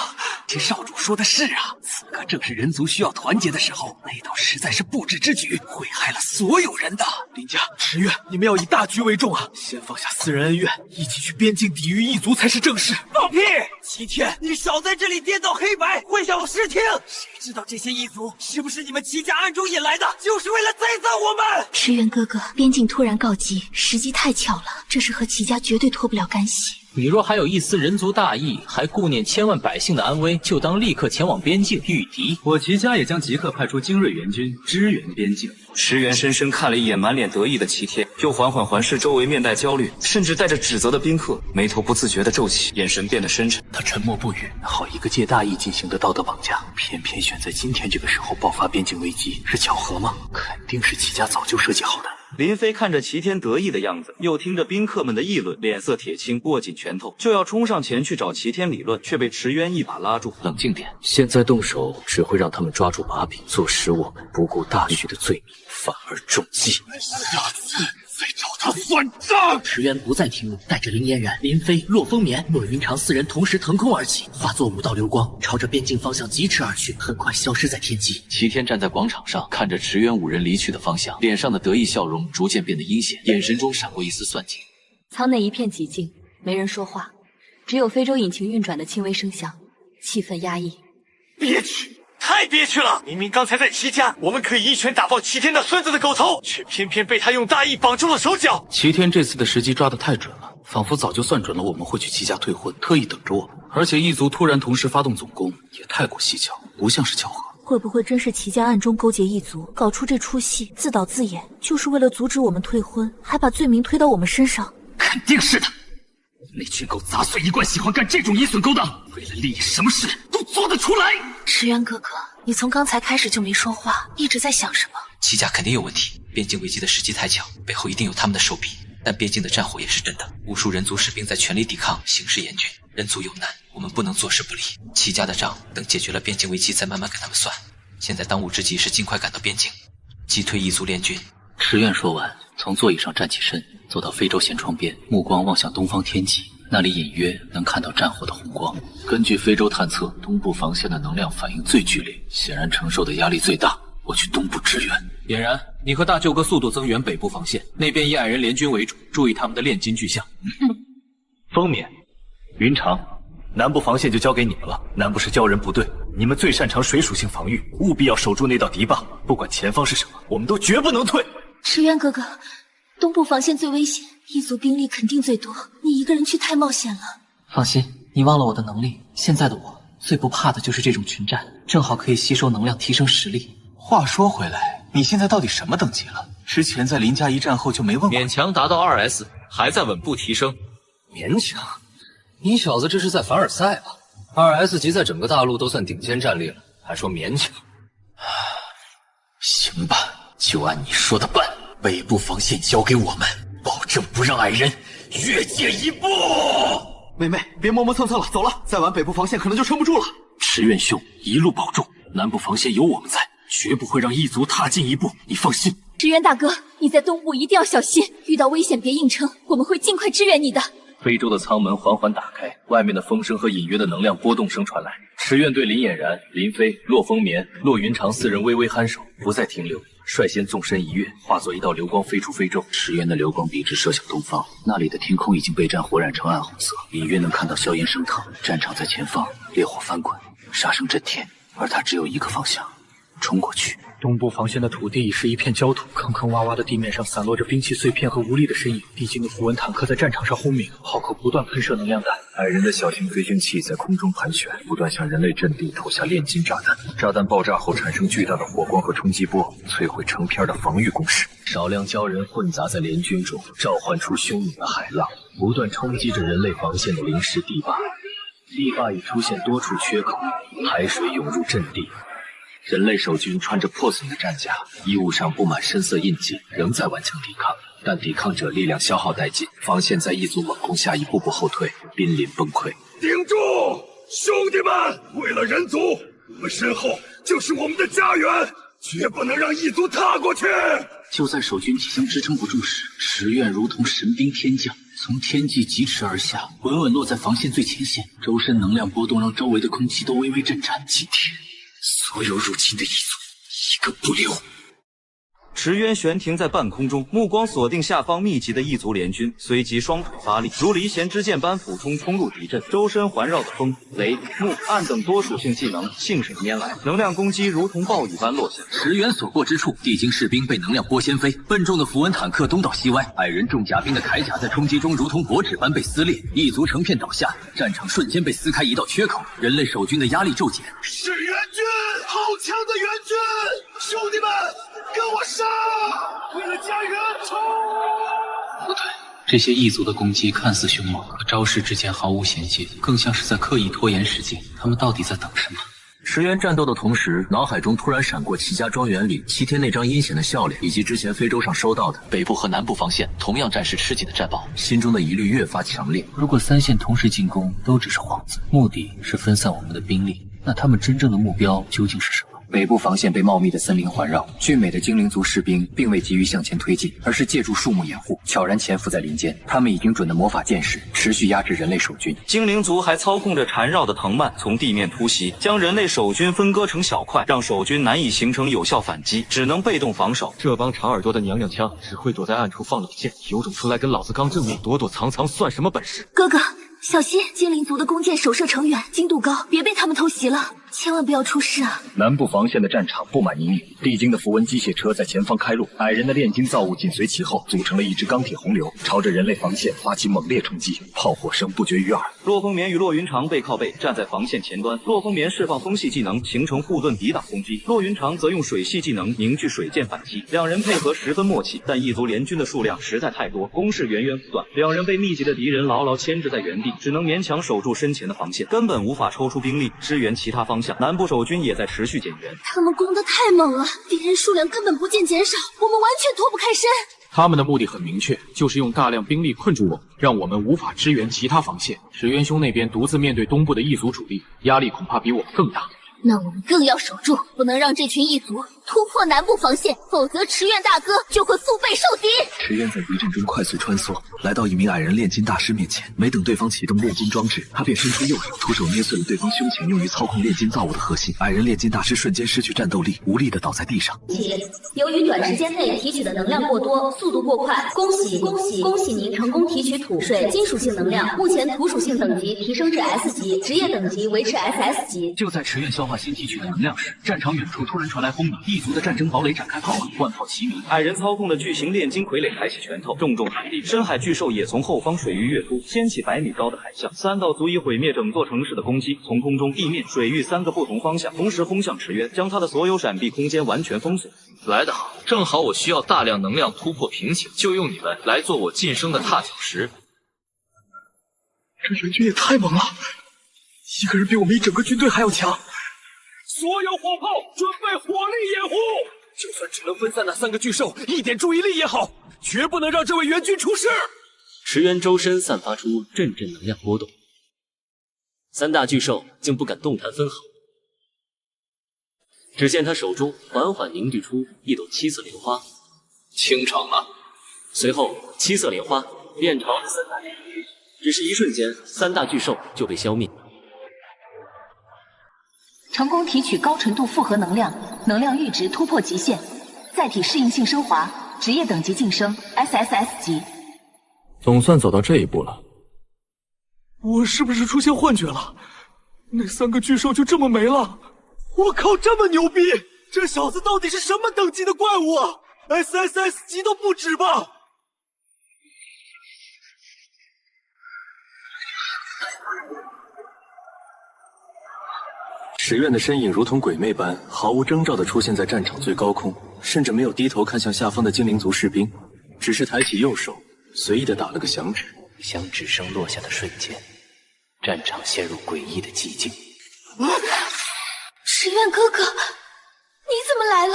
这少主说的是啊，此刻正是人族需要团结的时候，内斗实在是不智之举，会害了所有人的。林家、池院，你们要以大局为重啊！先放下私人恩怨，一起去边境抵御异族才是正事。放屁！齐天，你少在这里颠倒黑白，混淆视听！谁知道这些异族是不是你们齐家暗中引来的，就是为了栽赃我们？池渊哥哥，边境突然告急，时机太巧了，这事和齐家绝对脱不了干系。你若还有一丝人族大义，还顾念千万百姓的安危，就当立刻前往边境御敌。我齐家也将即刻派出精锐援军支援边境。池渊深深看了一眼满脸得意的齐天，又缓缓环视周围面带焦虑甚至带着指责的宾客，眉头不自觉地皱起，眼神变得深沉。他沉默不语，好一个借大义进行的道德绑架，偏偏选在今天这个时候爆发边境危机，是巧合吗？肯定是齐家早就设计好的。林飞看着齐天得意的样子，又听着宾客们的议论，脸色铁青，握紧拳头，就要冲上前去找齐天理论，却被池渊一把拉住。冷静点，现在动手只会让他们抓住把柄，坐实我们不顾大局的罪名，反而中计。下次再找他算账！池渊不再停留，带着林嫣然、林飞、骆风眠、骆云长四人同时腾空而起，化作5道流光，朝着边境方向疾驰而去，很快消失在天际。齐天站在广场上，看着池渊5人离去的方向，脸上的得意笑容逐渐变得阴险，眼神中闪过一丝算计。舱内一片寂静，没人说话，只有非洲引擎运转的轻微声响，气氛压抑。憋屈！太憋屈了！明明刚才在齐家，我们可以一拳打爆齐天那孙子的狗头，却偏偏被他用大义绑住了手脚。齐天这次的时机抓得太准了，仿佛早就算准了我们会去齐家退婚，特意等着我们。而且异族突然同时发动总攻，也太过蹊跷，不像是巧合。会不会真是齐家暗中勾结异族，搞出这出戏，自导自演，就是为了阻止我们退婚，还把罪名推到我们身上？肯定是的。那群狗杂碎一贯喜欢干这种阴损勾当，为了利益，什么事都做得出来。池渊哥哥，你从刚才开始就没说话，一直在想什么？齐家肯定有问题，边境危机的时机太巧，背后一定有他们的手笔。但边境的战火也是真的，无数人族士兵在全力抵抗，形势严峻，人族有难，我们不能坐视不理。齐家的账等解决了边境危机再慢慢跟他们算，现在当务之急是尽快赶到边境，击退异族联军。池渊说完，从座椅上站起身，走到非洲舷窗边，目光望向东方天际，那里隐约能看到战火的红光。根据非洲探测，东部防线的能量反应最剧烈，显然承受的压力最大。我去东部支援。俨然，你和大舅哥速度增援北部防线，那边以矮人联军为主，注意他们的炼金巨象。风眠、云长、南部防线就交给你们了。南部是鲛人部队，你们最擅长水属性防御，务必要守住那道敌坝。不管前方是什么，我们都绝不能退。石渊哥哥，东部防线最危险，异族兵力肯定最多，你一个人去太冒险了。放心，你忘了我的能力。现在的我最不怕的就是这种群战，正好可以吸收能量，提升实力。话说回来，你现在到底什么等级了？之前在林家一战后就没问过。勉强达到2S， 还在稳步提升。勉强？你小子这是在凡尔赛吧？2S 级在整个大陆都算顶尖战力了，还说勉强？行吧，就按你说的办。北部防线交给我们，保证不让矮人越界一步。妹妹，别磨磨蹭蹭了，走了，再晚北部防线可能就撑不住了。石院兄，一路保重，南部防线有我们在，绝不会让异族踏进一步，你放心。石渊大哥，你在东部一定要小心，遇到危险别硬撑，我们会尽快支援你的。非洲的舱门缓缓打开，外面的风声和隐约的能量波动声传来。石院对林俨然、林飞、骆风眠、骆云长四人微微颔首，不再停留，率先纵身一跃，化作一道流光飞出非洲。石院的流光笔直射向东方，那里的天空已经被战火染成暗红色，隐约能看到硝烟升腾，战场在前方，烈火翻滚，杀声震天，而他只有一个方向，冲过去。东部防线的土地已是一片焦土，坑坑洼洼的地面上散落着兵器碎片和无力的身影。地精的符文坦克在战场上轰鸣，炮口不断喷射能量弹。矮人的小型飞行器在空中盘旋，不断向人类阵地投下炼金炸弹。炸弹爆炸后产生巨大的火光和冲击波，摧毁成片的防御工事。少量鲛人混杂在联军中，召唤出汹涌的海浪，不断冲击着人类防线的临时地坝。地坝已出现多处缺口，海水涌入阵地。人类守军穿着破损的战甲，衣物上布满深色印记，仍在顽强抵抗，但抵抗者力量消耗殆尽，防线在异族猛攻下一步步后退，濒临崩溃。顶住，兄弟们！为了人族，我们身后就是我们的家园，绝不能让异族踏过去。就在守军即将支撑不住时，石院如同神兵天降，从天际疾驰而下，稳稳落在防线最前线，周身能量波动让周围的空气都微微震颤。今天所有入侵的异族一个不留。石渊悬停在半空中，目光锁定下方密集的异族联军，随即双腿发力，如离弦之箭般俯冲冲入敌阵，周身环绕的风、雷、木、暗等多属性技能信手拈来，能量攻击如同暴雨般落下。石渊所过之处，地精士兵被能量波掀飞，笨重的符文坦克东倒西歪，矮人重甲兵的铠甲在冲击中如同薄纸般被撕裂，异族成片倒下，战场瞬间被撕开一道缺口，人类守军的压力骤减。是援军，好强的援军！兄弟们，跟我上！为了家园冲！不对，这些异族的攻击看似凶猛，可招式之间毫无衔接，更像是在刻意拖延时间。他们到底在等什么？石渊战斗的同时，脑海中突然闪过齐家庄园里7天那张阴险的笑脸，以及之前非洲上收到的北部和南部防线同样战事吃紧的战报，心中的疑虑越发强烈。如果3线同时进攻都只是幌子，目的是分散我们的兵力，那他们真正的目标究竟是什么？北部防线被茂密的森林环绕，俊美的精灵族士兵并未急于向前推进，而是借助树木掩护，悄然潜伏在林间。他们以精准的魔法剑士持续压制人类守军。精灵族还操控着缠绕的藤蔓从地面突袭，将人类守军分割成小块，让守军难以形成有效反击，只能被动防守。这帮长耳朵的娘娘腔，只会躲在暗处放冷箭，有种出来跟老子刚正面，躲躲藏藏算什么本事？哥哥，小心！精灵族的弓箭手射程远，精度高，别被他们偷袭了，千万不要出事啊！南部防线的战场布满泥泞，地精的符文机械车在前方开路，矮人的炼金造物紧随其后，组成了一支钢铁洪流，朝着人类防线发起猛烈冲击，炮火声不绝于耳。骆风眠与骆云长背靠背站在防线前端，骆风眠释放风系技能形成护盾抵挡攻击，骆云长则用水系技能凝聚水箭反击，两人配合十分默契，但异族联军的数量实在太多，攻势源源不断，两人被密集的敌人牢牢牵制在原地，只能勉强守住身前的防线，根本无法抽出兵力支援其他方向。南部守军也在持续减员，他们攻得太猛了，敌人数量根本不见减少，我们完全脱不开身。他们的目的很明确，就是用大量兵力困住我们，让我们无法支援其他防线。石渊兄那边独自面对东部的异族主力，压力恐怕比我们更大。那我们更要守住，不能让这群异族突破南部防线，否则池院大哥就会腹背受敌。池院在敌阵中快速穿梭，来到一名矮人炼金大师面前。没等对方启动炼金装置，他便伸出右手，徒手捏碎了对方胸前用于操控炼金造物的核心。矮人炼金大师瞬间失去战斗力，无力地倒在地上。由于短时间内提取的能量过多，速度过快，恭喜您成功提取土、水、金属性能量。目前土属性等级提升至 S 级，职业等级维持 SS 级。就在池院消化新提取的能量时，战场远处突然传来轰鸣，异族的战争堡垒展开炮火，万炮齐鸣。矮人操控的巨型炼金傀儡抬起拳头，重重海地。深海巨兽也从后方水域跃出，掀起100米高的海象，3道足以毁灭整座城市的攻击从空中、地面、水域3个不同方向同时轰向池渊，将他的所有闪避空间完全封锁。来得好，正好我需要大量能量突破瓶颈，就用你们来做我晋升的踏脚石。这援军也太猛了，一个人比我们一整个军队还要强。所有火炮准备火力掩护，就算只能分散那3个巨兽，一点注意力也好，绝不能让这位援军出事。池渊周身散发出阵阵能量波动，3大巨兽竟不敢动弹分毫。只见他手中缓缓凝聚出一朵7色莲花，清场了。随后7色莲花便朝着3大巨兽，只是一瞬间，3大巨兽就被消灭。成功提取高纯度复合能量，能量阈值突破极限，载体适应性升华，职业等级晋升 SSS 级。总算走到这一步了。我是不是出现幻觉了？那3个巨兽就这么没了？我靠，这么牛逼！这小子到底是什么等级的怪物啊 ？SSS 级都不止吧？池院的身影如同鬼魅般，毫无征兆地出现在战场最高空，甚至没有低头看向下方的精灵族士兵，只是抬起右手，随意地打了个响指。响指声落下的瞬间，战场陷入诡异的寂静。池院哥哥，你怎么来了？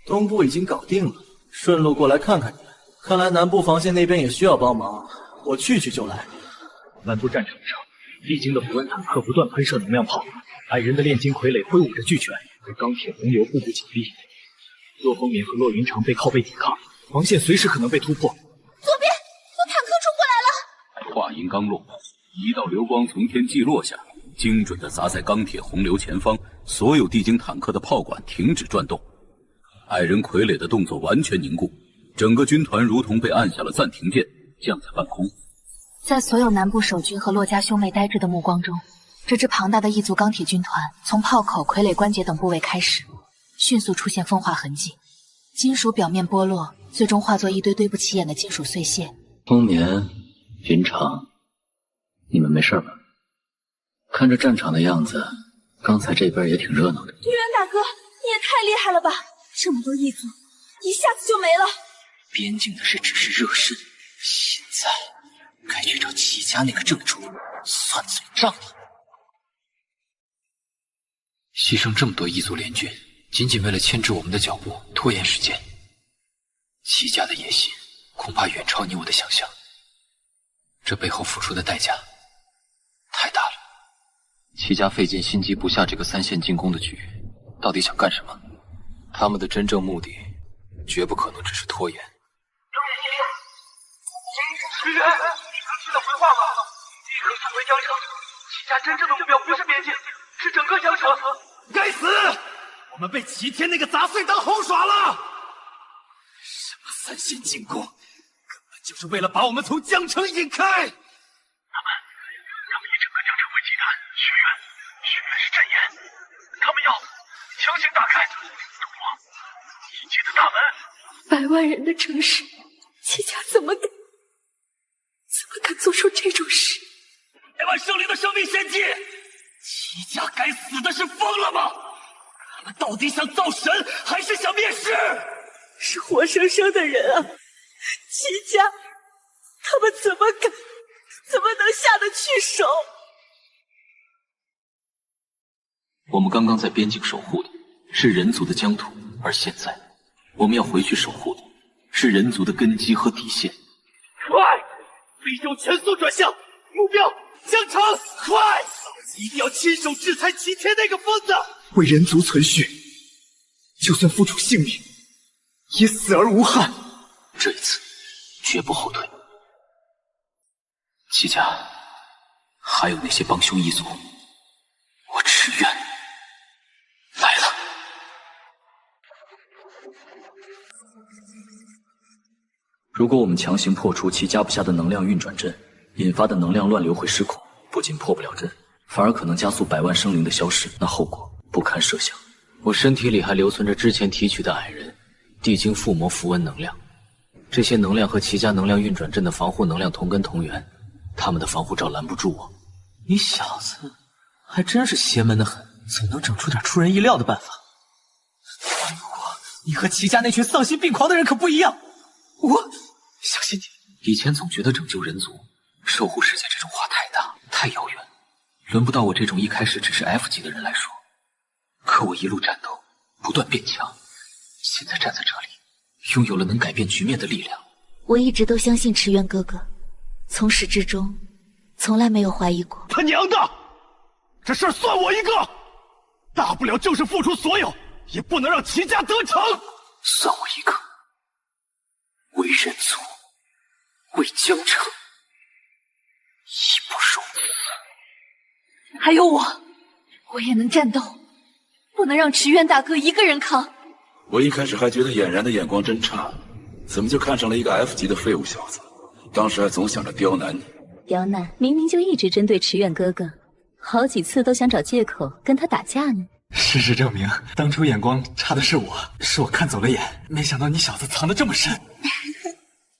东部已经搞定了，顺路过来看看你们。看来南部防线那边也需要帮忙，我去就来。南部战场上，地精的符文坦克不断喷射能量炮，矮人的炼金傀儡挥舞着巨拳，而钢铁洪流步步紧逼。洛风眠和洛云长被靠背抵抗，防线随时可能被突破。左边有坦克冲过来了！话音刚落，一道流光从天际落下，精准地砸在钢铁洪流前方，所有地精坦克的炮管停止转动，矮人傀儡的动作完全凝固，整个军团如同被按下了暂停键，降在半空。在所有南部守军和洛家兄妹呆滞的目光中，这支庞大的异族钢铁军团从炮口、傀儡关节等部位开始，迅速出现风化痕迹，金属表面剥落，最终化作一堆堆不起眼的金属碎屑。冬眠、云长，你们没事吧？看这战场的样子，刚才这边也挺热闹的。玉元大哥，你也太厉害了吧！这么多异族，一下子就没了。边境的事只是热身，现在该去找齐家那个正主算嘴账了。牺牲这么多异族联军，仅仅为了牵制我们的脚步，拖延时间。齐家的野心恐怕远超你我的想象，这背后付出的代价太大了。齐家费尽心机不下这个3线进攻的局，到底想干什么？他们的真正目的绝不可能只是拖延。石原，你能听懂回话吗？立刻返回江城。齐家真正的目标不是边境，是整个江城。该死！我们被齐天那个杂碎当猴耍了。什么3线进攻，根本就是为了把我们从江城引开。他们以整个江城为祭坛，许愿是阵言，他们要强行打开通往一切的大门。100万人的城市，齐家怎么敢做出这种事？100万生灵的生命献祭，齐家该死的是疯了吗？他们到底想造神，还是想灭世？是活生生的人啊！齐家，他们怎么能下得去手？我们刚刚在边境守护的是人族的疆土，而现在我们要回去守护的是人族的根基和底线。快！飞舟全速转向，目标江城！快！老子一定要亲手制裁齐天那个疯子！为人族存续，就算付出性命，也死而无憾。这一次，绝不后退。齐家，还有那些帮凶一族，我驰援来了。如果我们强行破除齐家部下的能量运转阵，引发的能量乱流会失控，不仅破不了阵，反而可能加速百万生灵的消失，那后果不堪设想。我身体里还留存着之前提取的矮人、地精附魔符文能量，这些能量和齐家能量运转阵的防护能量同根同源，他们的防护罩拦不住我。你小子还真是邪门的很，总能整出点出人意料的办法。不过你和齐家那群丧心病狂的人可不一样，我相信你。以前总觉得拯救人族、守护世界这种话太大太遥远，轮不到我这种一开始只是 F 级的人来说。可我一路战斗，不断变强，现在站在这里，拥有了能改变局面的力量。我一直都相信池渊哥哥，从始至终，从来没有怀疑过。他娘的，这事儿算我一个，大不了就是付出所有，也不能让齐家得逞。算我一个，为人族，为江城，义不容辞。还有我也能战斗，不能让池渊大哥一个人扛。我一开始还觉得俨然的眼光真差，怎么就看上了一个 F 级的废物小子？当时还总想着刁难你。刁难明明就一直针对池渊哥哥，好几次都想找借口跟他打架呢。事实证明，当初眼光差的是我看走了眼，没想到你小子藏得这么深。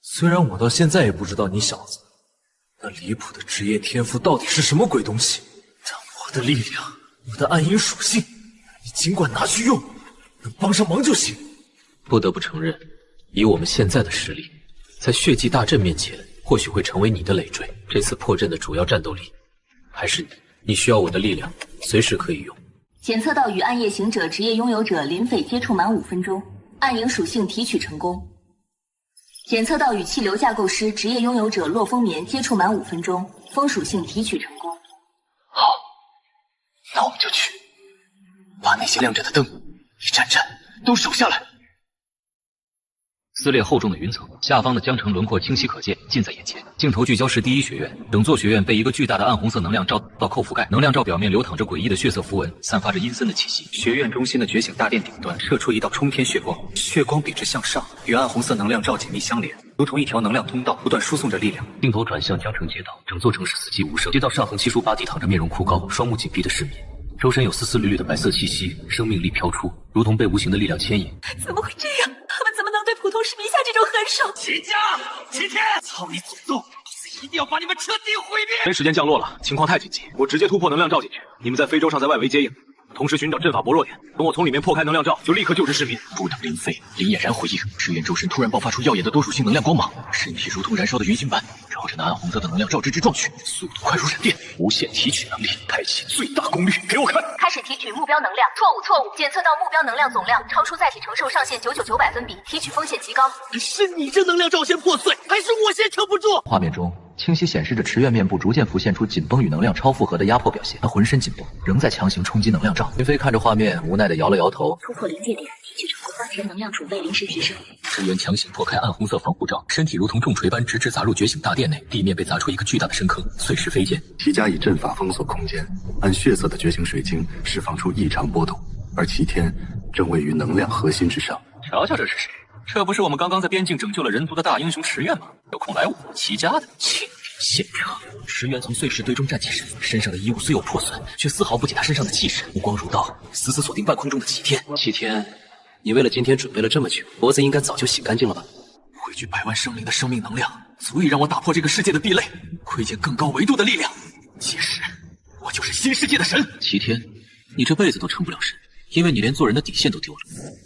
虽然我到现在也不知道你小子那离谱的职业天赋到底是什么鬼东西，但我的力量，我的暗影属性，你尽管拿去用，能帮上忙就行。不得不承认，以我们现在的实力，在血祭大阵面前，或许会成为你的累赘。这次破阵的主要战斗力还是你，你需要我的力量，随时可以用。检测到与暗夜行者职业拥有者林斐接触满5分钟，暗影属性提取成功。检测到与气流架构师职业拥有者洛风眠接触满5分钟，风属性提取成功。好，那我们就去，把那些亮着的灯一盏盏都守下来。撕裂厚重的云层，下方的江城轮廓清晰可见，近在眼前。镜头聚焦是第一学院，整座学院被一个巨大的暗红色能量罩扣覆盖，能量罩表面流淌着诡异的血色符文，散发着阴森的气息。学院中心的觉醒大殿顶端射出一道冲天血光，血光笔直向上，与暗红色能量罩紧密相连，如同一条能量通道，不断输送着力量。镜头转向江城街道，整座城市死寂无声，街道上横七竖八地躺着面容枯槁、双目紧闭的市民，周身有丝丝缕缕的白色气息，生命力飘出，如同被无形的力量牵引。怎么会这样？他们怎么能对普通市民下这种狠手？齐家，齐天，操你祖宗！一定要把你们彻底毁灭！没时间降落了，情况太紧急，我直接突破能量罩进去。你们在非洲上在外围接应，同时寻找阵法薄弱点。等我从里面破开能量罩，就立刻救治市民。不等林飞、林俨然回应，赤焰周身突然爆发出耀眼的多属性能量光芒，身体如同燃烧的云形般，朝着那暗红色的能量罩直直撞去，速度快如闪电。无限提取能力开启最大功率，给我看！开始提取目标能量，错误！检测到目标能量总量超出载体承受上限999%，提取风险极高。是你这能量罩先破碎，还是我先撑不住？画面中清晰显示着池院面部逐渐浮现出紧绷与能量超负荷的压迫表现，他浑身紧绷，仍在强行冲击能量罩。林飞看着画面，无奈地摇了摇头。突破临界点，提取成功，当前能量储备临时提升。池原强行破开暗红色防护罩，身体如同重锤般直直砸入觉醒大殿内，地面被砸出一个巨大的深坑，碎石飞溅。齐家以阵法封锁空间，按血色的觉醒水晶释放出异常波动，而齐天正位于能量核心之上。瞧瞧这是谁？这不是我们刚刚在边境拯救了人族的大英雄池院吗？有空来我齐家的清理现场。石原从碎石堆中站起身，身上的衣物虽有破损，却丝毫不减他身上的气势，目光如刀，死死锁定半空中的齐天。齐天，你为了今天准备了这么久，脖子应该早就洗干净了吧？汇聚百万生灵的生命能量，足以让我打破这个世界的壁垒，窥见更高维度的力量。届时，我就是新世界的神。齐天，你这辈子都成不了神，因为你连做人的底线都丢了，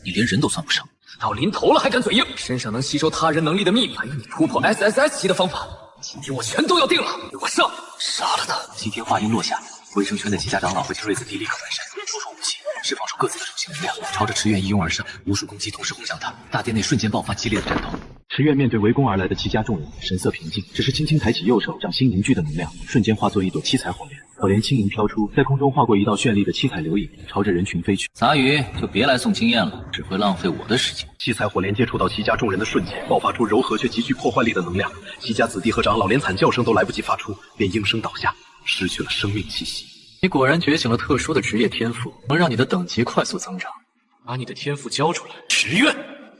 你连人都算不上。到临头了还敢嘴硬，身上能吸收他人能力的秘密，还有你突破 SSS 级的方法，今天我全都要定了，给我上！杀了他！齐天话音落下，卫生圈的齐家长老和奇瑞子弟立刻翻身，出手武器，释放出各自的属性能量，朝着池院一拥而上，无数攻击同时轰向他，大殿内瞬间爆发激烈的战斗。池院面对围攻而来的齐家众人，神色平静，只是轻轻抬起右手，掌心凝聚的能量瞬间化作一朵七彩火焰，可怜轻盈飘出，在空中划过一道绚丽的七彩流影，朝着人群飞去。杂鱼就别来送经验了，只会浪费我的时间。七彩火莲接触到齐家众人的瞬间，爆发出柔和却极具破坏力的能量。齐家子弟和长老连惨叫声都来不及发出，便应声倒下，失去了生命气息。你果然觉醒了特殊的职业天赋，能让你的等级快速增长。把你的天赋交出来，池苑。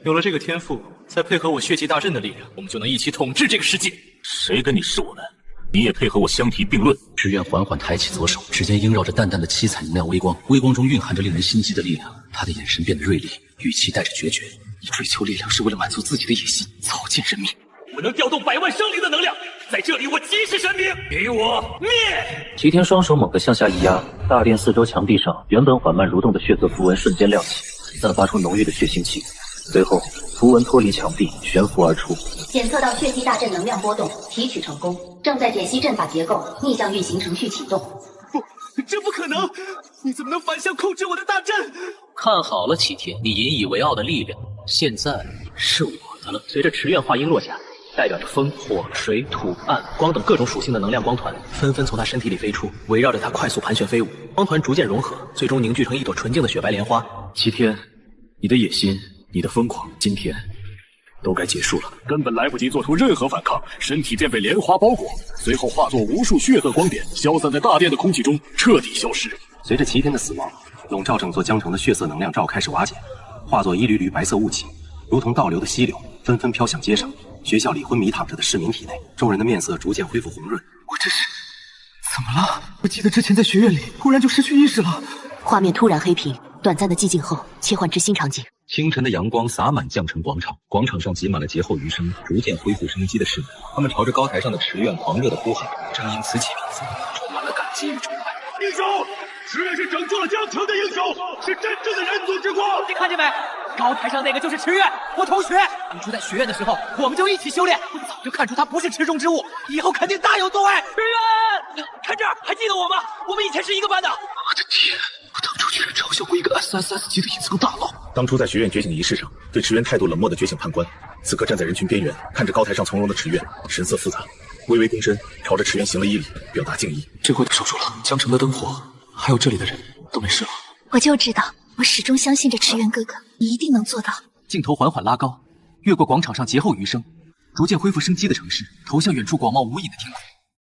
有了这个天赋，再配合我血祭大阵的力量，我们就能一起统治这个世界。谁跟你是我们？你也配合我相提并论？池苑缓缓抬起左手，指尖萦绕着淡淡的七彩能量微光，微光中蕴含着令人心悸的力量。他的眼神变得锐利，语气带着决绝。你追求力量是为了满足自己的野心，草菅人命。我能调动100万生灵的能量，在这里我即是神明，给我灭！齐天双手猛地向下一压，大殿四周墙壁上原本缓慢蠕动的血色符文瞬间亮起，散发出浓郁的血腥气。随后，符文脱离墙壁，悬浮而出。检测到血祭大阵能量波动，提取成功，正在解析阵法结构，逆向运行程序启动。不，这不可能！你怎么能反向控制我的大阵？看好了，齐天，你引以为傲的力量，现在是我的了。随着池苑话音落下，代表着风、火、水、土、暗、光等各种属性的能量光团纷纷从他身体里飞出，围绕着他快速盘旋飞舞。光团逐渐融合，最终凝聚成一朵纯净的雪白莲花。齐天，你的野心，你的疯狂，今天都该结束了。根本来不及做出任何反抗，身体便被莲花包裹，随后化作无数血色光点，消散在大殿的空气中，彻底消失。随着齐天的死亡，笼罩整座江城的血色能量罩开始瓦解，化作一缕缕白色雾气，如同倒流的溪流，纷纷飘向街上。学校里昏迷躺着的市民体内，众人的面色逐渐恢复红润。我这是怎么了？我记得之前在学院里突然就失去意识了。画面突然黑屏，短暂的寂静后切换至新场景。清晨的阳光洒满绛城广场，广场上挤满了劫后余生、逐渐恢复生机的市民，他们朝着高台上的池苑狂热的呼喊，正因此起名字，充满了感激与崇拜。英雄，池苑是拯救了江城的英雄，是真正的人族之光。你看见没？高台上那个就是池苑，我同学。当初在学院的时候，我们就一起修炼，我早就看出他不是池中之物，以后肯定大有作为。池苑，看这儿，还记得我吗？我们以前是一个班的。我的天！我当初居然嘲笑过一个 SSS 级的隐藏大佬。当初在学院觉醒仪式上对池苑态度冷漠的觉醒判官，此刻站在人群边缘，看着高台上从容的池苑，神色复杂，微微躬身，朝着池苑行了一礼，表达敬意。这回守住了，江城的灯火，还有这里的人都没事了。我就知道，我始终相信着池苑哥哥，你一定能做到。镜头缓缓拉高，越过广场上劫后余生，逐渐恢复生机的城市，投向远处广袤无垠的天空。